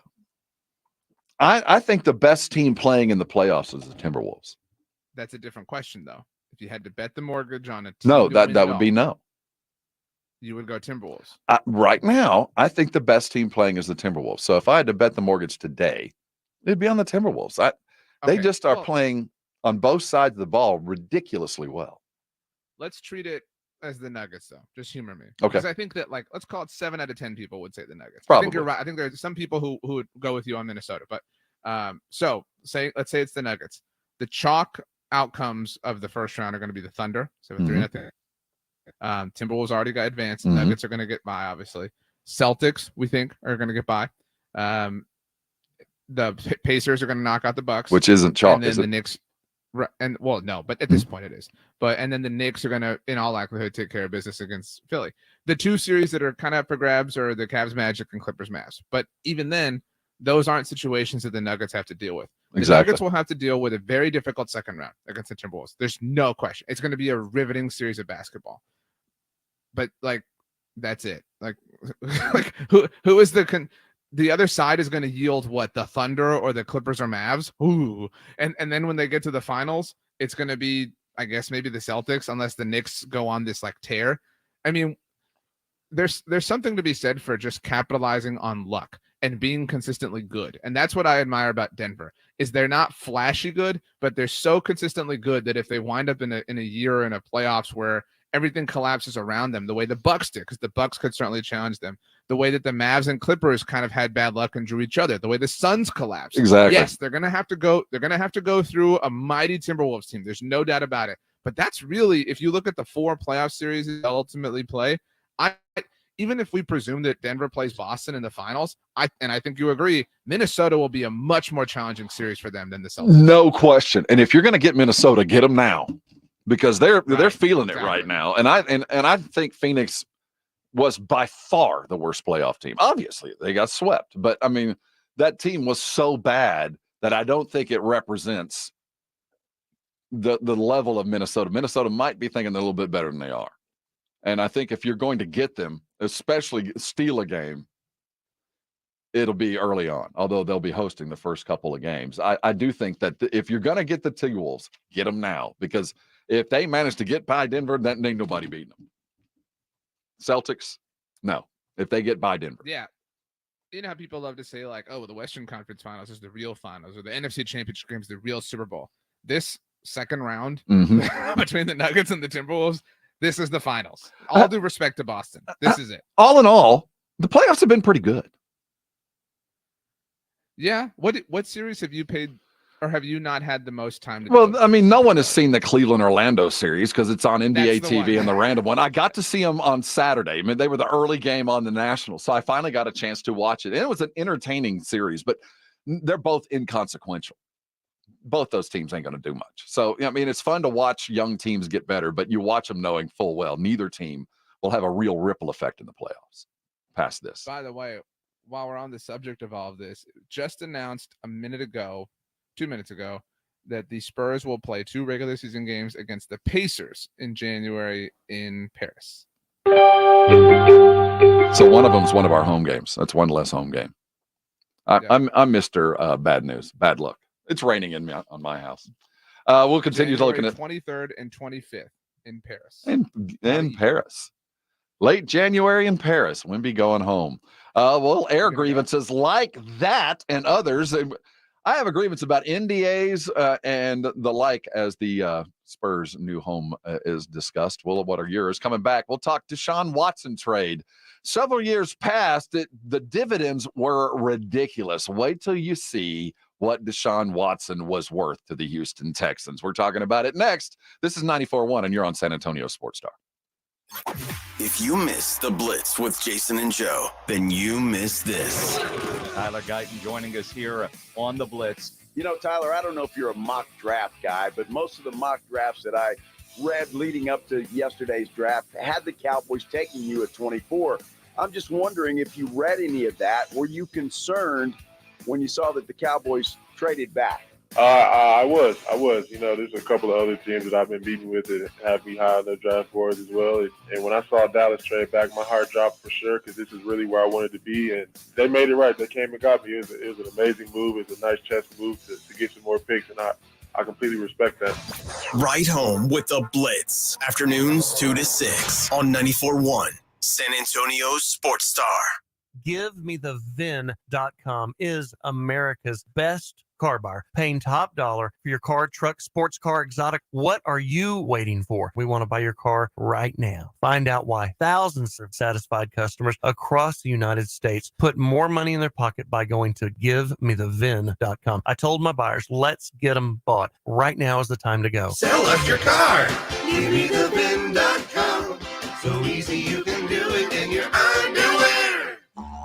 I think the best team playing in the playoffs is the Timberwolves. That's a different question, though. If you had to bet the mortgage on a team, no, that would be no. You would go Timberwolves. Right now, I think the best team playing is the Timberwolves. So if I had to bet the mortgage today, it'd be on the Timberwolves. They just are playing on both sides of the ball ridiculously well. Let's treat it as the Nuggets, though. Just humor me. Okay. Because I think that, like, let's call it 7 out of 10 people would say the Nuggets. Probably. I think you're right. I think there's some people who would go with you on Minnesota. But so let's say it's the Nuggets. The chalk outcomes of the first round are going to be the Thunder. So 3-0. Timberwolves already got advanced. Nuggets are going to get by, obviously. Celtics, we think, are going to get by. The Pacers are going to knock out the Bucks, which isn't chalk. And then is the it? Knicks. Right, and well, no, but at this point it is. And then the Knicks are going to, in all likelihood, take care of business against Philly. The two series that are kind of up for grabs are the Cavs Magic and Clippers Mavs. But even then, those aren't situations that the Nuggets have to deal with. The Nuggets will have to deal with a very difficult second round against the Timberwolves. There's no question. It's going to be a riveting series of basketball. But like, that's it. Like who is the other side is going to yield what, the Thunder or the Clippers or Mavs? Ooh. And then when they get to the finals, it's going to be, I guess, maybe the Celtics, unless the Knicks go on this like tear. I mean, there's something to be said for just capitalizing on luck and being consistently good. And that's what I admire about Denver, is they're not flashy good, but they're so consistently good that if they wind up in a year in a playoffs where everything collapses around them, the way the Bucks did, because the Bucks could certainly challenge them, the way that the Mavs and Clippers kind of had bad luck and drew each other, the way the Suns collapsed. Exactly. Yes, they're gonna have to go through a mighty Timberwolves team. There's no doubt about it. But that's really, if you look at the 4 playoff series they'll ultimately play, even if we presume that Denver plays Boston in the finals, I think you agree, Minnesota will be a much more challenging series for them than the Celtics. No question. And if you're going to get Minnesota, get them now, because they're feeling it right now. And I think Phoenix was by far the worst playoff team. Obviously, they got swept, but I mean, that team was so bad that I don't think it represents the level of Minnesota. Minnesota might be thinking they're a little bit better than they are. And I think if you're going to get them, especially steal a game, it'll be early on, although they'll be hosting the first couple of games. I do think that if you're going to get the T-Wolves, get them now, because if they manage to get by Denver, then ain't nobody beating them. Celtics, no. If they get by Denver. Yeah. You know how people love to say, like, oh, the Western Conference Finals is the real finals, or the NFC Championship game is the real Super Bowl. This second round between the Nuggets and the Timberwolves, this is the finals. All due respect to Boston. This is it. All in all, the playoffs have been pretty good. Yeah. What series have you paid, or have you not had the most time to? Well, I mean, no one has seen the Cleveland-Orlando series because it's on NBA TV and the random one. I got to see them on Saturday. I mean, they were the early game on the National, so I finally got a chance to watch it. And it was an entertaining series, but they're both inconsequential. Both those teams ain't going to do much. So, I mean, it's fun to watch young teams get better, but you watch them knowing full well neither team will have a real ripple effect in the playoffs past this. By the way, while we're on the subject of all of this, just announced 2 minutes ago, that the Spurs will play 2 regular season games against the Pacers in January in Paris. So one of them's one of our home games. That's one less home game. I'm Mr. Bad News, bad luck. It's raining on my house. We'll continue looking at 23rd and 25th in Paris. In Paris. Late January in Paris. Wimby going home. We'll air grievances like that and others. I have a grievance about NDAs and the like as the Spurs' new home is discussed. Well, what are yours? Coming back, we'll talk Deshaun Watson trade. Several years past, the dividends were ridiculous. Wait till you see what Deshaun Watson was worth to the Houston Texans. We're talking about it next. This is 94.1, and you're on San Antonio Sports Star. If you miss the Blitz with Jason and Joe, then you miss this. Tyler Guyton joining us here on the Blitz. You know, Tyler, I don't know if you're a mock draft guy, but most of the mock drafts that I read leading up to yesterday's draft had the Cowboys taking you at 24. I'm just wondering if you read any of that. Were you concerned when you saw that the Cowboys traded back? I was. You know, there's a couple of other teams that I've been meeting with that have me high on their draft boards as well. And when I saw Dallas trade back, my heart dropped for sure, because this is really where I wanted to be. And they made it right. They came and got me. It was an amazing move. It was a nice chess move to get some more picks, and I completely respect that. Right home with the Blitz. Afternoons 2 to 6 on 94.1 San Antonio Sports Star. GiveMeTheVin.com is America's best car buyer, paying top dollar for your car, truck, sports car, exotic. What are you waiting for? We want to buy your car right now. Find out why. Thousands of satisfied customers across the United States put more money in their pocket by going to GiveMeTheVin.com. I told my buyers, let's get them bought. Right now is the time to go. Sell us your car. GiveMeTheVin.com. So easy you can do it in your underwear.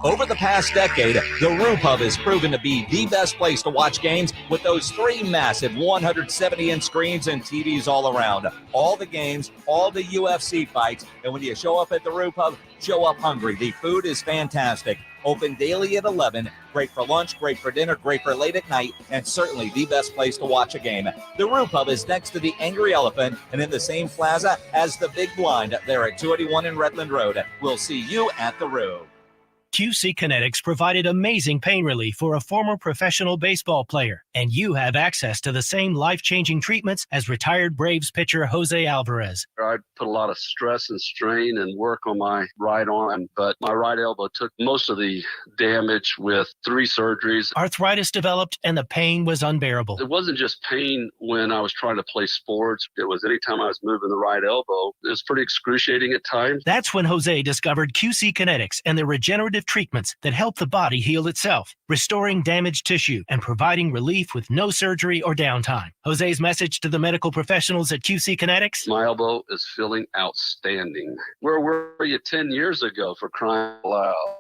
Over the past decade, the Roo Pub has proven to be the best place to watch games with those 3 massive 170-inch screens and TVs all around. All the games, all the UFC fights, and when you show up at the Roo Pub, show up hungry. The food is fantastic. Open daily at 11. Great for lunch, great for dinner, great for late at night, and certainly the best place to watch a game. The Roo Pub is next to the Angry Elephant and in the same plaza as the Big Blind there at 281 in Redland Road. We'll see you at the Roo. QC Kinetics provided amazing pain relief for a former professional baseball player, and you have access to the same life-changing treatments as retired Braves pitcher Jose Alvarez. I put a lot of stress and strain and work on my right arm, but my right elbow took most of the damage with 3 surgeries. Arthritis developed, and the pain was unbearable. It wasn't just pain when I was trying to play sports. It was anytime I was moving the right elbow. It was pretty excruciating at times. That's when Jose discovered QC Kinetics and the regenerative treatments that help the body heal itself, restoring damaged tissue and providing relief with no surgery or downtime. Jose's message to the medical professionals at QC Kinetics: my elbow is feeling outstanding. Where were you 10 years ago, for crying out loud?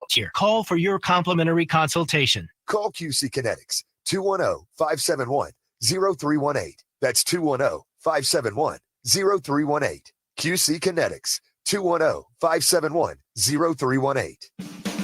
Here, call for your complimentary consultation. Call QC Kinetics, 210-571-0318. That's 210-571-0318. QC Kinetics, 210-571-0318.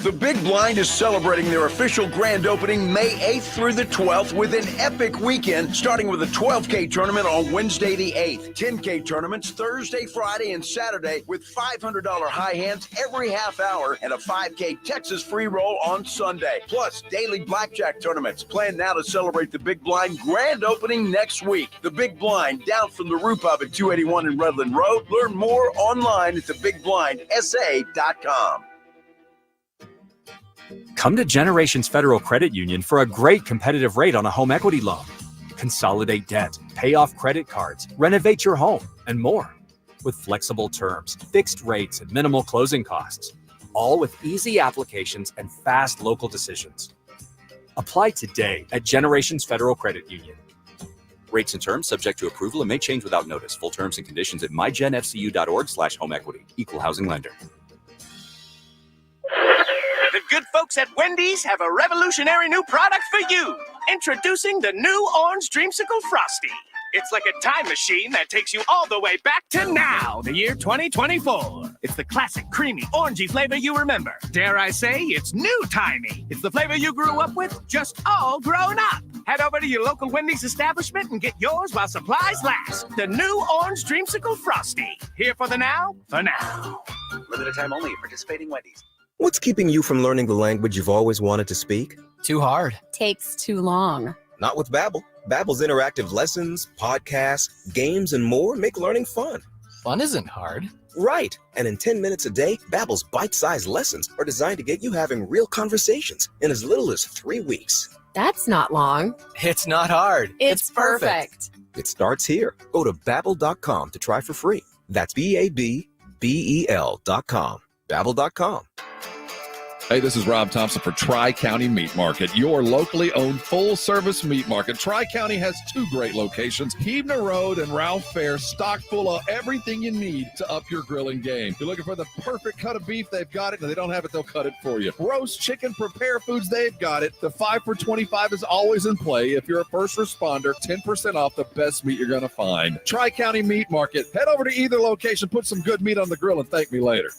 The Big Blind is celebrating their official grand opening May 8th through the 12th with an epic weekend, starting with a 12K tournament on Wednesday the 8th. 10K tournaments Thursday, Friday, and Saturday with $500 high hands every half hour and a 5K Texas free roll on Sunday. Plus, daily blackjack tournaments. Plan now to celebrate the Big Blind grand opening next week. The Big Blind, down from the Roo Pub at 281 in Redland Road. Learn more online at thebigblindsa.com. Come to Generations Federal Credit Union for a great competitive rate on a home equity loan. Consolidate debt, pay off credit cards, renovate your home, and more. With flexible terms, fixed rates, and minimal closing costs. All with easy applications and fast local decisions. Apply today at Generations Federal Credit Union. Rates and terms subject to approval and may change without notice. Full terms and conditions at mygenfcu.org/homeequity. Equal housing lender. The good folks at Wendy's have a revolutionary new product for you. Introducing the new Orange Dreamsicle Frosty. It's like a time machine that takes you all the way back to now, the year 2024. It's the classic, creamy, orangey flavor you remember. Dare I say, it's new-timey. It's the flavor you grew up with, just all grown up. Head over to your local Wendy's establishment and get yours while supplies last. The new Orange Dreamsicle Frosty. Here for the now, for now. Limited time only at participating Wendy's. What's keeping you from learning the language you've always wanted to speak? Too hard. Takes too long. Not with Babbel. Babbel's interactive lessons, podcasts, games, and more make learning fun. Fun isn't hard. Right. And in 10 minutes a day, Babbel's bite-sized lessons are designed to get you having real conversations in as little as 3 weeks. That's not long. It's not hard. It's perfect. It starts here. Go to Babbel.com to try for free. That's BABBEL.com. Babbel.com. Hey, this is Rob Thompson for Tri-County Meat Market, your locally owned full-service meat market. Tri-County has 2 great locations, Huebner Road and Ralph Fair, stocked full of everything you need to up your grilling game. You're looking for the perfect cut of beef, they've got it. If they don't have it, they'll cut it for you. Roast chicken, prepare foods, they've got it. The 5 for $25 is always in play. If you're a first responder, 10% off the best meat you're going to find. Tri-County Meat Market. Head over to either location, put some good meat on the grill, and thank me later.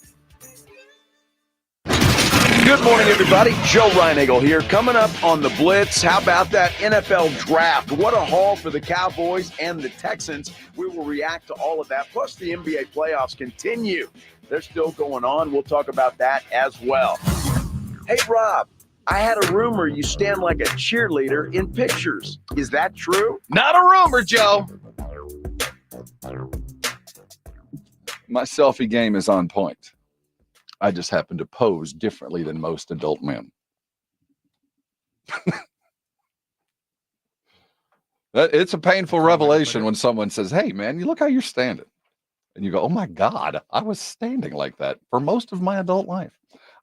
Good morning, everybody. Joe Reinagle here. Coming up on the Blitz, how about that NFL draft? What a haul for the Cowboys and the Texans. We will react to all of that. Plus, the NBA playoffs continue. They're still going on. We'll talk about that as well. Hey, Rob, I had a rumor you stand like a cheerleader in pictures. Is that true? Not a rumor, Joe. My selfie game is on point. I just happen to pose differently than most adult men. It's a painful revelation when someone says, hey, man, you look how you're standing. And you go, oh, my God, I was standing like that for most of my adult life.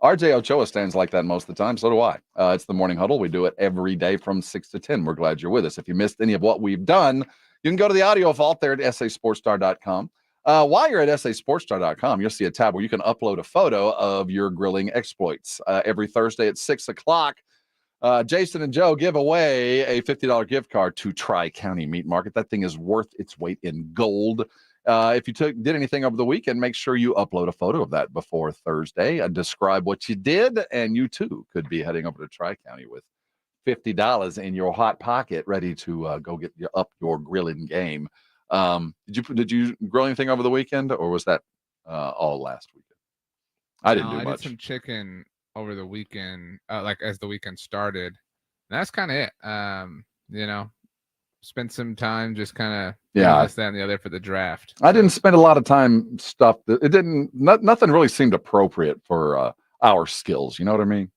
RJ Ochoa stands like that most of the time. So do I. It's the Morning Huddle. We do it every day from 6 to 10. We're glad you're with us. If you missed any of what we've done, you can go to the audio vault there at sasportstar.com. While you're at sasportstar.com, you'll see a tab where you can upload a photo of your grilling exploits. Every Thursday at 6 o'clock, Jason and Joe give away a $50 gift card to Tri-County Meat Market. That thing is worth its weight in gold. If you did anything over the weekend, make sure you upload a photo of that before Thursday. Describe what you did, and you too could be heading over to Tri-County with $50 in your hot pocket, ready to go get up your grilling game. Did you grill anything over the weekend, or was that all last weekend? I didn't do much. I did some chicken over the weekend, like as the weekend started. And that's kind of it. Spent some time just kind of this, that, and the other for the draft. I didn't spend a lot of time nothing really seemed appropriate for our skills. You know what I mean?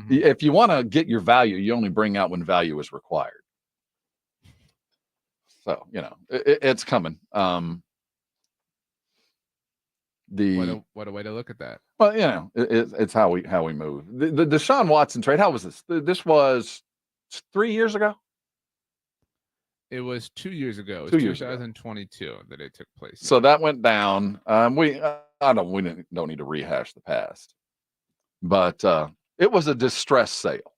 If you want to get your value, you only bring out when value is required. So, it's coming. What a way to look at that. Well, it's how we move. The Deshaun Watson trade, how was this? This was 3 years ago? It was 2 years ago. It was 2022 that it took place. So that went down. We don't need to rehash the past. But it was a distress sale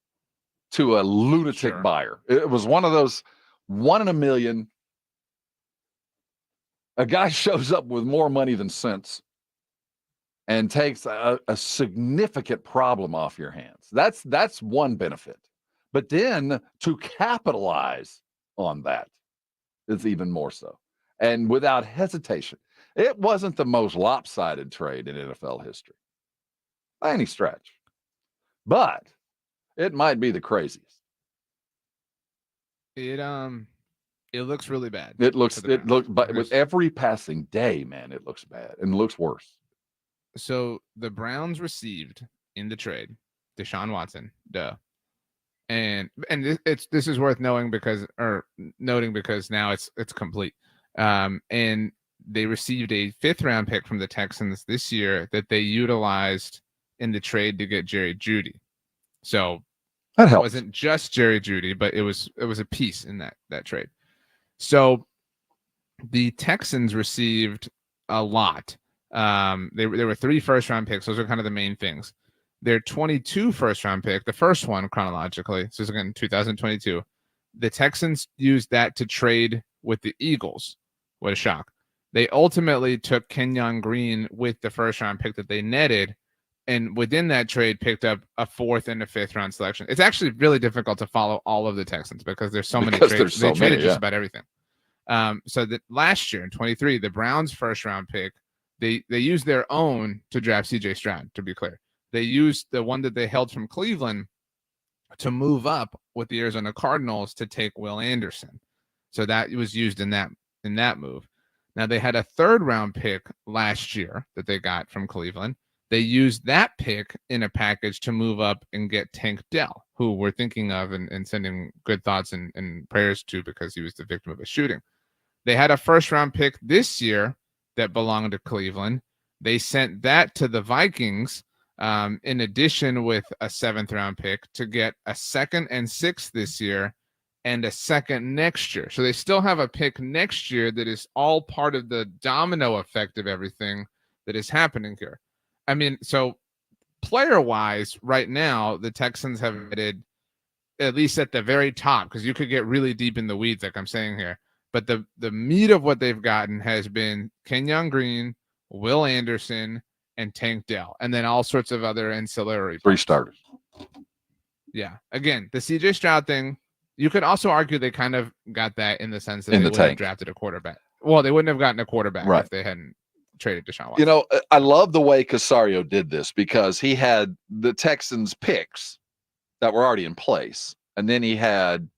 to a lunatic buyer. It was one of those 1 in a million. A guy shows up with more money than sense and takes a significant problem off your hands. That's one benefit. But then to capitalize on that is even more so. And without hesitation, it wasn't the most lopsided trade in NFL history by any stretch. But it might be the craziest. It looks really bad. But with every passing day, man, it looks bad and looks worse. So the Browns received in the trade Deshaun Watson, and this is worth noting because now it's complete. And they received a 5th round pick from the Texans this year that they utilized in the trade to get Jerry Jeudy. So that helps. It wasn't just Jerry Jeudy, but it was a piece in that trade. So the Texans received a lot. There were 3 first-round picks. Those are kind of the main things. Their 22 first-round pick, the first one chronologically, so again 2022, the Texans used that to trade with the Eagles. What a shock. They ultimately took Kenyon Green with the first-round pick that they netted, and within that trade picked up a 4th and a 5th round selection. It's actually really difficult to follow all of the Texans because there's so many trades. They traded just about everything. So that last year in 23, the Browns first round pick, they used their own to draft CJ Stroud, to be clear. They used the one that they held from Cleveland to move up with the Arizona Cardinals to take Will Anderson. So that was used in that move. Now they had a 3rd round pick last year that they got from Cleveland. They used that pick in a package to move up and get Tank Dell, who we're thinking of and sending good thoughts and prayers to because he was the victim of a shooting. They had a 1st round pick this year that belonged to Cleveland. They sent that to the Vikings in addition with a 7th round pick to get a 2nd and 6th this year and a 2nd next year. So they still have a pick next year that is all part of the domino effect of everything that is happening here. I mean, so player-wise, right now, the Texans have admitted, at least at the very top, because you could get really deep in the weeds, like I'm saying here, but the meat of what they've gotten has been Kenyon Green, Will Anderson, and Tank Dell, and then all sorts of other ancillary 3 starters. Yeah. Again, the CJ Stroud thing, you could also argue they kind of got that in the sense that they wouldn't have drafted a quarterback. Well, they wouldn't have gotten a quarterback if they hadn't traded Deshaun Watson. I love the way Casario did this because he had the Texans picks that were already in place, and then he had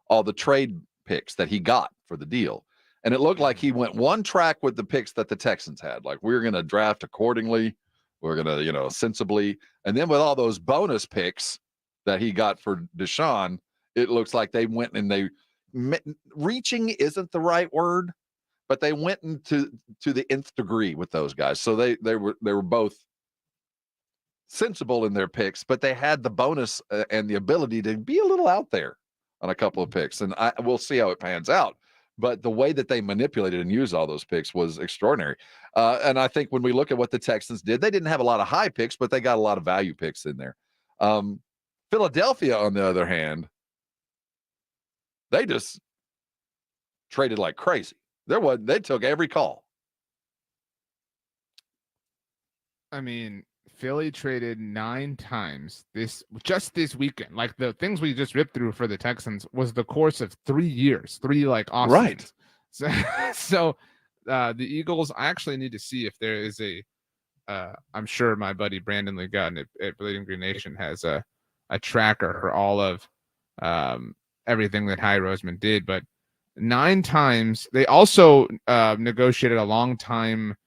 all the trade picks that he got for the deal. And it looked like he went one track with the picks that the Texans had. Like, we're going to draft accordingly. We're going to, sensibly. And then with all those bonus picks that he got for Deshaun, it looks like they went and reaching isn't the right word, but they went into the nth degree with those guys. So they were both sensible in their picks, but they had the bonus and the ability to be a little out there on a couple of picks. And we'll see how it pans out. but the way that they manipulated and used all those picks was extraordinary. And I think when we look at what the Texans did, they didn't have a lot of high picks, but they got a lot of value picks in there. Philadelphia, on the other hand, they just traded like crazy. They took every call. I mean, Philly traded 9 times this weekend. Like the things we just ripped through for the Texans was the course of 3 years, 3 like off Right. So the Eagles, I actually need to see if there is I'm sure my buddy Brandon Lee Gunn at Bleeding Green Nation has a tracker for all of everything that Howie Roseman did, but 9 times. They also negotiated a long-term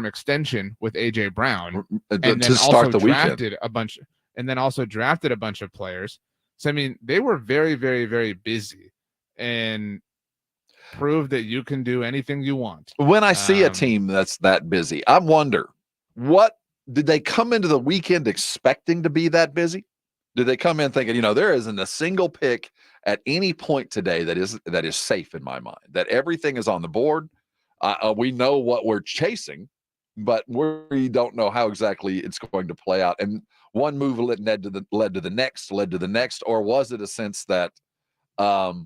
extension with AJ Brown, and then to start the weekend. Drafted a bunch of players. So I mean, they were very, very, very busy and proved that you can do anything you want. When I see a team that's that busy, I wonder, what did they come into the weekend expecting to be that busy? Did they come in thinking, there isn't a single pick at any point today that is safe in my mind, that everything is on the board? We know what we're chasing, but we don't know how exactly it's going to play out. And one move led to the next, or was it a sense that we're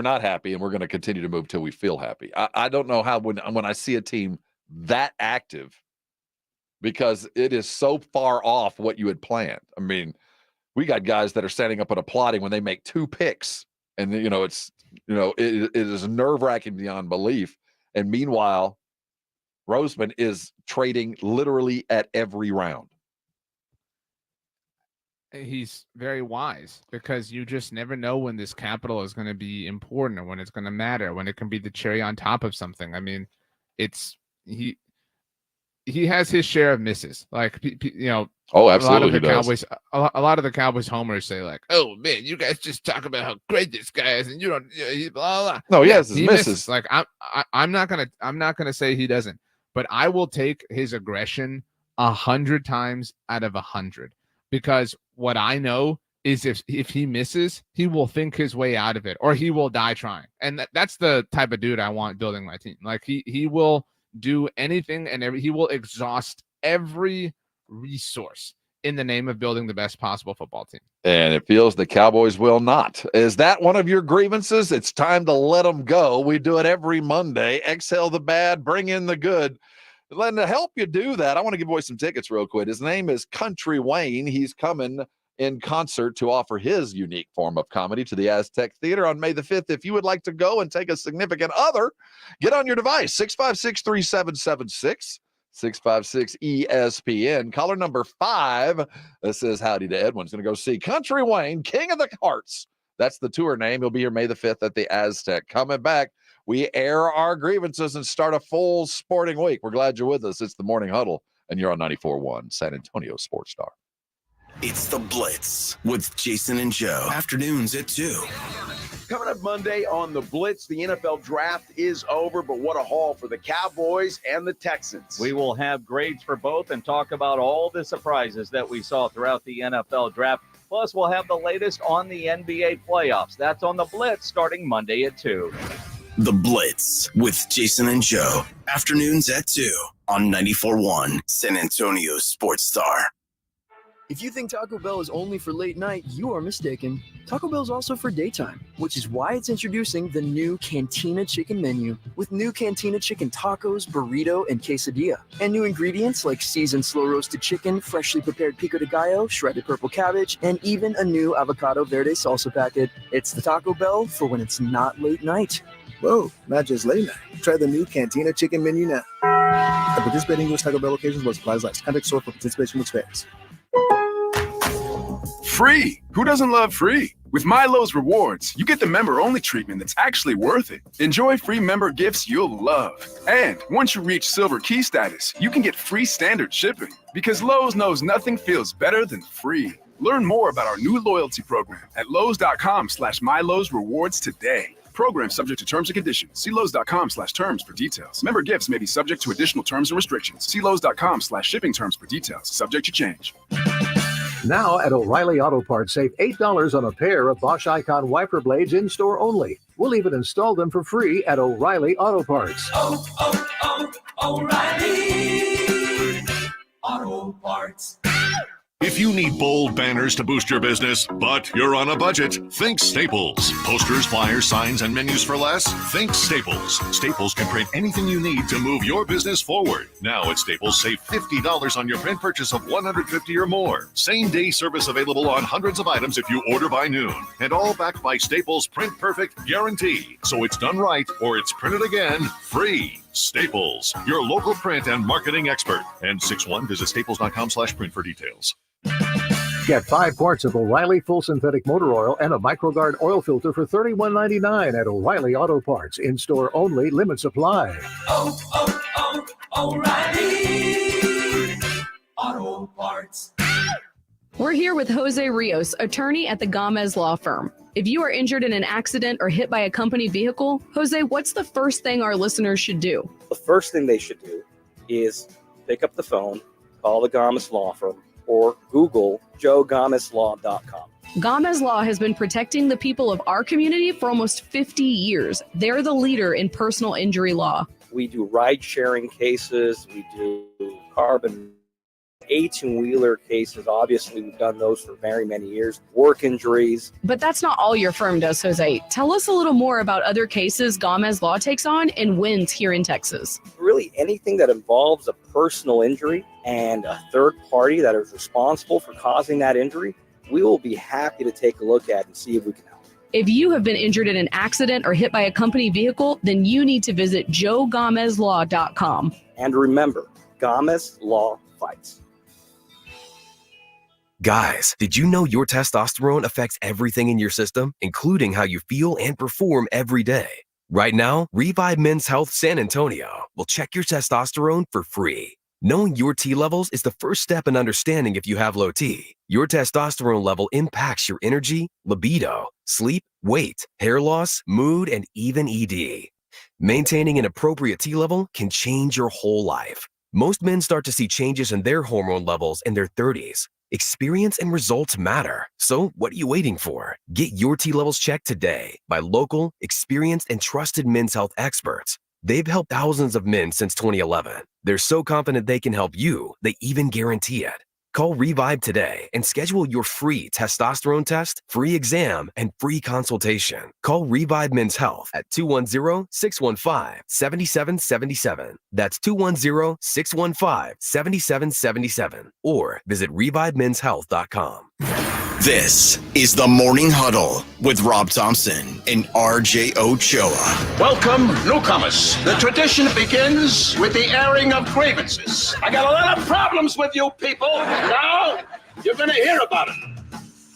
not happy and we're going to continue to move till we feel happy? I don't know how when I see a team that active, because it is so far off what you had planned. I mean, we got guys that are standing up and applauding when they make 2 picks, and it is nerve-wracking beyond belief. And meanwhile, Roseman is trading literally at every round. He's very wise, because you just never know when this capital is going to be important, or when it's going to matter, when it can be the cherry on top of something. I mean, he has his share of misses. Like, oh, absolutely, a lot of the Cowboys homers say like, "Oh man, you guys just talk about how great this guy is, and you don't, blah blah." No, he has his misses. Like, I'm not gonna say he doesn't, but I will take his aggression 100 times out of 100, because what I know is if he misses, he will think his way out of it, or he will die trying. And that's the type of dude I want building my team. Like, he will do anything and he will exhaust every resource in the name of building the best possible football team. And it feels the Cowboys will not. Is that one of your grievances? It's time to let them go. We do it every Monday. Exhale the bad, bring in the good. And to help you do that, I want to give away some tickets real quick. His name is Country Wayne. He's coming in concert to offer his unique form of comedy to the Aztec Theater on May the 5th. If you would like to go and take a significant other, get on your device, 656-3776, 656-ESPN. Caller number 5 that says howdy to Edwin's going to go see Country Wayne, King of the Hearts. That's the tour name. He'll be here May the 5th at the Aztec. Coming back, we air our grievances and start a full sporting week. We're glad you're with us. It's the Morning Huddle, and you're on 94.1 San Antonio Sports Star. It's The Blitz with Jason and Joe. Afternoons at 2. Coming up Monday on The Blitz, the NFL draft is over, but what a haul for the Cowboys and the Texans. We will have grades for both and talk about all the surprises that we saw throughout the NFL draft. Plus, we'll have the latest on the NBA playoffs. That's on The Blitz starting Monday at 2. The Blitz with Jason and Joe. Afternoons at 2 on 94.1 San Antonio Sports Star. If you think Taco Bell is only for late night, you are mistaken. Taco Bell is also for daytime, which is why it's introducing the new Cantina Chicken menu with new Cantina Chicken tacos, burrito, and quesadilla. And new ingredients like seasoned slow-roasted chicken, freshly prepared pico de gallo, shredded purple cabbage, and even a new avocado verde salsa packet. It's the Taco Bell for when it's not late night. Whoa, not just late night. Try the new Cantina Chicken menu now. At participating U.S. Taco Bell locations where supplies last. Contact store for participation expands. Free! Who doesn't love free? With Milo's Rewards, you get the member-only treatment that's actually worth it. Enjoy free member gifts you'll love. And once you reach Silver Key status, you can get free standard shipping. Because Lowe's knows nothing feels better than free. Learn more about our new loyalty program at Lowe's.com/Milo's Rewards today. Program subject to terms and conditions. See Lowe's.com/terms for details. Member gifts may be subject to additional terms and restrictions. See Lowe's.com/shipping terms for details. Subject to change. Now at O'Reilly Auto Parts, save $8 on a pair of Bosch Icon wiper blades in-store only. We'll even install them for free at O'Reilly Auto Parts. O'Reilly Auto Parts. If you need bold banners to boost your business, but you're on a budget, think Staples. Posters, flyers, signs, and menus for less? Think Staples. Staples can print anything you need to move your business forward. Now at Staples, save $50 on your print purchase of $150 or more. Same-day service available on hundreds of items if you order by noon. And all backed by Staples' Print Perfect guarantee. So it's done right or it's printed again free. Staples, your local print and marketing expert. And 6-1, visit staples.com/print for details. Get 5 quarts of O'Reilly Full Synthetic Motor Oil and a MicroGuard oil filter for $31.99 at O'Reilly Auto Parts. In-store only. Limits apply. O'Reilly Auto Parts. We're here with Jose Rios, attorney at the Gomez Law Firm. If you are injured in an accident or hit by a company vehicle, Jose, what's the first thing our listeners should do? The first thing they should do is pick up the phone, call the Gomez Law Firm, or Google JoeGomezLaw.com. Gomez Law has been protecting the people of our community for almost 50 years. They're the leader in personal injury law. We do ride-sharing cases. We do carbon 18-wheeler cases. Obviously, we've done those for very many years. Work injuries. But that's not all your firm does, Jose. Tell us a little more about other cases Gomez Law takes on and wins here in Texas. Really anything that involves a personal injury and a third party that is responsible for causing that injury, we will be happy to take a look at and see if we can help. If you have been injured in an accident or hit by a company vehicle, then you need to visit JoeGomezLaw.com. And remember, Gomez Law fights. Guys, did you know your testosterone affects everything in your system, including how you feel and perform every day? Right now, Revive Men's Health San Antonio will check your testosterone for free. Knowing your T levels is the first step in understanding if you have low T. Your testosterone level impacts your energy, libido, sleep, weight, hair loss, mood, and even ED. Maintaining an appropriate T level can change your whole life. Most men start to see changes in their hormone levels in their 30s. Experience and results matter. So what are you waiting for? Get your T levels checked today by local, experienced, and trusted men's health experts. They've helped thousands of men since 2011. They're so confident they can help you, they even guarantee it. Call Revive today and schedule your free testosterone test, free exam, and free consultation. Call Revive Men's Health at 210-615-7777. That's 210-615-7777. Or visit ReviveMen'sHealth.com. This is the Morning Huddle with Rob Thompson and RJ Ochoa. Welcome, newcomers. The tradition begins with the airing of grievances. I got a lot of problems with you people. Now, you're going to hear about it.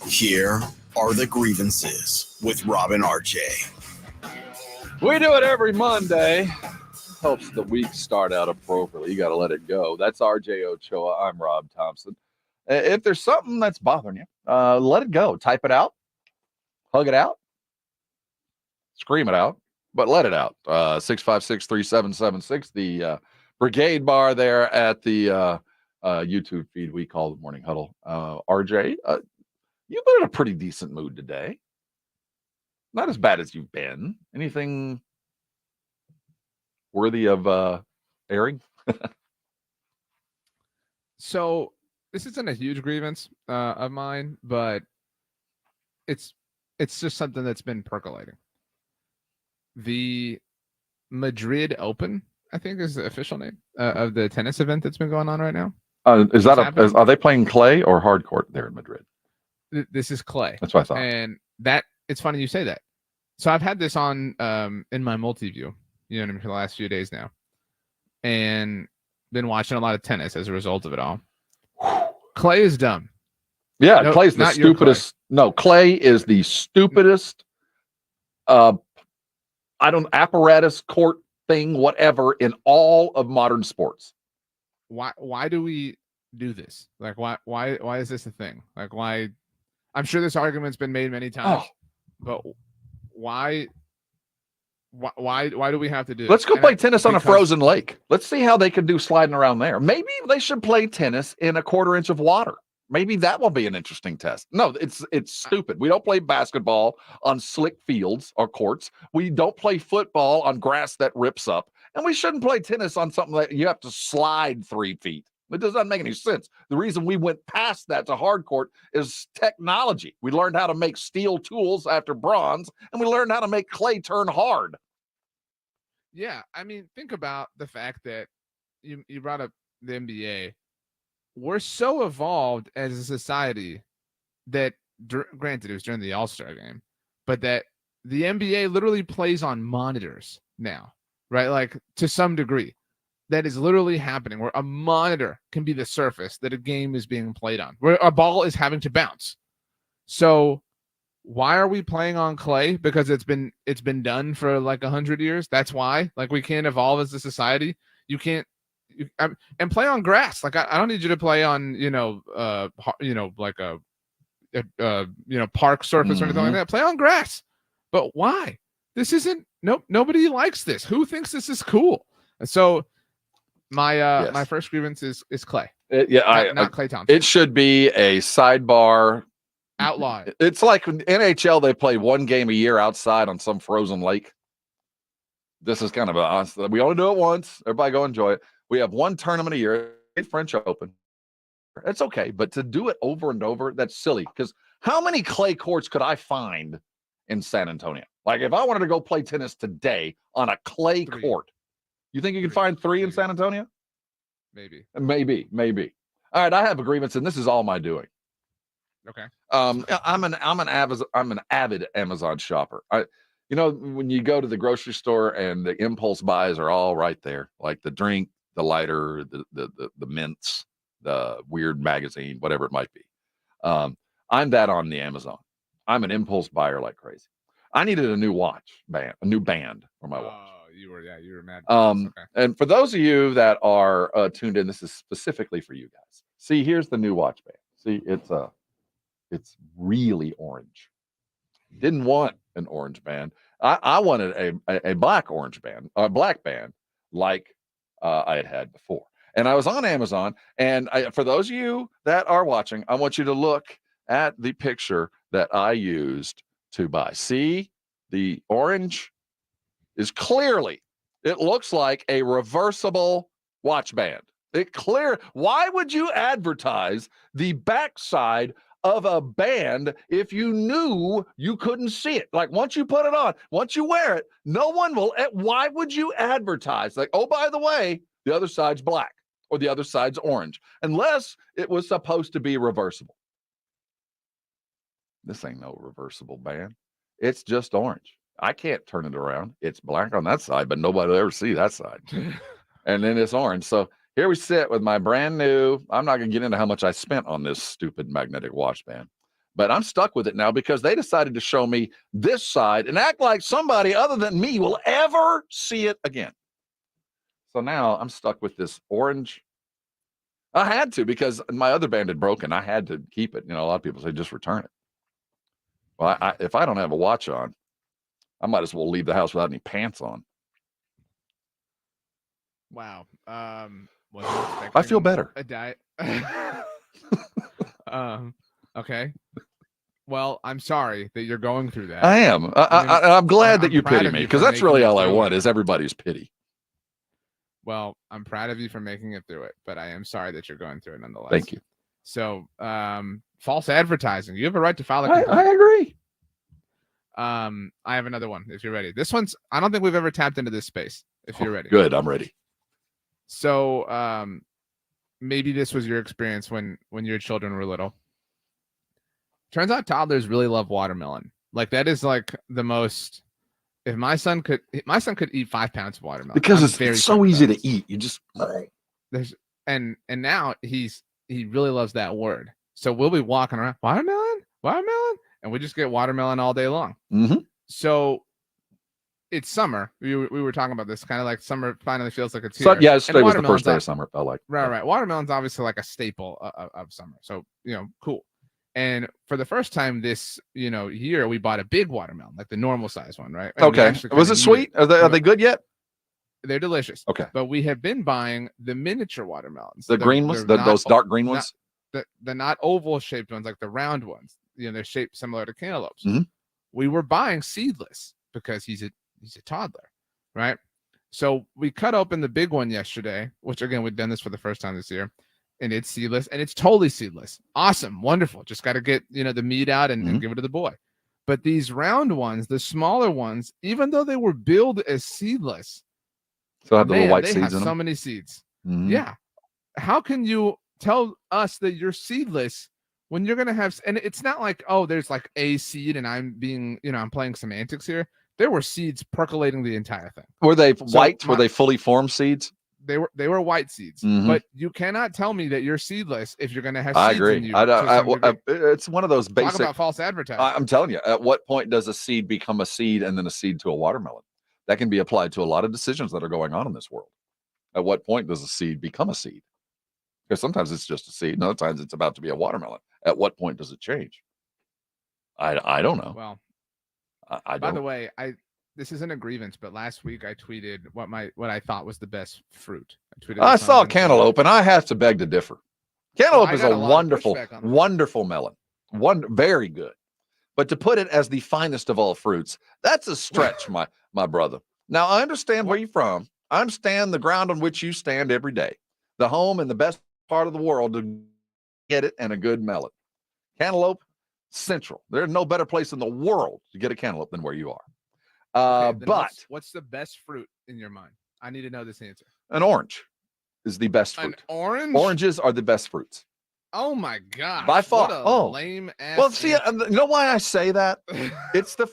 Here are the grievances with Rob and RJ. We do it every Monday. Helps the week start out appropriately. You got to let it go. That's RJ Ochoa. I'm Rob Thompson. If there's something that's bothering you, let it go. Type it out. Hug it out. Scream it out. But let it out. 656-3776. The brigade bar there at the YouTube feed we call the Morning Huddle. RJ, you've been in a pretty decent mood today. Not as bad as you've been. Anything worthy of airing? So this isn't a huge grievance of mine, but it's just something that's been percolating. The Madrid Open, I think, is the official name of the tennis event that's been going on right now. Are they playing clay or hard court there in Madrid? This is clay. That's what I thought. And it's funny you say that. So I've had this on in my multi-view, for the last few days now, and been watching a lot of tennis as a result of it all. Clay is dumb. Yeah, no, Clay's the stupidest. No, Clay is the stupidest apparatus, court thing, whatever, in all of modern sports. Why do we do this? Like, why is this a thing? Like, why? I'm sure this argument's been made many times, but why do we have to do Let's go play tennis on a frozen lake. Let's see how they can do sliding around there. Maybe they should play tennis in a quarter inch of water. Maybe that will be an interesting test. No, it's stupid. We don't play basketball on slick fields or courts. We don't play football on grass that rips up. And we shouldn't play tennis on something that you have to slide 3 feet. It doesn't make any sense. The reason we went past that to hard court is technology. We learned how to make steel tools after bronze, and we learned how to make clay turn hard. Yeah, I mean, think about the fact that you brought up the NBA. We're so evolved as a society that, granted, it was during the All-Star game, but that the NBA literally plays on monitors now, right? Like, to some degree, that is literally happening, where a monitor can be the surface that a game is being played on, where a ball is having to bounce. So why are we playing on clay? Because it's been done for like 100 years. That's why. Like, we can't evolve as a society. You can't. And play on grass. Like, I don't need you to play on like a park surface or anything like that. Play on grass. But why? This isn't. Nope. Nobody likes this. Who thinks this is cool? And so my first grievance is clay. Not Klay Thompson. It should be a sidebar. Outlaw. It's like in NHL, they play 1 game a year outside on some frozen lake. This is kind of we only do it once. Everybody go enjoy it. We have 1 tournament a year, French Open. It's okay, but to do it over and over, that's silly. Because how many clay courts could I find in San Antonio? Like, if I wanted to go play tennis today on a clay court, you think you can find 3 in San Antonio? Maybe. All right, I have a grievance, and this is all my doing. Okay. I'm an avid Amazon shopper. When you go to the grocery store and the impulse buys are all right there, like the drink, the lighter, the mints, the weird magazine, whatever it might be. I'm that on the Amazon. I'm an impulse buyer like crazy. I needed a new band for my watch. Oh, you were mad. Okay. And for those of you that are tuned in, this is specifically for you guys. See, here's the new watch band. See, it's really orange. Didn't want an orange band. I wanted a black orange band, a black band like I had before. And I was on Amazon. And for those of you that are watching, I want you to look at the picture that I used to buy. See, the orange is clearly, it looks like a reversible watch band. Why would you advertise the backside of a band if you knew you couldn't see it? Like, once you put it on, once you wear it, no one will. Why would you advertise? Like, oh, by the way, the other side's black or the other side's orange, unless it was supposed to be reversible. This ain't no reversible band. It's just orange. I can't turn it around. It's black on that side, but nobody will ever see that side. And then it's orange. So here we sit with my brand new, I'm not going to get into how much I spent on this stupid magnetic watch band, but I'm stuck with it now because they decided to show me this side and act like somebody other than me will ever see it again. So now I'm stuck with this orange. I had to, because my other band had broken. I had to keep it. A lot of people say just return it. Well, if I don't have a watch on, I might as well leave the house without any pants on. Wow. I feel better. A diet. Okay. Well, I'm sorry that you're going through that. I am. I'm glad that you pity me, because that's really all I want is everybody's pity. Well, I'm proud of you for making it through it, but I am sorry that you're going through it nonetheless. Thank you. So, false advertising. You have a right to file a complaint. I agree. I have another one if you're ready. This one's, I don't think we've ever tapped into this space. If you're ready. Good, I'm ready. So, maybe this was your experience when your children were little. Turns out toddlers really love watermelon. Like, that is like the most. If my son could eat 5 pounds of watermelon because it's so easy to eat. You just and now he really loves that word. So we'll be walking around watermelon, and we just get watermelon all day long. Mm-hmm. So it's summer. We were talking about this, kind of like summer finally feels like it's here. So, yeah, today was the first day of summer. Felt like right. Watermelon's obviously like a staple of summer. So cool. And for the first time this year, we bought a big watermelon, like the normal size one, right? And okay. Was it sweet? Are they good yet? They're delicious. Okay. But we have been buying the miniature watermelons. The green ones, those dark green ones. the not oval shaped ones, like the round ones. They're shaped similar to cantaloupes. Mhm. We were buying seedless because he's a toddler, right? So we cut open the big one yesterday, which again we've done this for the first time this year, and it's seedless, and it's totally seedless. Awesome, wonderful. Just got to get the meat out and give it to the boy. But these round ones, the smaller ones, even though they were billed as seedless, So have the little white they seeds have in so them. many seeds. Mhm. Yeah. How can you tell us that you're seedless when you're going to have, and it's not like, oh, there's like a seed and I'm being, I'm playing semantics here. There were seeds percolating the entire thing. Were they white? Were they fully formed seeds? They were white seeds, Mhm. but you cannot tell me that you're seedless if you're going to have I seeds agree. in you. to some degree. It's one of those basic. Talk about false advertising. I'm telling you, at what point does a seed become a seed and then a seed to a watermelon? That can be applied to a lot of decisions that are going on in this world. At what point does a seed become a seed? Because sometimes it's just a seed, and other times it's about to be a watermelon. At what point does it change? I don't know. Well, I by don't. the way, this isn't a grievance, but last week I tweeted what I thought was the best fruit. I saw cantaloupe, and I have to beg to differ. Cantaloupe I is got a a lot of wonderful, pushback on that. wonderful melon. Very good. But to put it as the finest of all fruits, that's a stretch, my brother. Now, I understand where you're from. I understand the ground on which you stand every day. The home and the best part of the world to get it, and a good melon. Cantaloupe, central. There's no better place in the world to get a cantaloupe than where you are. Okay, then But what's the best fruit in your mind? I need to know this answer. an orange is the best An fruit. orange? Oranges are the best fruits. Oh my gosh. By far. What a lame ass. Well, see, answer. you know why I say that? It's the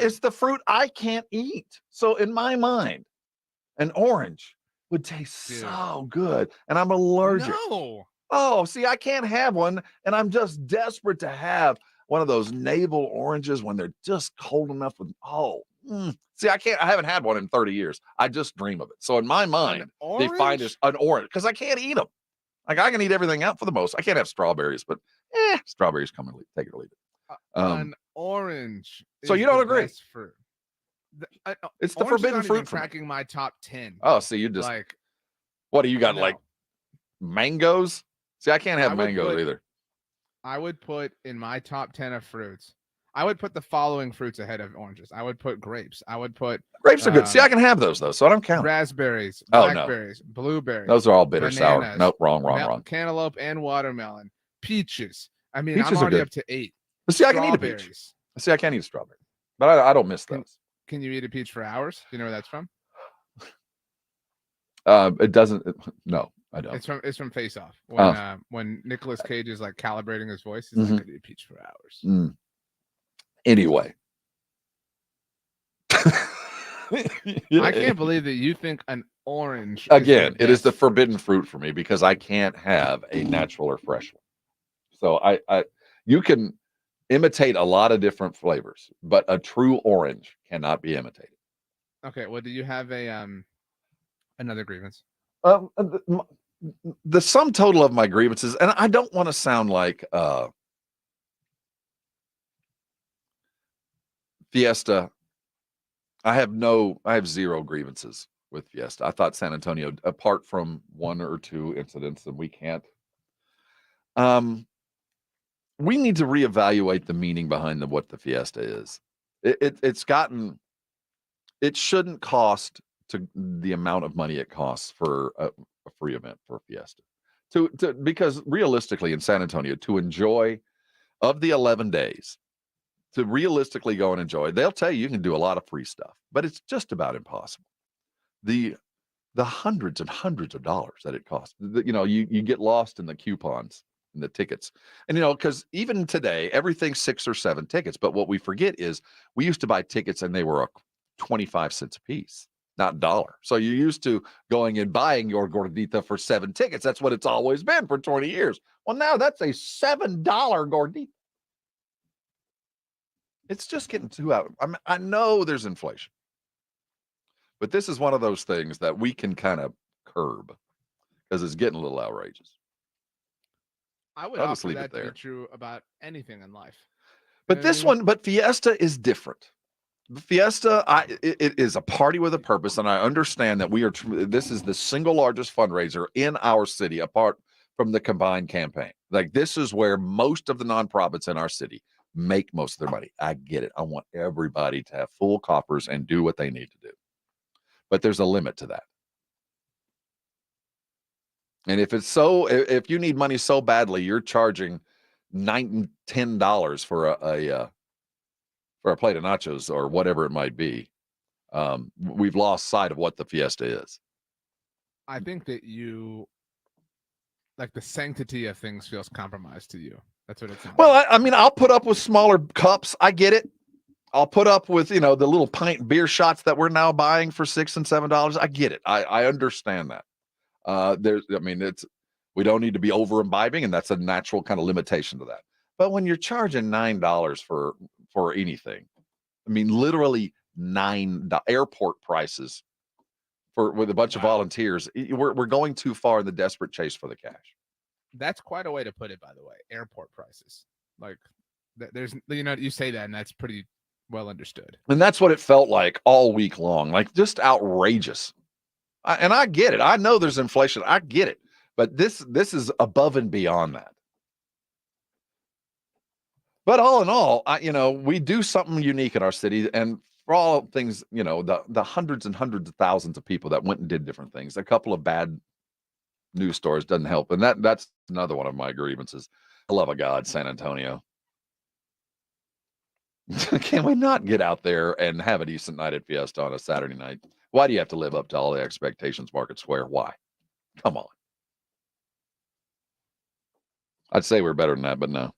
it's the fruit I can't eat. So in my mind, an orange would taste so good, and I'm allergic. No. Oh, see, I can't have one, and I'm just desperate to have one of those navel oranges when they're just cold enough. See, I haven't had one in 30 years. I just dream of it. So in my mind, they find is an orange because I can't eat them. Like I can eat everything out for the most. I can't have strawberries, but strawberries come and take it or leave it. An orange. So is you don't the agree? best fruit. It's the Oranges forbidden aren't fruit even for me. cracking my top 10. Oh, see, you just like. What do you got? No. Like mangoes? See, I can't have I would mangoes put- either. I would put in my top 10 of fruits. I would put the following fruits ahead of oranges. I would put grapes. I would put Grapes are good. See, I can have those though, so I don't count. raspberries, Oh, no. blackberries, blueberries. Those are all bitter, sour. bananas, Nope, wrong. Cantaloupe and watermelon, peaches. I mean, Peaches I'm are already good. up to 8. But see, I can eat a peach. Strawberries. See, I can't eat a strawberry, but I don't miss those. Can you eat a peach for hours? Do you know where that's from? It doesn't. No, I don't. It's from Face Off. When Nicolas Cage is like calibrating his voice, he's like, I could eat a peach for hours. Anyway. I can't believe that you think an orange. Again, it is the forbidden fruit for me because I can't have a natural or fresh one. So you can imitate a lot of different flavors, but a true orange cannot be imitated. Okay, well, do you have another grievance? The sum total of my grievances, and I don't want to sound like Fiesta. I have zero grievances with Fiesta. I thought San Antonio, apart from one or two incidents, and we can't. We need to reevaluate the meaning behind what the Fiesta is. It shouldn't cost to the amount of money it costs for a free event for Fiesta. Because realistically in San Antonio, to enjoy of the 11 days, to realistically go and enjoy, they'll tell you can do a lot of free stuff, but it's just about impossible. The hundreds and hundreds of dollars that it costs, you get lost in the coupons and the tickets. And, because even today, everything's 6 or 7 tickets. But what we forget is we used to buy tickets and they were 25 cents a piece, not $1. So you're used to going and buying your gordita for 7 tickets. That's what it's always been for 20 years. Well, now that's a $7 gordita. It's just getting too out. I know there's inflation, but this is one of those things that we can kind of curb because it's getting a little outrageous. I would I'll just offer leave that it to be there. true about anything in life. But but Fiesta is different. The Fiesta, it is a party with a purpose, and I understand that this is the single largest fundraiser in our city, apart from the combined campaign. Like, this is where most of the nonprofits in our city make most of their money. I get it. I want everybody to have full coffers and do what they need to do. But there's a limit to that. And if you need money so badly, you're charging $9, $10 for a plate of nachos or whatever it might be. We've lost sight of what the fiesta is. I think that the sanctity of things feels compromised to you. That's what it's. Well, I mean, I'll put up with smaller cups. I get it. I'll put up with, the little pint beer shots that we're now buying for $6 and $7. I get it. I understand that. We don't need to be over imbibing, and that's a natural kind of limitation to that. But when you're charging $9 for anything, I mean, literally $9 airport prices with a bunch of volunteers, we're going too far in the desperate chase for the cash. That's quite a way to put it, by the way. Airport prices. Like, there's, you say that, and that's pretty well understood. And that's what it felt like all week long. Like, just outrageous. And I get it. I know there's inflation. I get it. But this is above and beyond that. But all in all, we do something unique in our city. And for all things, the hundreds and hundreds of thousands of people that went and did different things, a couple of bad news stories doesn't help. And that's another one of my grievances. I love of God, San Antonio. Can we not get out there and have a decent night at Fiesta on a Saturday night? Why do you have to live up to all the expectations, Market Square? Why? Come on. I'd say we're better than that, but no.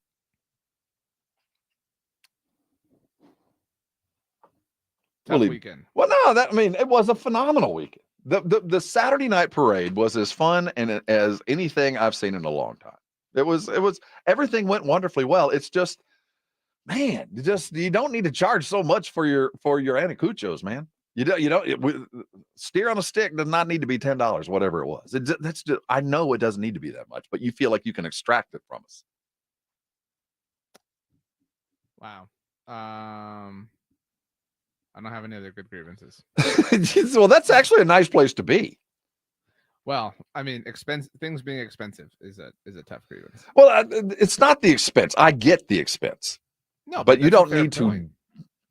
Tough weekend. Well, no, it was a phenomenal weekend. The Saturday night parade was as fun and as anything I've seen in a long time. It was everything went wonderfully well. It's just, man, you don't need to charge so much for your Anacuchos, man. Steer on a stick does not need to be $10, whatever it was. I know it doesn't need to be that much, but you feel like you can extract it from us. Wow. I don't have any other good grievances. Well, that's actually a nice place to be. Well, I mean, things being expensive is a tough grievance. Well, it's not the expense. I get the expense. No, but you don't need to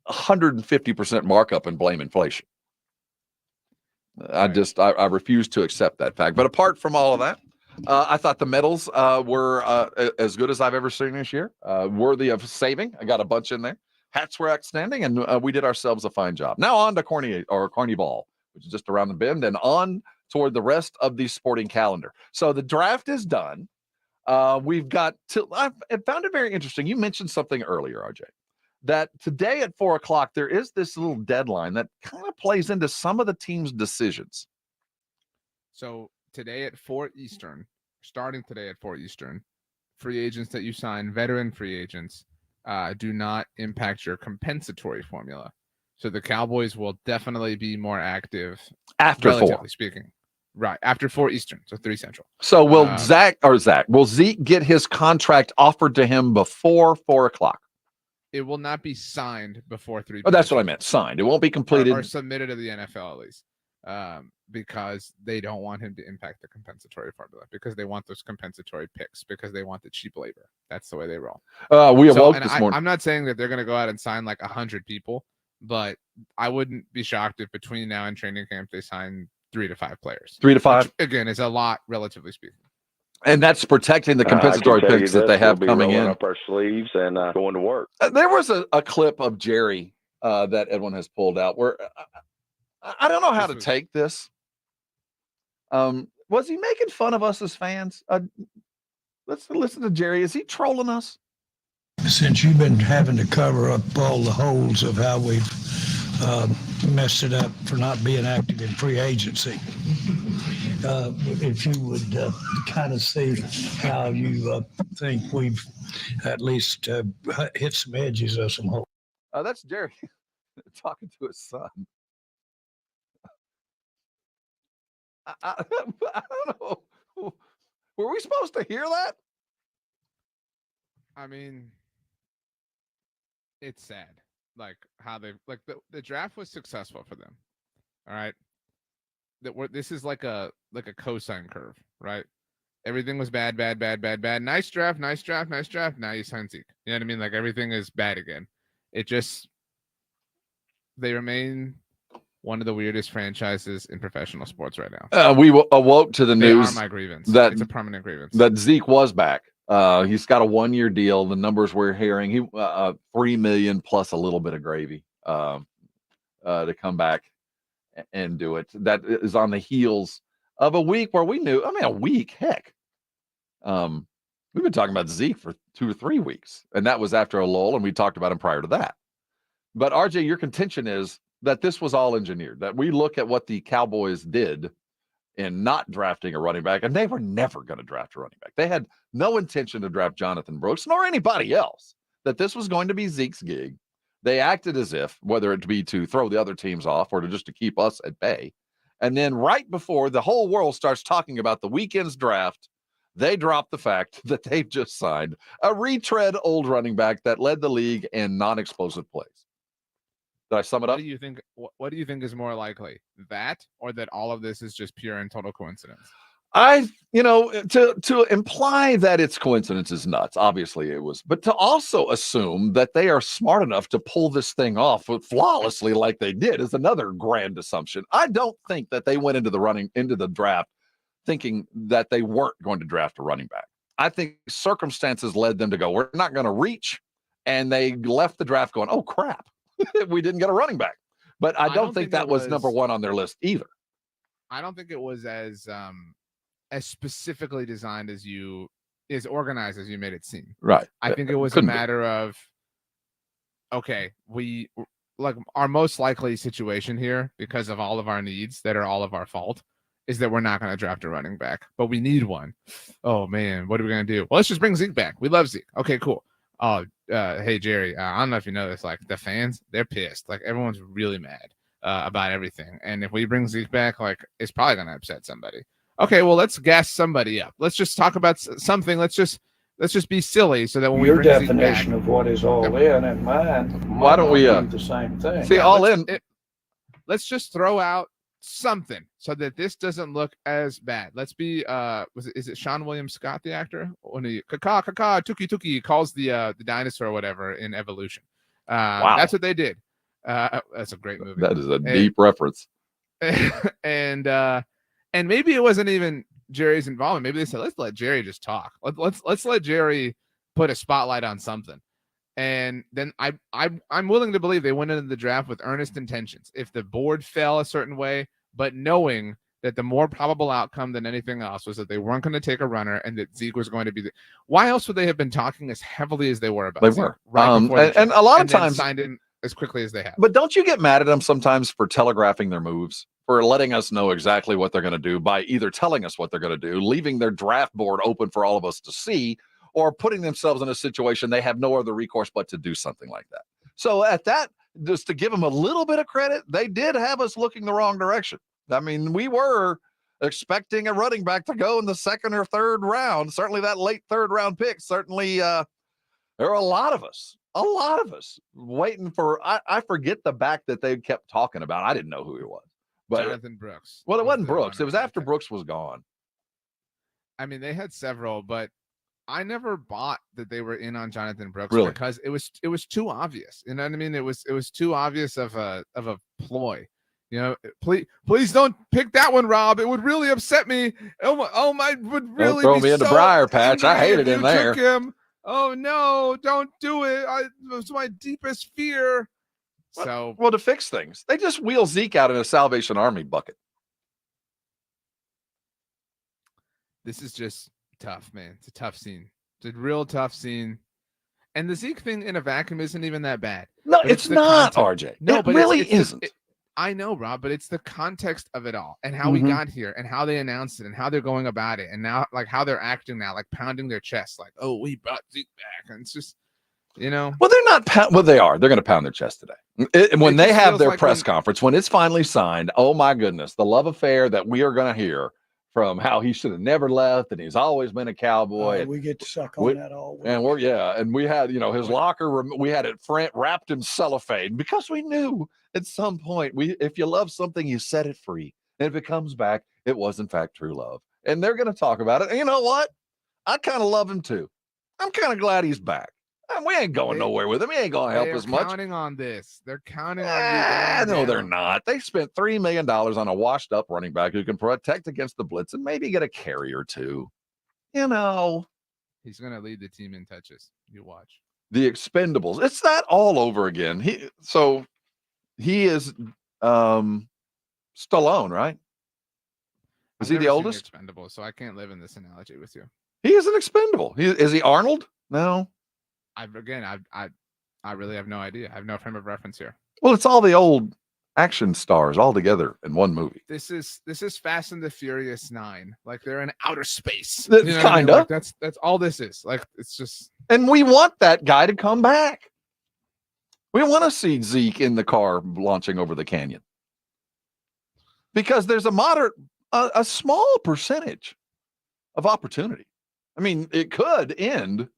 150% markup and blame inflation. Right. I refuse to accept that fact. But apart from all of that, I thought the medals were as good as I've ever seen this year. Worthy of saving. I got a bunch in there. Hats were outstanding, and we did ourselves a fine job. Now on to Carnival, which is just around the bend, and on toward the rest of the sporting calendar. So the draft is done. We've got I found it very interesting. You mentioned something earlier, RJ, that today at 4:00 there is this little deadline that kind of plays into some of the team's decisions. So today at 4 Eastern, starting today at 4 Eastern, free agents that you sign, veteran free agents, do not impact your compensatory formula. So the Cowboys will definitely be more active after 4, relatively speaking. Right, after 4 Eastern, so 3 Central. So will will Zeke get his contract offered to him before 4:00? It will not be signed before 3. Oh, that's what I meant. Signed. It won't be completed or submitted to the NFL at least, because they don't want him to impact the compensatory formula, because they want those compensatory picks, because they want the cheap labor. That's the way they roll. We awoke this morning. I'm not saying that they're going to go out and sign like 100 people, but I wouldn't be shocked if between now and training camp they sign 3 to 5 players. 3 to 5, which, again, is a lot relatively speaking. And that's protecting the compensatory picks that they have coming in. Up our sleeves and going to work. There was a clip of Jerry that Edwin has pulled out where I don't know how to take this. Was he making fun of us as fans? Let's listen to Jerry. Is he trolling us? Since you've been having to cover up all the holes of how we've messed it up for not being active in free agency, if you would kind of see how you think we've at least hit some edges of some holes. That's Jerry talking to his son. I don't know. Were we supposed to hear that? I mean, it's sad. Like how they the draft was successful for them. All right. This is like a cosine curve, right? everything was bad. Nice draft. Now you sign Zeke. You know what I mean? Like everything is bad again. They remain one of the weirdest franchises in professional sports right now. We awoke to the news. They are my grievance. It's a permanent grievance. That Zeke was back. He's got a 1-year deal. The numbers we're hearing, he $3 million plus a little bit of gravy to come back and do it. That is on the heels of a week where we knew. I mean, a week, heck. We've been talking about Zeke for 2 or 3 weeks, and that was after a lull, and we talked about him prior to that. But RJ, your contention is that this was all engineered. That we look at what the Cowboys did in not drafting a running back, and they were never going to draft a running back. They had no intention to draft Jonathan Brooks nor anybody else. That this was going to be Zeke's gig. They acted as if, whether it be to throw the other teams off or to keep us at bay. And then right before the whole world starts talking about the weekend's draft, they drop the fact that they've just signed a retread old running back that led the league in non-explosive plays. Did I sum it up? What do you think is more likely, that or that all of this is just pure and total coincidence? To imply that it's coincidence is nuts. Obviously it was, but to also assume that they are smart enough to pull this thing off flawlessly like they did is another grand assumption. I don't think that they went into the draft thinking that they weren't going to draft a running back. I think circumstances led them to go, we're not going to reach. And they left the draft going, oh crap, we didn't get a running back. But I don't think that was number one on their list either. I don't think it was as specifically designed as organized as you made it seem. Right. I think it was a matter of, okay, we like our most likely situation here because of all of our needs that are all of our fault is that we're not going to draft a running back, but we need one. Oh man, what are we going to do? Well, let's just bring Zeke back. We love Zeke. Okay, cool. Oh, hey Jerry, I don't know if you know this, like the fans, they're pissed. Like everyone's really mad about everything. And if we bring Zeke back, like it's probably going to upset somebody. Okay, well, let's gas somebody up. Let's just talk about something. Let's just be silly so that when your we bring definition Zeke back, of what is all in and mine, why don't we the same thing? See, all in. Let's just throw out something so that this doesn't look as bad. Let's be is it Sean William Scott, the actor, when he tuki calls the dinosaur or whatever in Evolution. Wow, that's what they did. That's a great movie. That is a deep reference. And maybe it wasn't even Jerry's involvement. Maybe they said, let's let Jerry just talk. Let's let Jerry put a spotlight on something. And then I'm willing to believe they went into the draft with earnest intentions. If the board fell a certain way, but knowing that the more probable outcome than anything else was that they weren't going to take a runner and that Zeke was going to be why else would they have been talking as heavily as they were about Zeke? Right before and a lot of times signed in as quickly as they have. But don't you get mad at them sometimes for telegraphing their moves, for letting us know exactly what they're going to do by either telling us what they're going to do, leaving their draft board open for all of us to see, or putting themselves in a situation they have no other recourse but to do something like that. So at that, just to give them a little bit of credit, they did have us looking the wrong direction. I mean, we were expecting a running back to go in the second or third round. Certainly that late third round pick. Certainly there are a lot of us waiting for, I forget the back that they kept talking about. I didn't know who he was. But Jonathan Brooks. Well, it wasn't Brooks. It was after Brooks was gone. I mean, they had several, but I never bought that they were in on Jonathan Brooks because it was too obvious. You know what I mean? It was too obvious of a ploy. You know, please don't pick that one, Rob. It would really upset me. Oh my, would really throw me in the briar patch. I hated him there. Him. Oh no, don't do it. It was my deepest fear. So well, to fix things, they just wheel Zeke out in a Salvation Army bucket. This is just tough, man. It's a tough scene. It's a real tough scene. And the Zeke thing in a vacuum isn't even that bad. No, it's not, RJ. No, it really isn't. I know, Rob, but it's the context of it all and how we got here and how they announced it and how they're going about it and now like how they're acting now, like pounding their chest, like, oh, we brought Zeke back. And it's just, you know. Well, they're not. Well, they are. They're going to pound their chest today. When they have their press conference, when it's finally signed, oh my goodness, the love affair that we are going to hear from how he should have never left and he's always been a Cowboy. We get to suck on that all week. And and we had, his locker, we had it wrapped in cellophane because we knew at some point if you love something, you set it free. And if it comes back, it was in fact true love. and they're going to talk about it. And you know what? I kind of love him too. I'm kind of glad he's back. And we ain't going nowhere with him. He ain't going to help us much. They're counting on this. They're counting on you. No, they're not. They spent $3 million on a washed-up running back who can protect against the blitz and maybe get a carry or two. You know. He's going to lead the team in touches. You watch. The Expendables. It's that all over again. He is Stallone, right? Is he the oldest? Expendable, so I can't live in this analogy with you. He is an expendable. Is he Arnold? No. I really have no idea. I have no frame of reference here. Well, it's all the old action stars all together in one movie. This is Fast and the Furious 9. Like they're in outer space. Kind of. Like that's all this is. Like it's just. And we want that guy to come back. We want to see Zeke in the car launching over the canyon. Because there's a small percentage of opportunity. I mean, it could end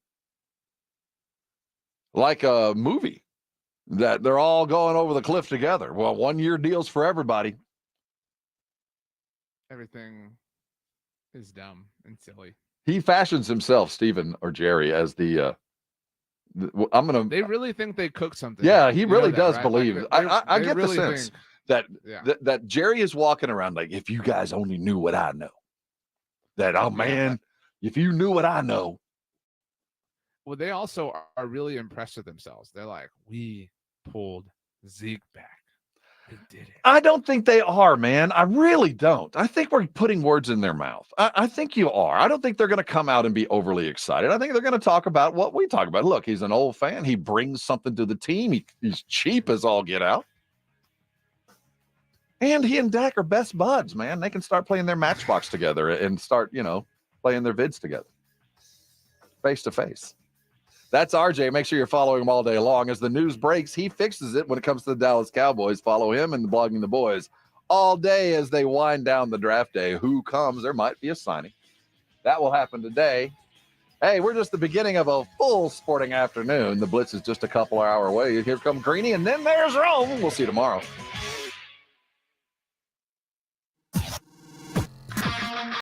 like a movie that they're all going over the cliff together. Well, 1-year deals for everybody. Everything is dumb and silly. He fashions himself, Stephen or Jerry, as the They really think they cook something. Yeah, he really does right? believe. Like, I get really the sense that Jerry is walking around like, if you guys only knew what I know. That, oh man, if you knew what I know. Well, they also are really impressed with themselves. They're like, we pulled Zeke back. We did it. I don't think they are, man. I really don't. I think we're putting words in their mouth. I think you are. I don't think they're going to come out and be overly excited. I think they're going to talk about what we talk about. Look, he's an old fan. He brings something to the team. He's cheap as all get out. And he and Dak are best buds, man. They can start playing their Matchbox together and start, playing their vids together. Face to face. That's RJ. Make sure you're following him all day long. As the news breaks, he fixes it when it comes to the Dallas Cowboys. Follow him and Blogging the Boys all day as they wind down the draft day. Who comes? There might be a signing. That will happen today. Hey, we're just the beginning of a full sporting afternoon. The Blitz is just a couple hour away. Here comes Greeny, and then there's Rome. We'll see you tomorrow.